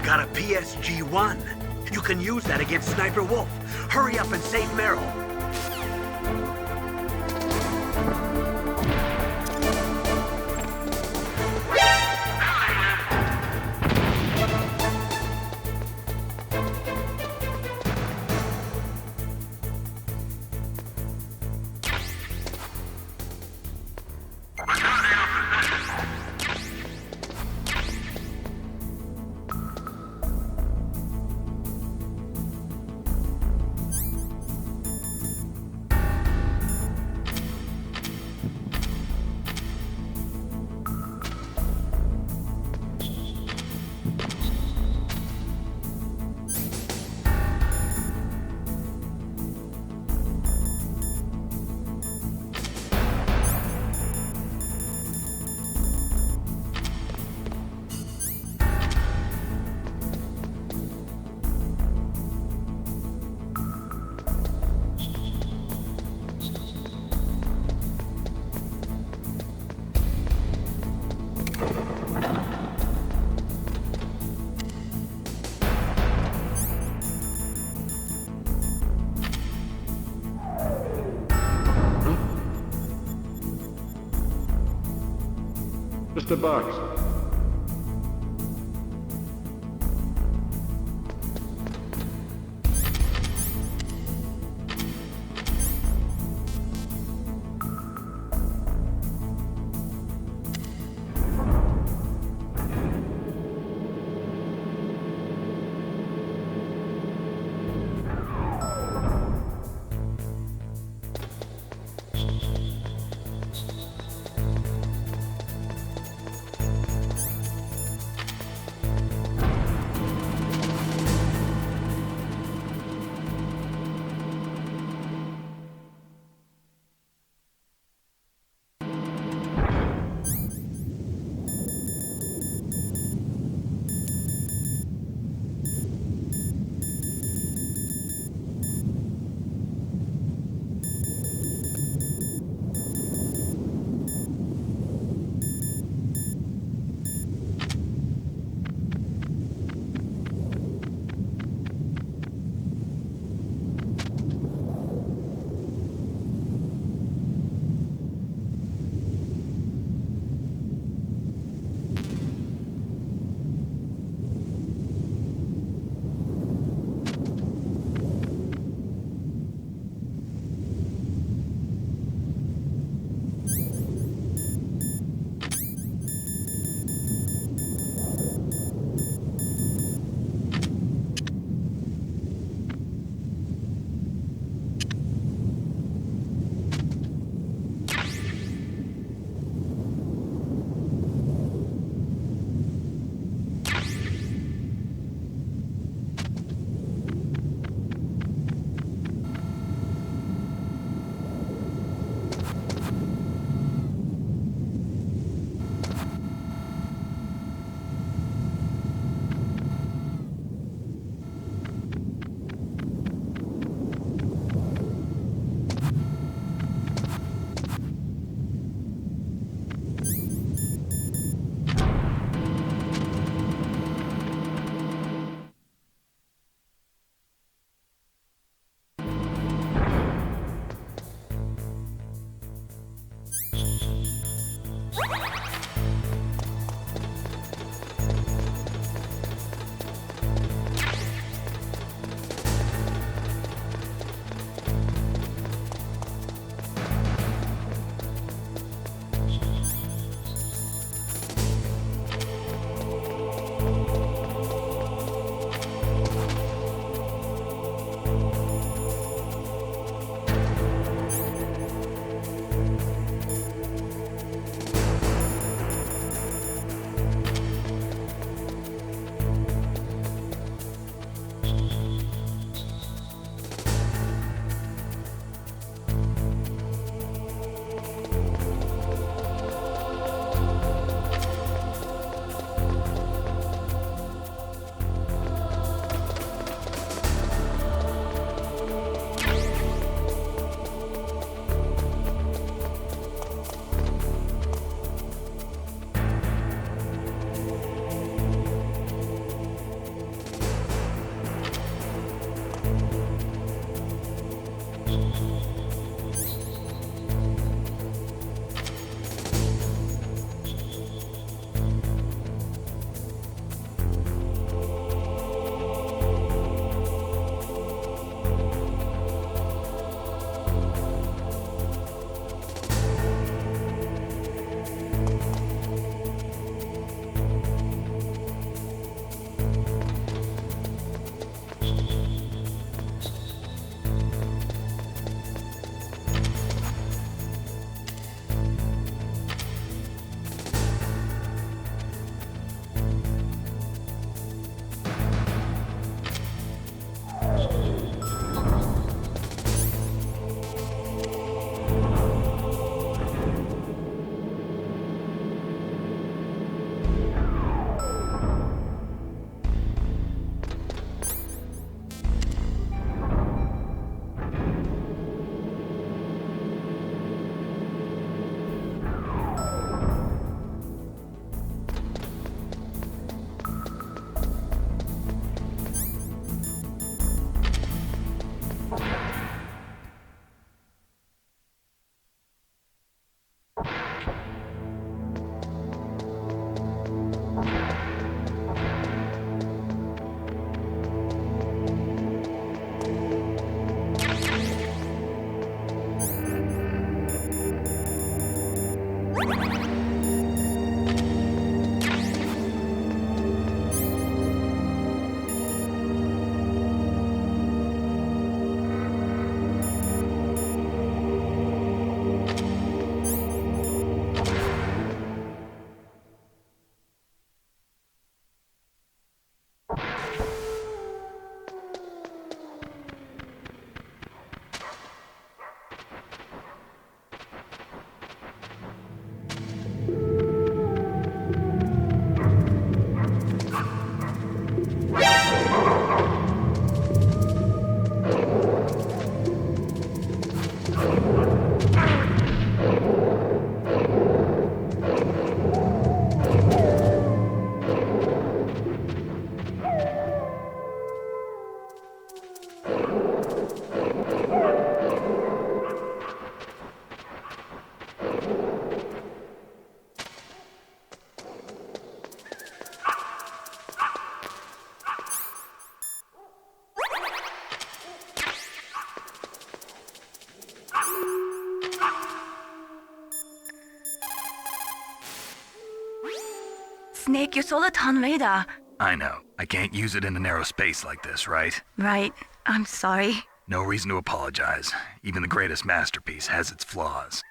Got a PSG-1. You can use that against Sniper Wolf. Hurry up and save Meryl. Mr. Box. Snake, your Soliton radar. I know. I can't use it in a narrow space like this, right? Right. I'm sorry. No reason to apologize. Even the greatest masterpiece has its flaws.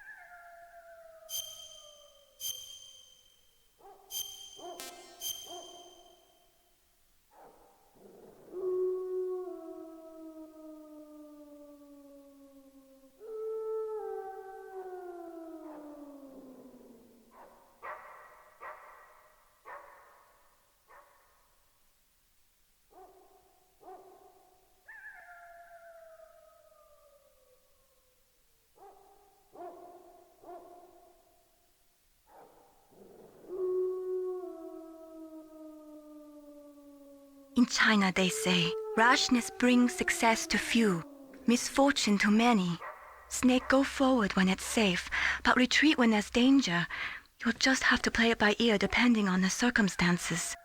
In China, they say, rashness brings success to few, misfortune to many. Snake, go forward when it's safe, but retreat when there's danger. You'll just have to play it by ear depending on the circumstances.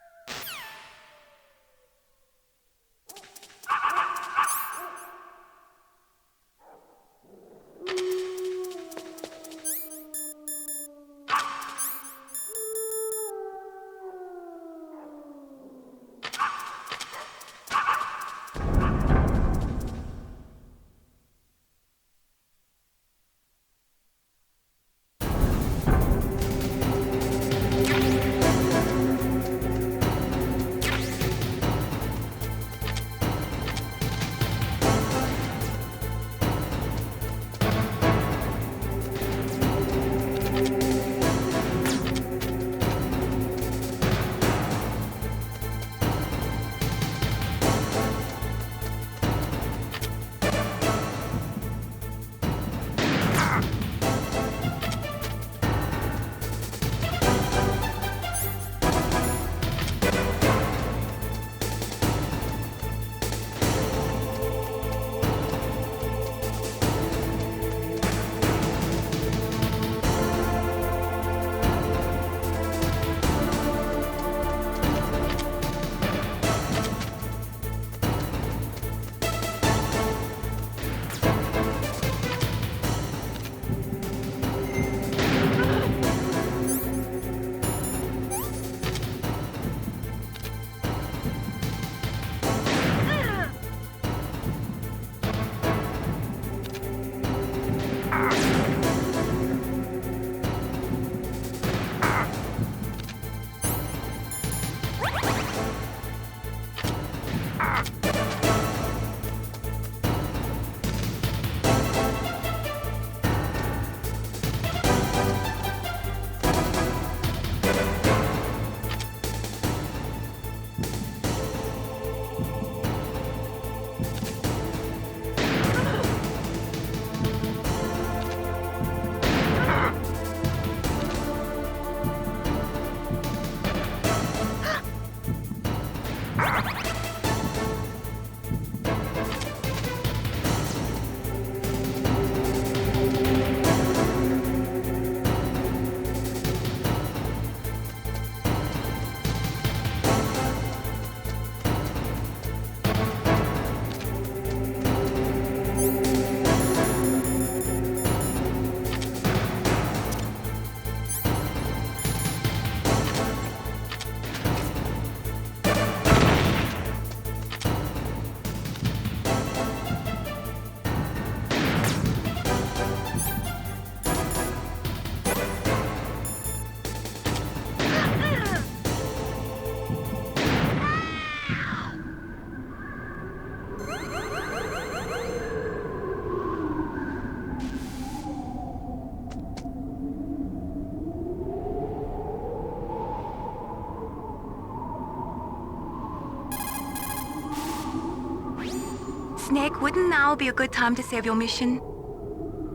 Snake, wouldn't now be a good time to save your mission?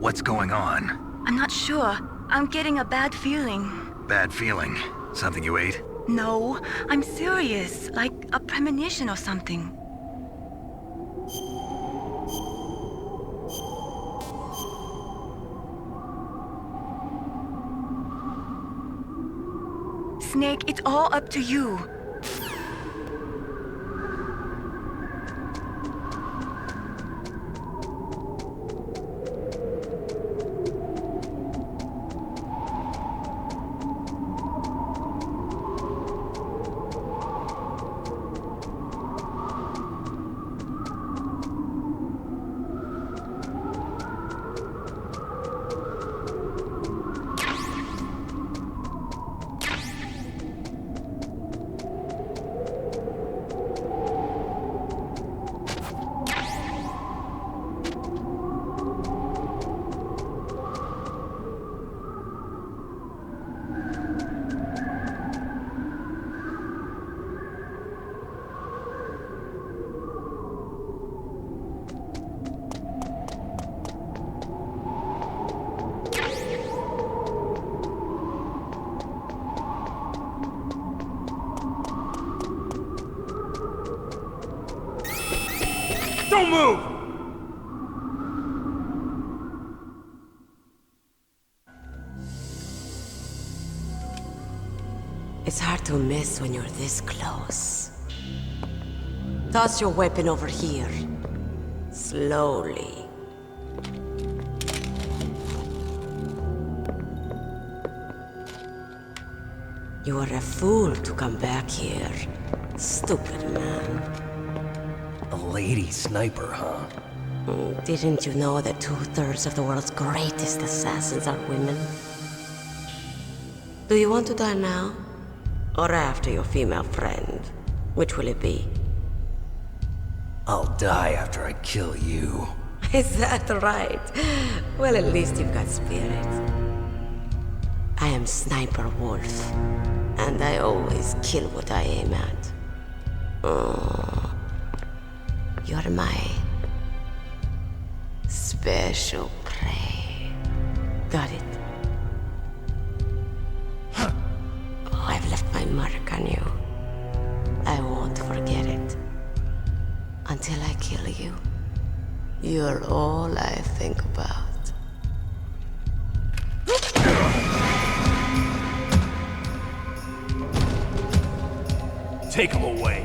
What's going on? I'm not sure. I'm getting a bad feeling. Bad feeling? Something you ate? No, I'm serious. Like a premonition or something. Snake, it's all up to you. Don't move! It's hard to miss when you're this close. Toss your weapon over here. Slowly. You are a fool to come back here. Stupid man. A lady sniper, huh? Didn't you know that 2/3 of the world's greatest assassins are women? Do you want to die now? Or after your female friend? Which will it be? I'll die after I kill you. Is that right? Well, at least you've got spirit. I am Sniper Wolf, and I always kill what I aim at. You're my special prey. Got it. I've left my mark on you. I won't forget it. Until I kill you. You're all I think about. Take him away.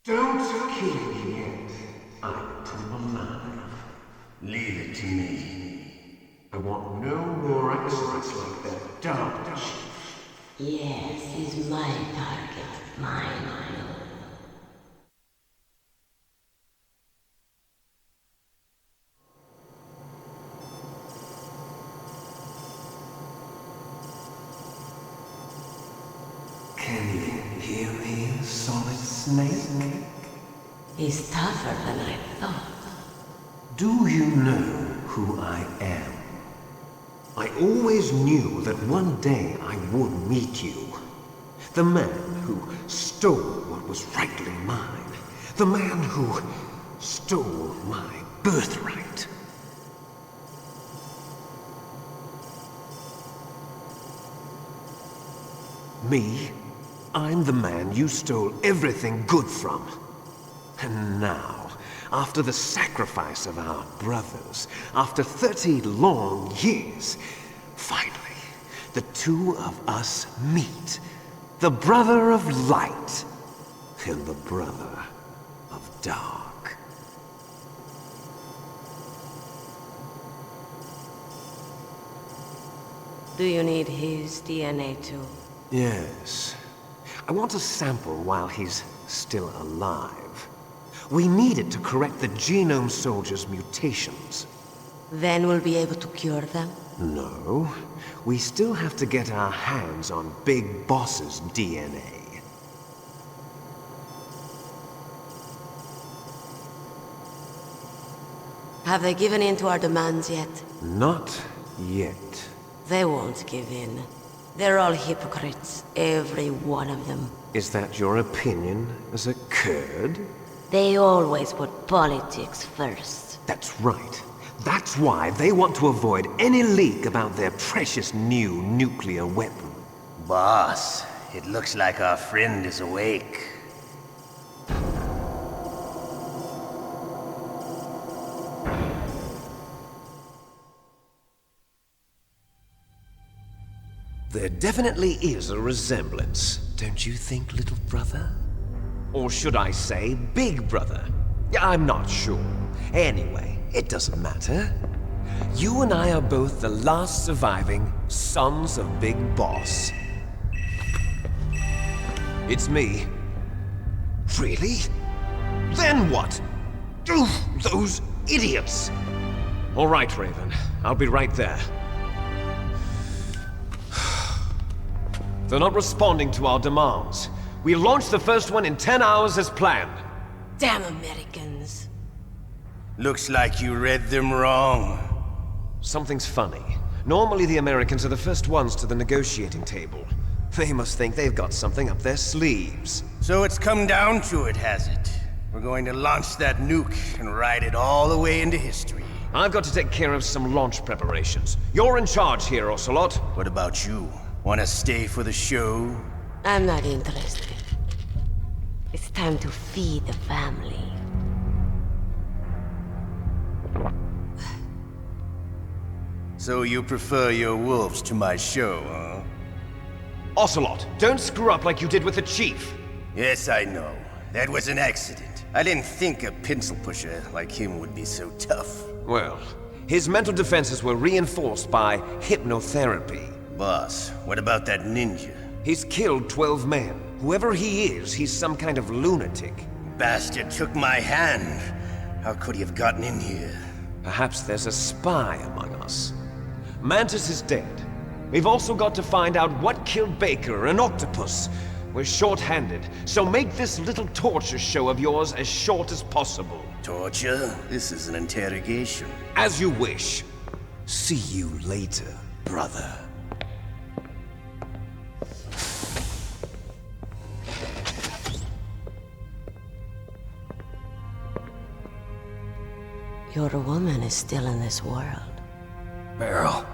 Don't kill me yet. I'm alive. Leave it to me. I want no more accidents like that DARPA Chief. Yes, he's my target. Mine. Can you hear me, Solid Snake? He's tougher than I thought. Do you know who I am? I always knew that one day I would meet you. The man who stole what was rightly mine. The man who stole my birthright. Me? I'm the man you stole everything good from. And now, after the sacrifice of our brothers, after 30 long years, finally, the two of us meet. The brother of light and the brother of dark. Do you need his DNA too? Yes. I want a sample while he's still alive. We need it to correct the Genome Soldier's mutations. Then we'll be able to cure them? No. We still have to get our hands on Big Boss's DNA. Have they given in to our demands yet? Not Yet. They won't give in. They're all hypocrites, every one of them. Is that your opinion as a Kurd? They always put politics first. That's right. That's why they want to avoid any leak about their precious new nuclear weapon. Boss, it looks like our friend is awake. There definitely is a resemblance, don't you think, little brother? Or should I say, big brother? I'm not sure. Anyway, it doesn't matter. You and I are both the last surviving sons of Big Boss. It's me. Really? Then what? Those idiots! All right, Raven. I'll be right there. They're not responding to our demands. We launched the first one in 10 hours as planned. Damn Americans. Looks like you read them wrong. Something's funny. Normally the Americans are the first ones to the negotiating table. They must think they've got something up their sleeves. So it's come down to it, has it? We're going to launch that nuke and ride it all the way into history. I've got to take care of some launch preparations. You're in charge here, Ocelot. What about you? Want to stay for the show? I'm not interested. It's time to feed the family. So you prefer your wolves to my show, huh? Ocelot, don't screw up like you did with the Chief. Yes, I know. That was an accident. I didn't think a pencil pusher like him would be so tough. Well, his mental defenses were reinforced by hypnotherapy. Boss, what about that ninja? He's killed 12 men. Whoever he is, he's some kind of lunatic. Bastard took my hand. How could he have gotten in here? Perhaps there's a spy among us. Mantis is dead. We've also got to find out what killed Baker and Octopus. We're short-handed, so make this little torture show of yours as short as possible. Torture? This is an interrogation. As you wish. See you later, brother. Your woman is still in this world. Meryl.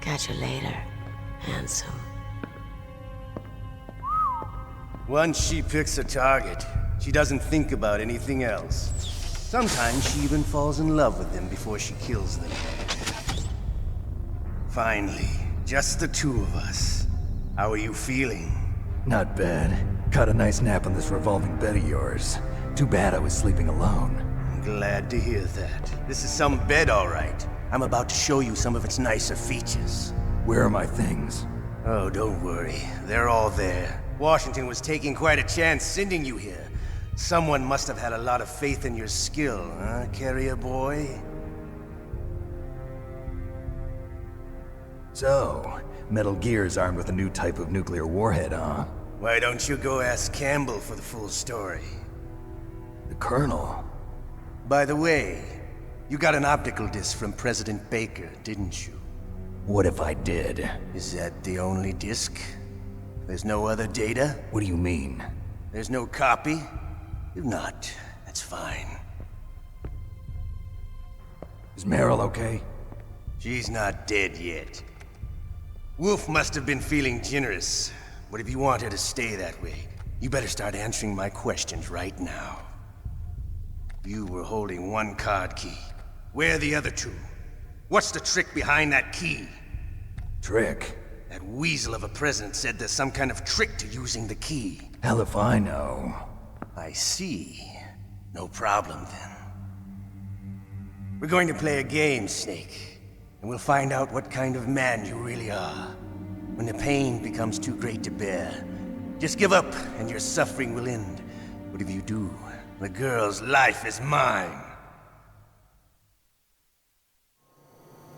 Catch you later, handsome. Once she picks a target, she doesn't think about anything else. Sometimes she even falls in love with them before she kills them. Finally, just the two of us. How are you feeling? Not bad. Caught a nice nap on this revolving bed of yours. Too bad I was sleeping alone. Glad to hear that. This is some bed, all right. I'm about to show you some of its nicer features. Where are my things? Oh, don't worry. They're all there. Washington was taking quite a chance sending you here. Someone must have had a lot of faith in your skill, huh, carrier boy? So, Metal Gear's armed with a new type of nuclear warhead, huh? Why don't you go ask Campbell for the full story? The Colonel? By the way, you got an optical disc from President Baker, didn't you? What if I did? Is that the only disc? There's no other data? What do you mean? There's no copy? If not, that's fine. Is Meryl okay? She's not dead yet. Wolf must have been feeling generous. But if you want her to stay that way, you better start answering my questions right now. You were holding one card key. Where are the other two? What's the trick behind that key? Trick? That weasel of a president said there's some kind of trick to using the key. Hell if I know. I see. No problem then. We're going to play a game, Snake. And we'll find out what kind of man you really are. When the pain becomes too great to bear, just give up and your suffering will end. But if you do, the girl's life is mine.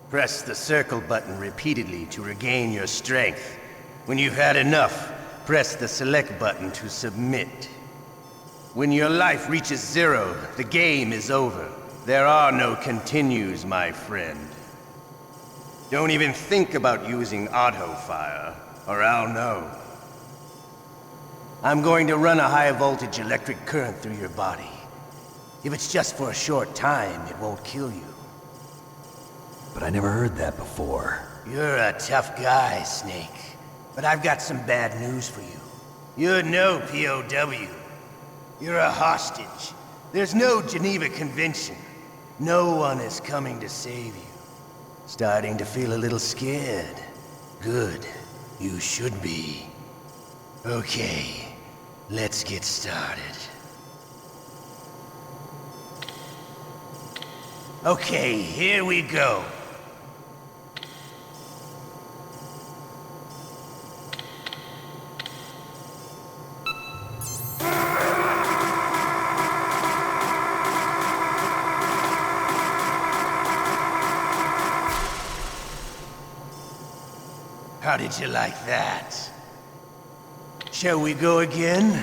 Press the circle button repeatedly to regain your strength. When you've had enough, press the select button to submit. When your life reaches 0, the game is over. There are no continues, my friend. Don't even think about using auto fire, or I'll know. I'm going to run a high-voltage electric current through your body. If it's just for a short time, it won't kill you. But I never heard that before. You're a tough guy, Snake. But I've got some bad news for you. You're no POW. You're a hostage. There's no Geneva Convention. No one is coming to save you. Starting to feel a little scared. Good. You should be. Okay, let's get started. Okay, here we go. How did you like that? Shall we go again?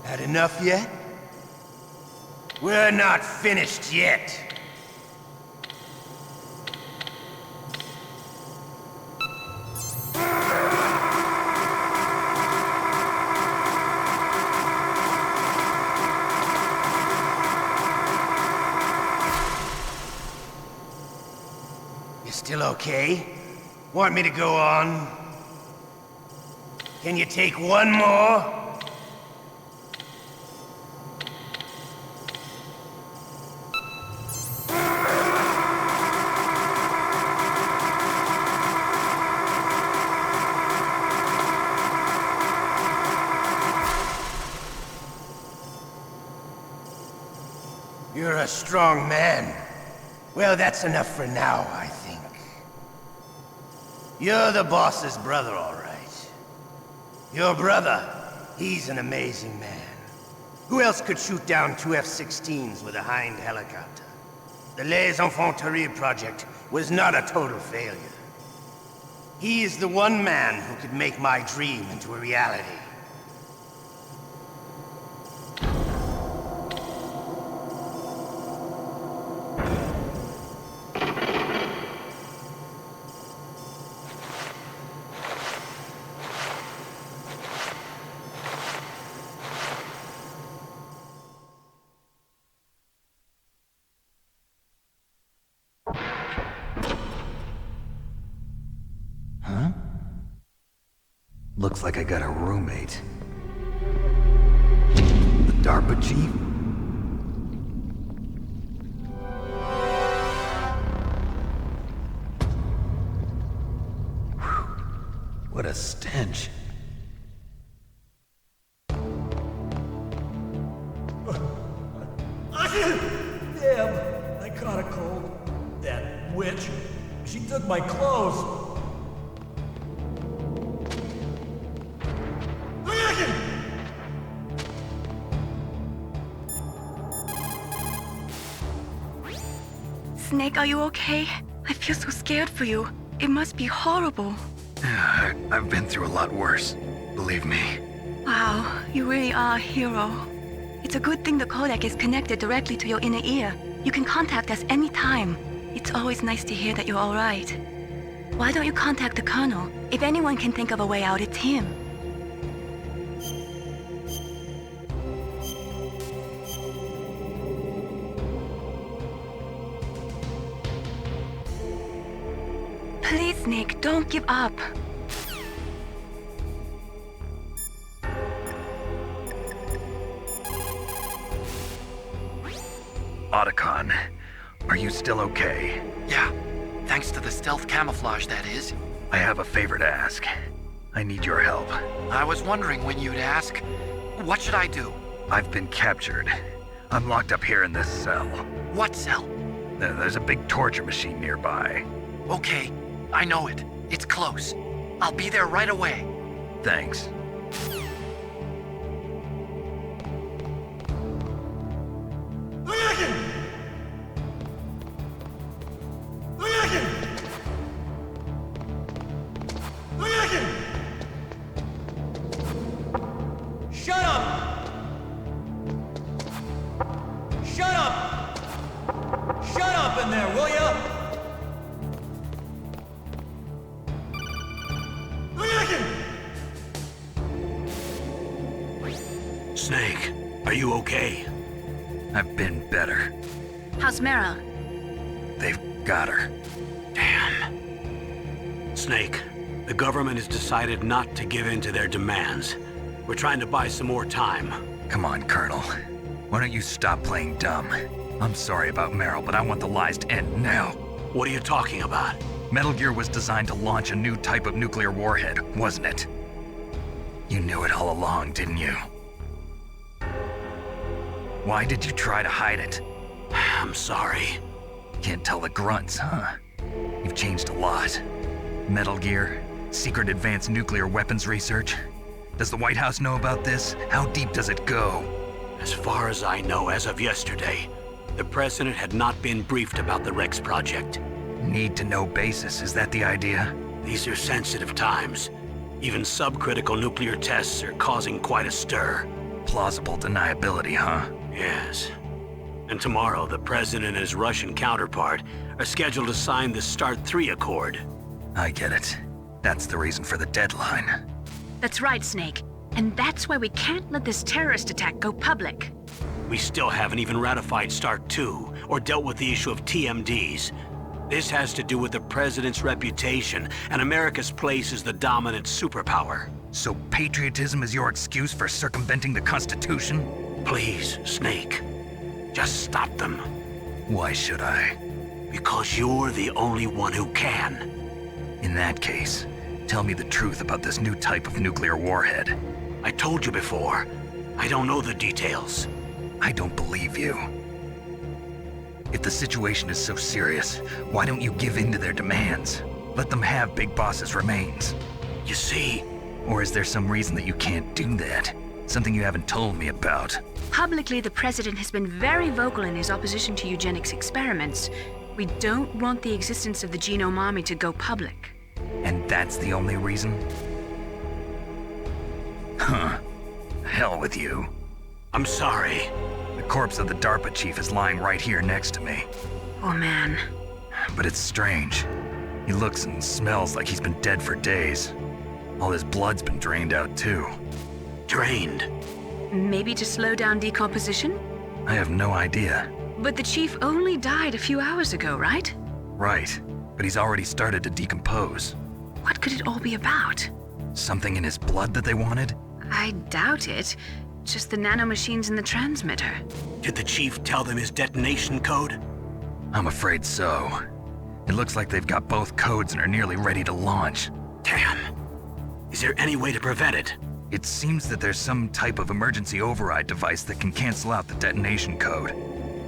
Had enough yet? We're not finished yet. Still okay? Want me to go on? Can you take one more? You're a strong man. Well, that's enough for now, I think. You're the boss's brother, all right. Your brother, he's an amazing man. Who else could shoot down 2 F-16s with a Hind helicopter? The Les Infanteries project was not a total failure. He is the one man who could make my dream into a reality. Looks like I got a roommate. The DARPA Chief? Whew. What a stench. Damn, I caught a cold. That witch. She took my clothes. Snake, are you okay? I feel so scared for you. It must be horrible. I've been through a lot worse, believe me. Wow, you really are a hero. It's a good thing the codec is connected directly to your inner ear. You can contact us anytime. It's always nice to hear that you're all right. Why don't you contact the Colonel? If anyone can think of a way out, it's him. Please, Snake, don't give up. Otacon, are you still okay? Yeah, thanks to the stealth camouflage, that is. I have a favor to ask. I need your help. I was wondering when you'd ask. What should I do? I've been captured. I'm locked up here in this cell. What cell? There's a big torture machine nearby. Okay, I know it. It's close. I'll be there right away. Thanks. Snake, are you okay? I've been better. How's Meryl? They've got her. Damn. Snake, the government has decided not to give in to their demands. We're trying to buy some more time. Come on, Colonel. Why don't you stop playing dumb? I'm sorry about Meryl, but I want the lies to end now. What are you talking about? Metal Gear was designed to launch a new type of nuclear warhead, wasn't it? You knew it all along, didn't you? Why did you try to hide it? I'm sorry. Can't tell the grunts, huh? You've changed a lot. Metal Gear, secret advanced nuclear weapons research. Does the White House know about this? How deep does it go? As far as I know, as of yesterday, the president had not been briefed about the Rex project. Need-to-know basis, is that the idea? These are sensitive times. Even subcritical nuclear tests are causing quite a stir. Plausible deniability, huh? Yes. And tomorrow, the president and his Russian counterpart are scheduled to sign the START 3 Accord. I get it. That's the reason for the deadline. That's right, Snake. And that's why we can't let this terrorist attack go public. We still haven't even ratified START 2 or dealt with the issue of TMDs. This has to do with the president's reputation and America's place as the dominant superpower. So patriotism is your excuse for circumventing the Constitution? Please, Snake. Just stop them. Why should I? Because you're the only one who can. In that case, tell me the truth about this new type of nuclear warhead. I told you before. I don't know the details. I don't believe you. If the situation is so serious, why don't you give in to their demands? Let them have Big Boss's remains. You see? Or is there some reason that you can't do that? Something you haven't told me about? Publicly, the president has been very vocal in his opposition to eugenics experiments. We don't want the existence of the Genome Army to go public. And that's the only reason? Huh. Hell with you. I'm sorry. The corpse of the DARPA Chief is lying right here next to me. Oh, man. But it's strange. He looks and smells like he's been dead for days. All his blood's been drained out, too. Drained? Maybe to slow down decomposition? I have no idea. But the chief only died a few hours ago, right? Right. But he's already started to decompose. What could it all be about? Something in his blood that they wanted? I doubt it. Just the nanomachines in the transmitter. Did the chief tell them his detonation code? I'm afraid so. It looks like they've got both codes and are nearly ready to launch. Damn. Is there any way to prevent it? It seems that there's some type of emergency override device that can cancel out the detonation code.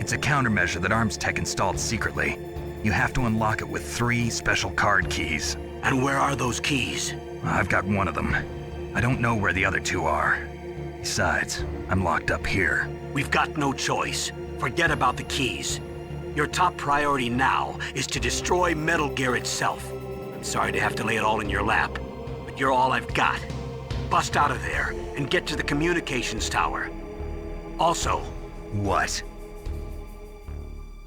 It's a countermeasure that Arms Tech installed secretly. You have to unlock it with 3 special card keys. And where are those keys? I've got one of them. I don't know where the other 2 are. Besides, I'm locked up here. We've got no choice. Forget about the keys. Your top priority now is to destroy Metal Gear itself. I'm sorry to have to lay it all in your lap, but you're all I've got. Bust out of there and get to the communications tower. Also... What?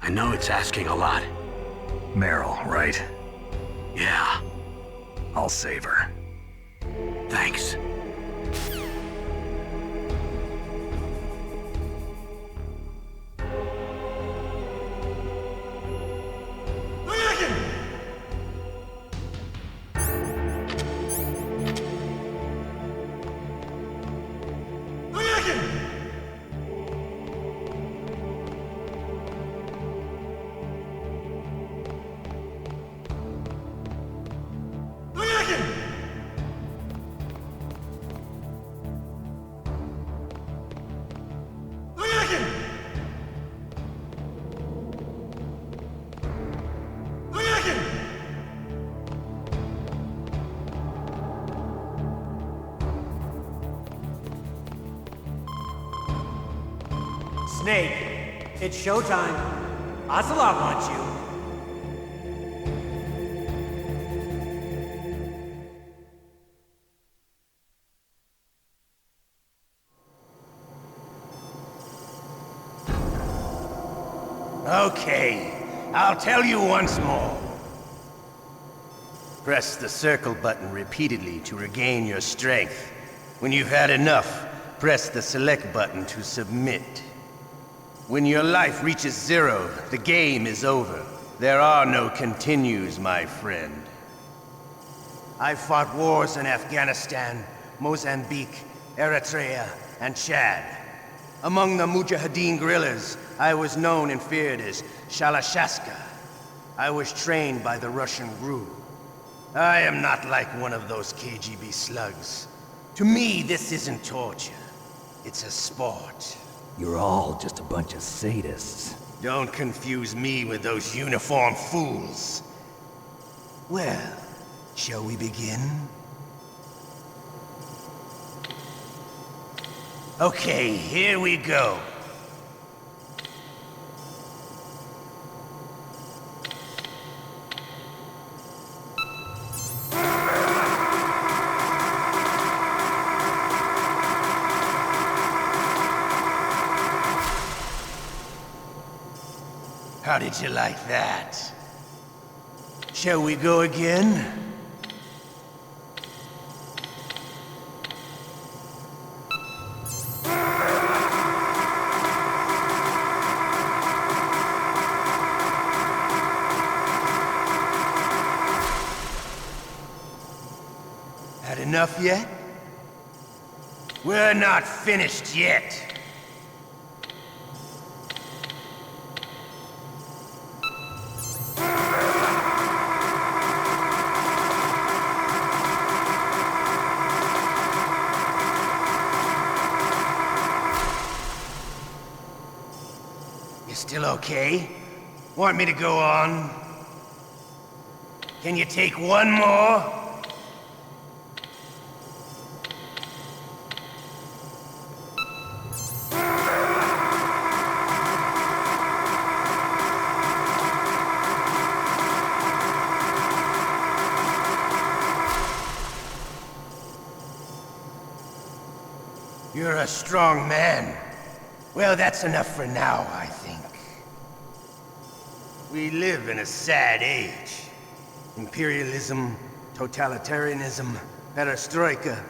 I know it's asking a lot. Meryl, right? Yeah. I'll save her. Thanks. Snake, it's showtime. Ocelot wants you. Okay, I'll tell you once more. Press the circle button repeatedly to regain your strength. When you've had enough, press the select button to submit. When your life reaches 0, the game is over. There are no continues, my friend. I fought wars in Afghanistan, Mozambique, Eritrea, and Chad. Among the Mujahideen guerrillas, I was known and feared as Shalashaska. I was trained by the Russian GRU. I am not like one of those KGB slugs. To me, this isn't torture. It's a sport. You're all just a bunch of sadists. Don't confuse me with those uniformed fools. Well, shall we begin? Okay, here we go. How did you like that? Shall we go again? Had enough yet? We're not finished yet. Still okay? Want me to go on? Can you take one more? You're a strong man. Well, that's enough for now, I think. We live in a sad age. Imperialism, totalitarianism, perestroika.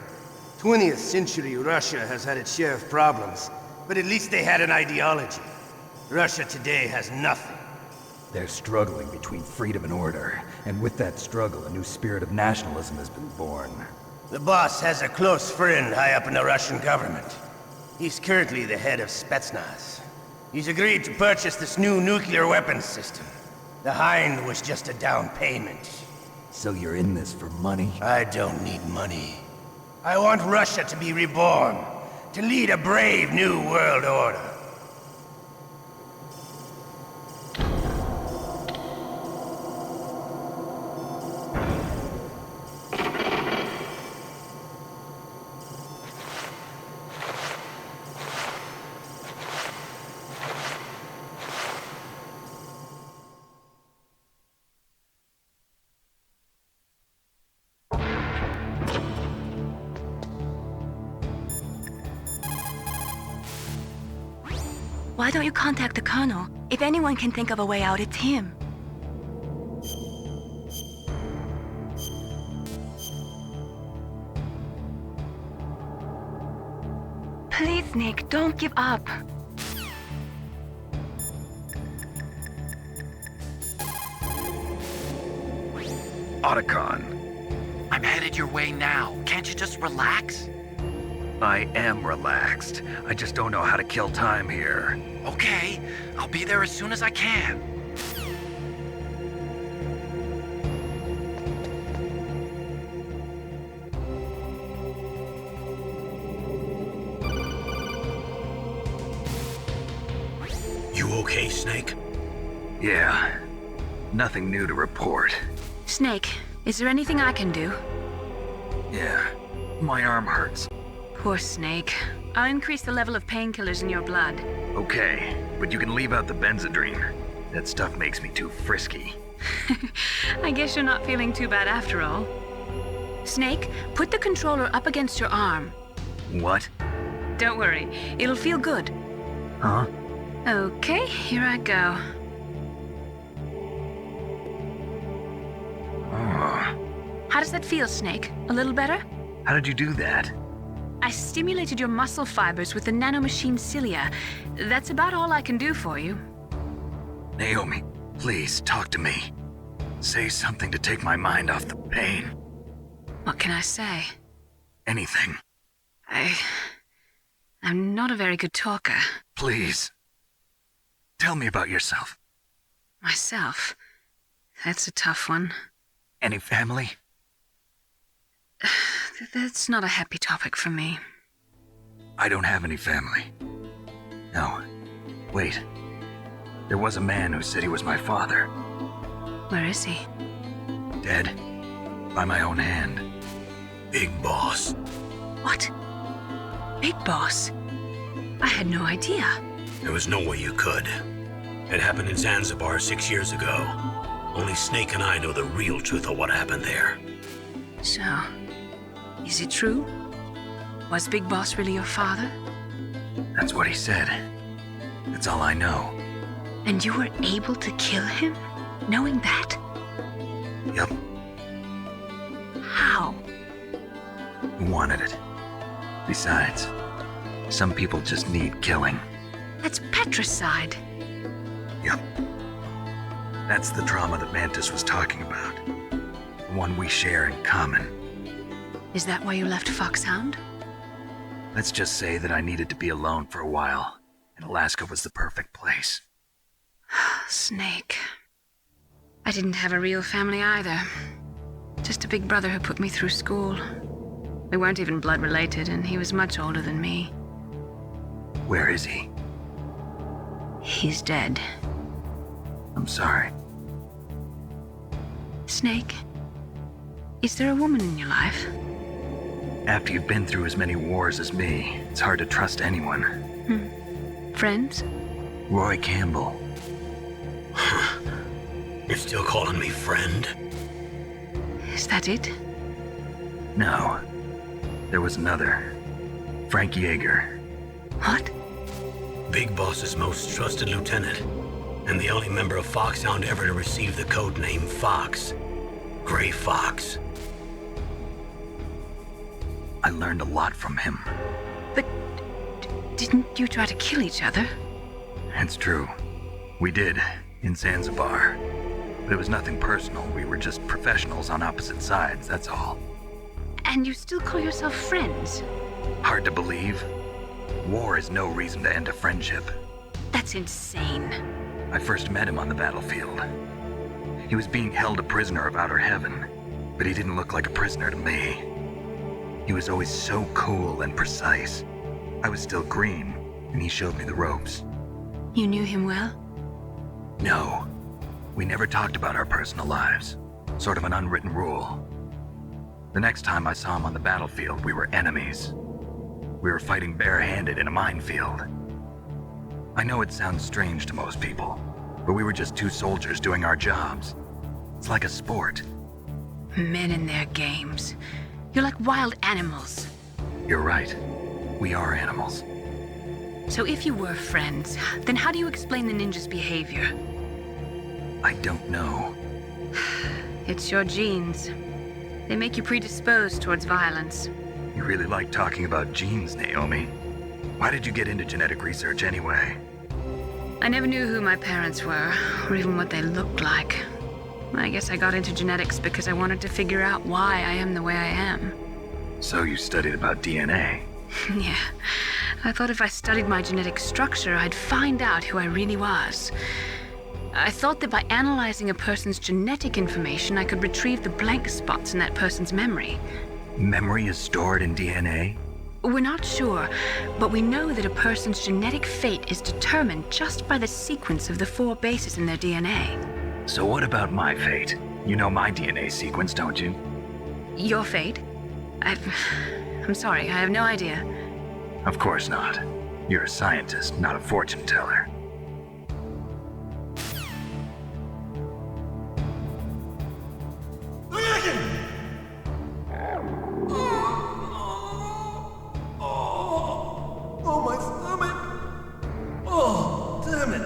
20th century Russia has had its share of problems, but at least they had an ideology. Russia today has nothing. They're struggling between freedom and order, and with that struggle, a new spirit of nationalism has been born. The boss has a close friend high up in the Russian government. He's currently the head of Spetsnaz. He's agreed to purchase this new nuclear weapons system. The Hind was just a down payment. So you're in this for money? I don't need money. I want Russia to be reborn, to lead a brave new world order. Why don't you contact the Colonel? If anyone can think of a way out, it's him. Please, Snake, don't give up. Otacon. I'm headed your way now. Can't you just relax? I am relaxed. I just don't know how to kill time here. Okay, I'll be there as soon as I can. You okay, Snake? Yeah. Nothing new to report. Snake, is there anything I can do? Yeah. My arm hurts. Poor Snake. I'll increase the level of painkillers in your blood. Okay, but you can leave out the Benzedrine. That stuff makes me too frisky. I guess you're not feeling too bad after all. Snake, put the controller up against your arm. What? Don't worry, it'll feel good. Huh? Okay, here I go. Oh. How does that feel, Snake? A little better? How did you do that? I stimulated your muscle fibers with the nanomachine cilia. That's about all I can do for you. Naomi, please talk to me. Say something to take my mind off the pain. What can I say? Anything. I'm not a very good talker. Please. Tell me about yourself. Myself? That's a tough one. Any family? That's not a happy topic for me. I don't have any family. No. Wait. There was a man who said he was my father. Where is he? Dead. By my own hand. Big Boss. What? Big Boss? I had no idea. There was no way you could. It happened in Zanzibar 6 years ago. Only Snake and I know the real truth of what happened there. So, is it true? Was Big Boss really your father? That's what he said. That's all I know. And you were able to kill him, knowing that? Yep. How? He wanted it. Besides, some people just need killing. That's patricide. Yep. That's the trauma that Mantis was talking about. The one we share in common. Is that why you left Foxhound? Let's just say that I needed to be alone for a while, and Alaska was the perfect place. Snake. I didn't have a real family either. Just a big brother who put me through school. We weren't even blood related, and he was much older than me. Where is he? He's dead. I'm sorry. Snake, is there a woman in your life? After you've been through as many wars as me, it's hard to trust anyone. Friends? Roy Campbell. You're still calling me friend? Is that it? No. There was another. Frank Yeager. What? Big Boss's most trusted lieutenant, and the only member of Foxhound ever to receive the code name Fox. Gray Fox. I learned a lot from him. But didn't you try to kill each other? It's true. We did, in Zanzibar. But it was nothing personal. We were just professionals on opposite sides, that's all. And you still call yourself friends? Hard to believe. War is no reason to end a friendship. That's insane. I first met him on the battlefield. He was being held a prisoner of outer heaven, but he didn't look like a prisoner to me. He was always so cool and precise. I was still green, and he showed me the ropes. You knew him well? No. We never talked about our personal lives. Sort of an unwritten rule. The next time I saw him on the battlefield, we were enemies. We were fighting barehanded in a minefield. I know it sounds strange to most people, but we were just two soldiers doing our jobs. It's like a sport. Men and their games. You're like wild animals. You're right. We are animals. So if you were friends, then how do you explain the ninja's behavior? I don't know. It's your genes. They make you predisposed towards violence. You really like talking about genes, Naomi. Why did you get into genetic research anyway? I never knew who my parents were, or even what they looked like. I guess I got into genetics because I wanted to figure out why I am the way I am. So you studied about DNA? Yeah. I thought if I studied my genetic structure, I'd find out who I really was. I thought that by analyzing a person's genetic information, I could retrieve the blank spots in that person's memory. Memory is stored in DNA? We're not sure, but we know that a person's genetic fate is determined just by the sequence of the 4 bases in their DNA. So what about my fate? You know my DNA sequence, don't you? Your fate? I'm sorry, I have no idea. Of course not. You're a scientist, not a fortune teller. Oh, my stomach! Oh, damn it!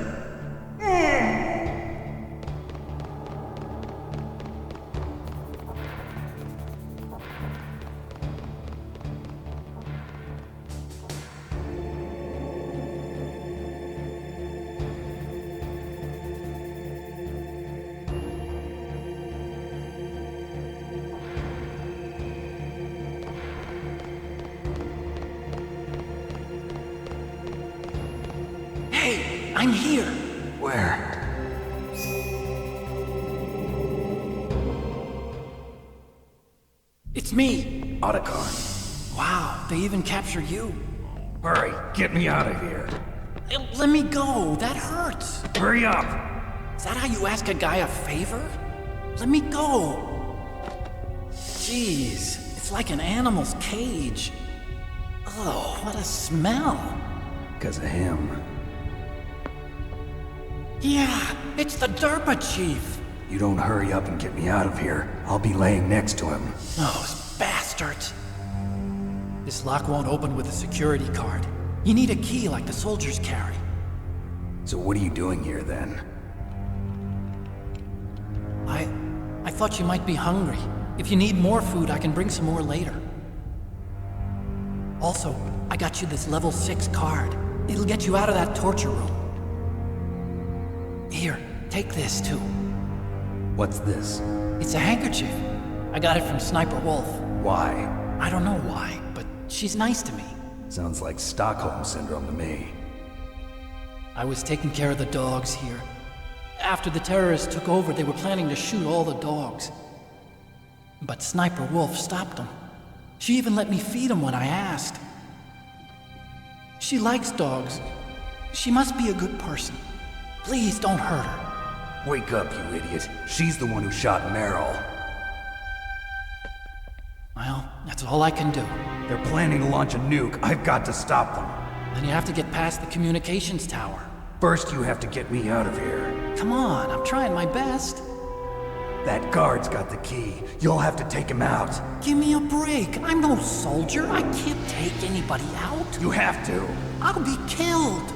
I'm here. Where? It's me. Otacon. Wow, they even captured you. Hurry, get me out of here. Let me go, that hurts. Hurry up. Is that how you ask a guy a favor? Let me go. Jeez, it's like an animal's cage. Oh, what a smell. Because of him. Yeah, it's the DARPA Chief. You don't hurry up and get me out of here, I'll be laying next to him. Those bastards. This lock won't open with a security card. You need a key like the soldiers carry. So what are you doing here then? I thought you might be hungry. If you need more food, I can bring some more later. Also, I got you this level 6 card. It'll get you out of that torture room. Here, take this too. What's this? It's a handkerchief. I got it from Sniper Wolf. Why? I don't know why, but she's nice to me. Sounds like Stockholm Syndrome to me. I was taking care of the dogs here. After the terrorists took over, they were planning to shoot all the dogs. But Sniper Wolf stopped them. She even let me feed them when I asked. She likes dogs. She must be a good person. Please don't hurt her. Wake up, you idiot. She's the one who shot Meryl. Well, that's all I can do. They're planning to launch a nuke. I've got to stop them. Then you have to get past the communications tower. First, you have to get me out of here. Come on, I'm trying my best. That guard's got the key. You'll have to take him out. Give me a break. I'm no soldier. I can't take anybody out. You have to. I'll be killed.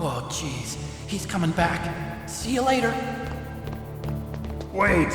Oh, jeez. He's coming back. See you later. Wait!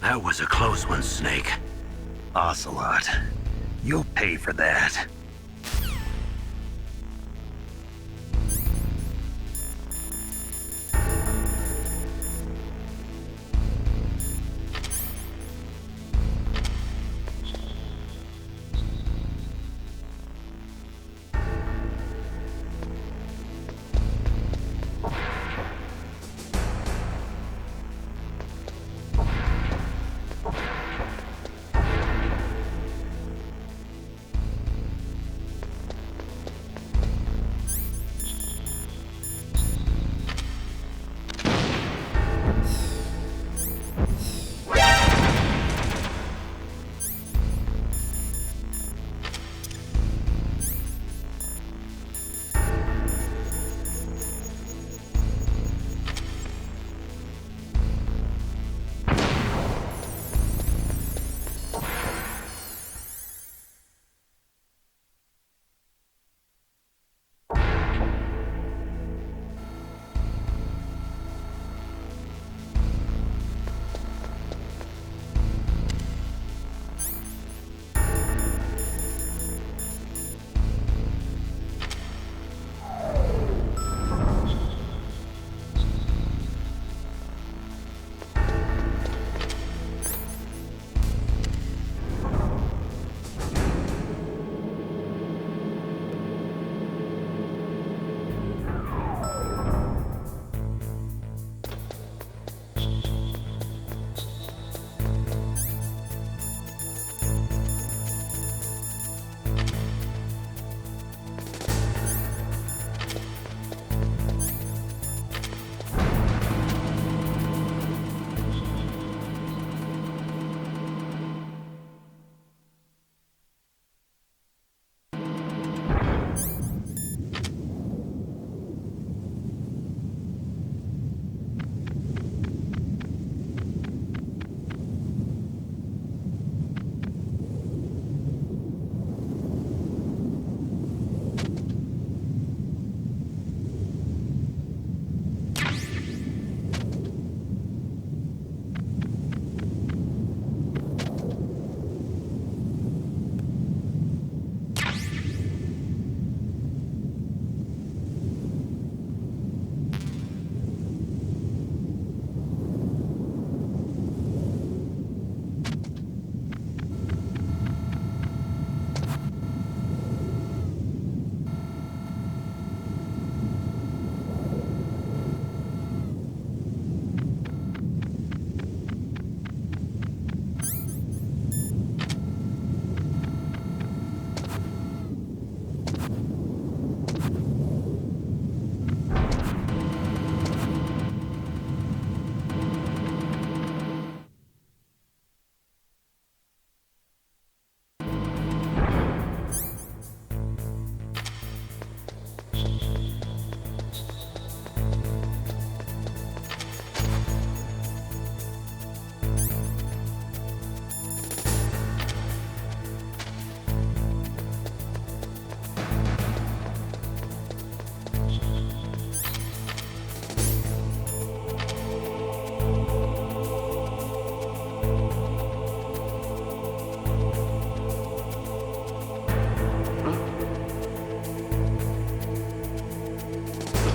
That was a close one, Snake. Ocelot, you'll pay for that.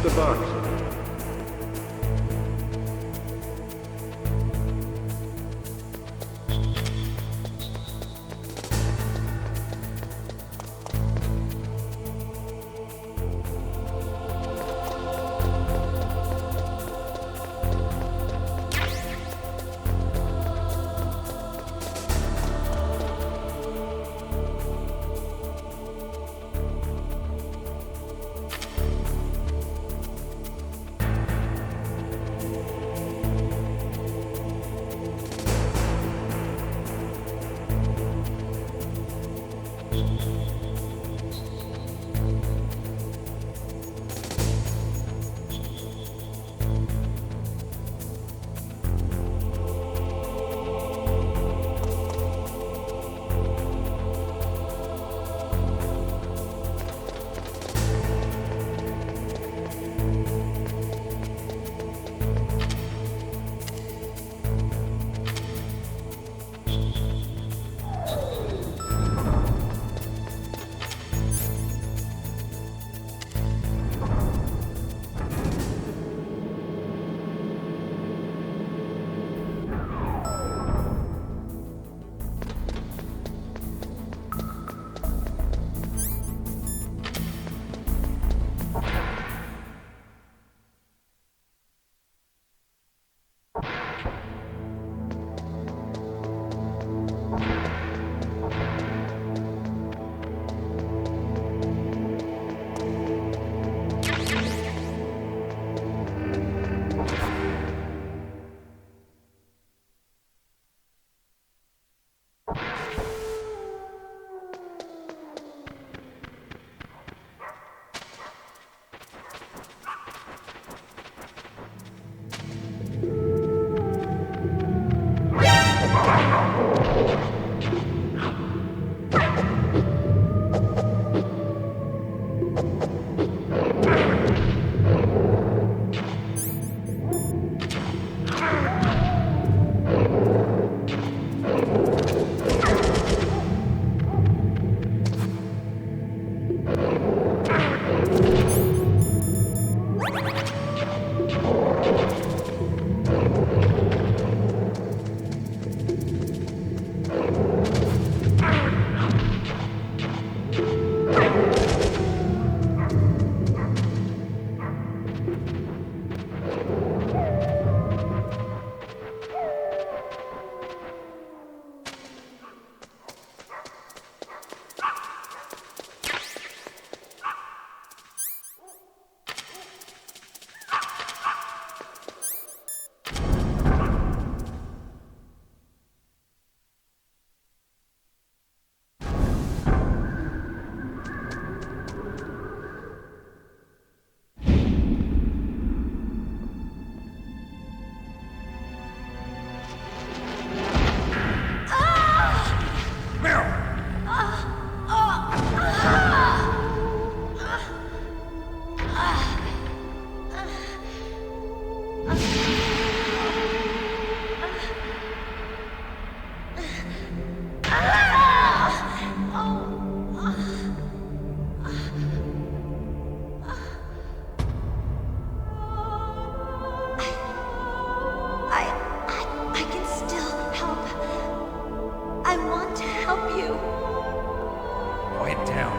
Mr. Bart.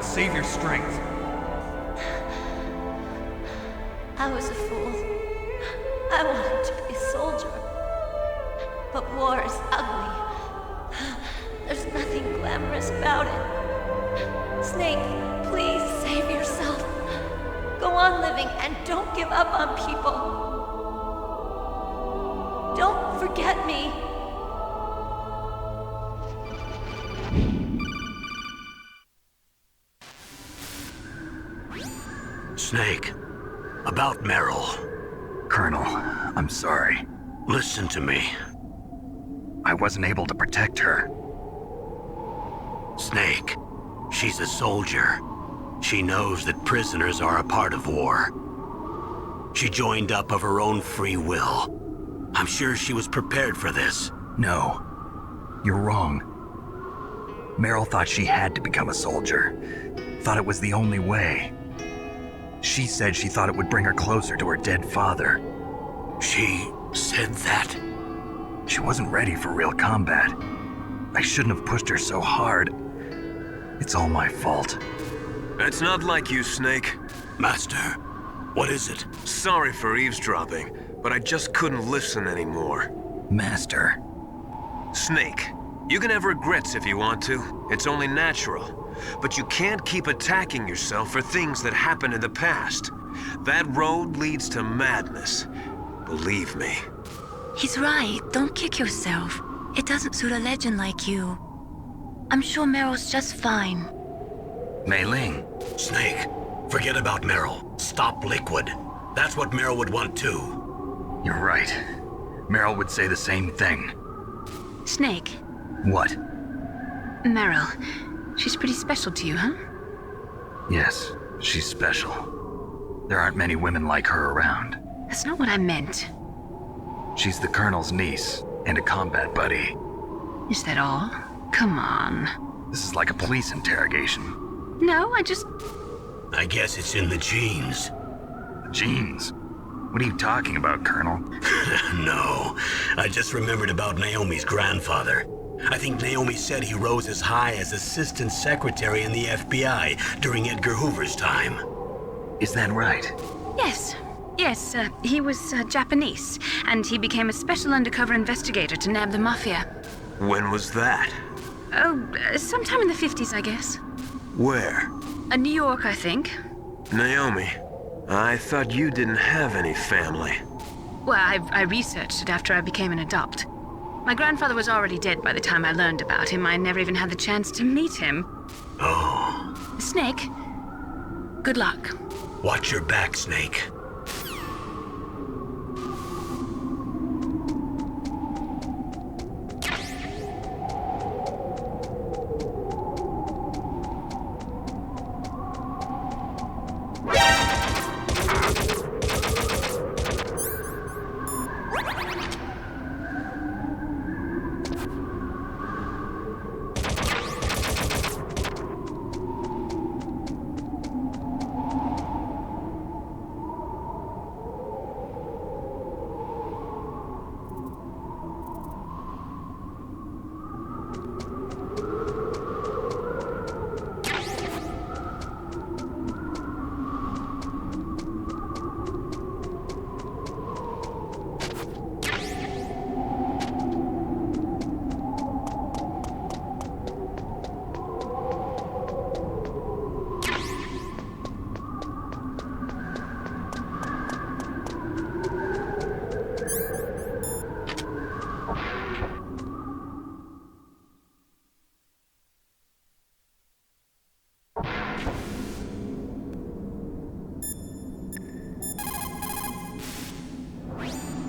Save your strength. I was a fool. I wanted to be a soldier. But war is ugly. There's nothing glamorous about it. Snake, please save yourself. Go on living and don't give up on people. Don't forget me. Snake, about Meryl. Colonel, I'm sorry. Listen to me. I wasn't able to protect her. Snake, she's a soldier. She knows that prisoners are a part of war. She joined up of her own free will. I'm sure she was prepared for this. No, you're wrong. Meryl thought she had to become a soldier. Thought it was the only way. She said she thought it would bring her closer to her dead father. She said that? She wasn't ready for real combat. I shouldn't have pushed her so hard. It's all my fault. It's not like you, Snake. Master, what is it? Sorry for eavesdropping, but I just couldn't listen anymore. Master. Snake, you can have regrets if you want to. It's only natural. But you can't keep attacking yourself for things that happened in the past. That road leads to madness. Believe me. He's right. Don't kick yourself. It doesn't suit a legend like you. I'm sure Meryl's just fine. Mei Ling. Snake, forget about Meryl. Stop Liquid. That's what Meryl would want too. You're right. Meryl would say the same thing. Snake. What? Meryl. She's pretty special to you, huh? Yes, she's special. There aren't many women like her around. That's not what I meant. She's the Colonel's niece and a combat buddy. Is that all? Come on. This is like a police interrogation. No, I guess it's in the genes. Genes? What are you talking about, Colonel? No, I just remembered about Naomi's grandfather. I think Naomi said he rose as high as assistant secretary in the FBI during Edgar Hoover's time. Is that right? Yes. Yes, he was Japanese, and he became a special undercover investigator to nab the mafia. When was that? Oh, sometime in the 50s, I guess. Where? New York, I think. Naomi, I thought you didn't have any family. Well, I researched it after I became an adopt. My grandfather was already dead by the time I learned about him. I never even had the chance to meet him. Oh. Snake, good luck. Watch your back, Snake.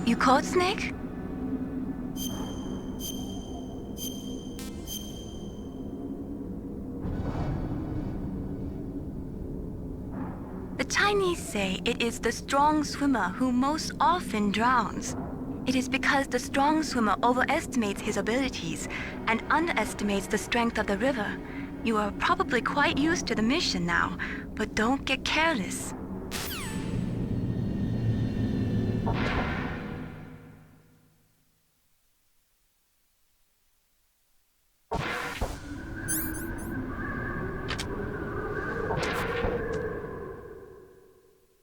You caught Snake? The Chinese say it is the strong swimmer who most often drowns. It is because the strong swimmer overestimates his abilities and underestimates the strength of the river. You are probably quite used to the mission now, but don't get careless.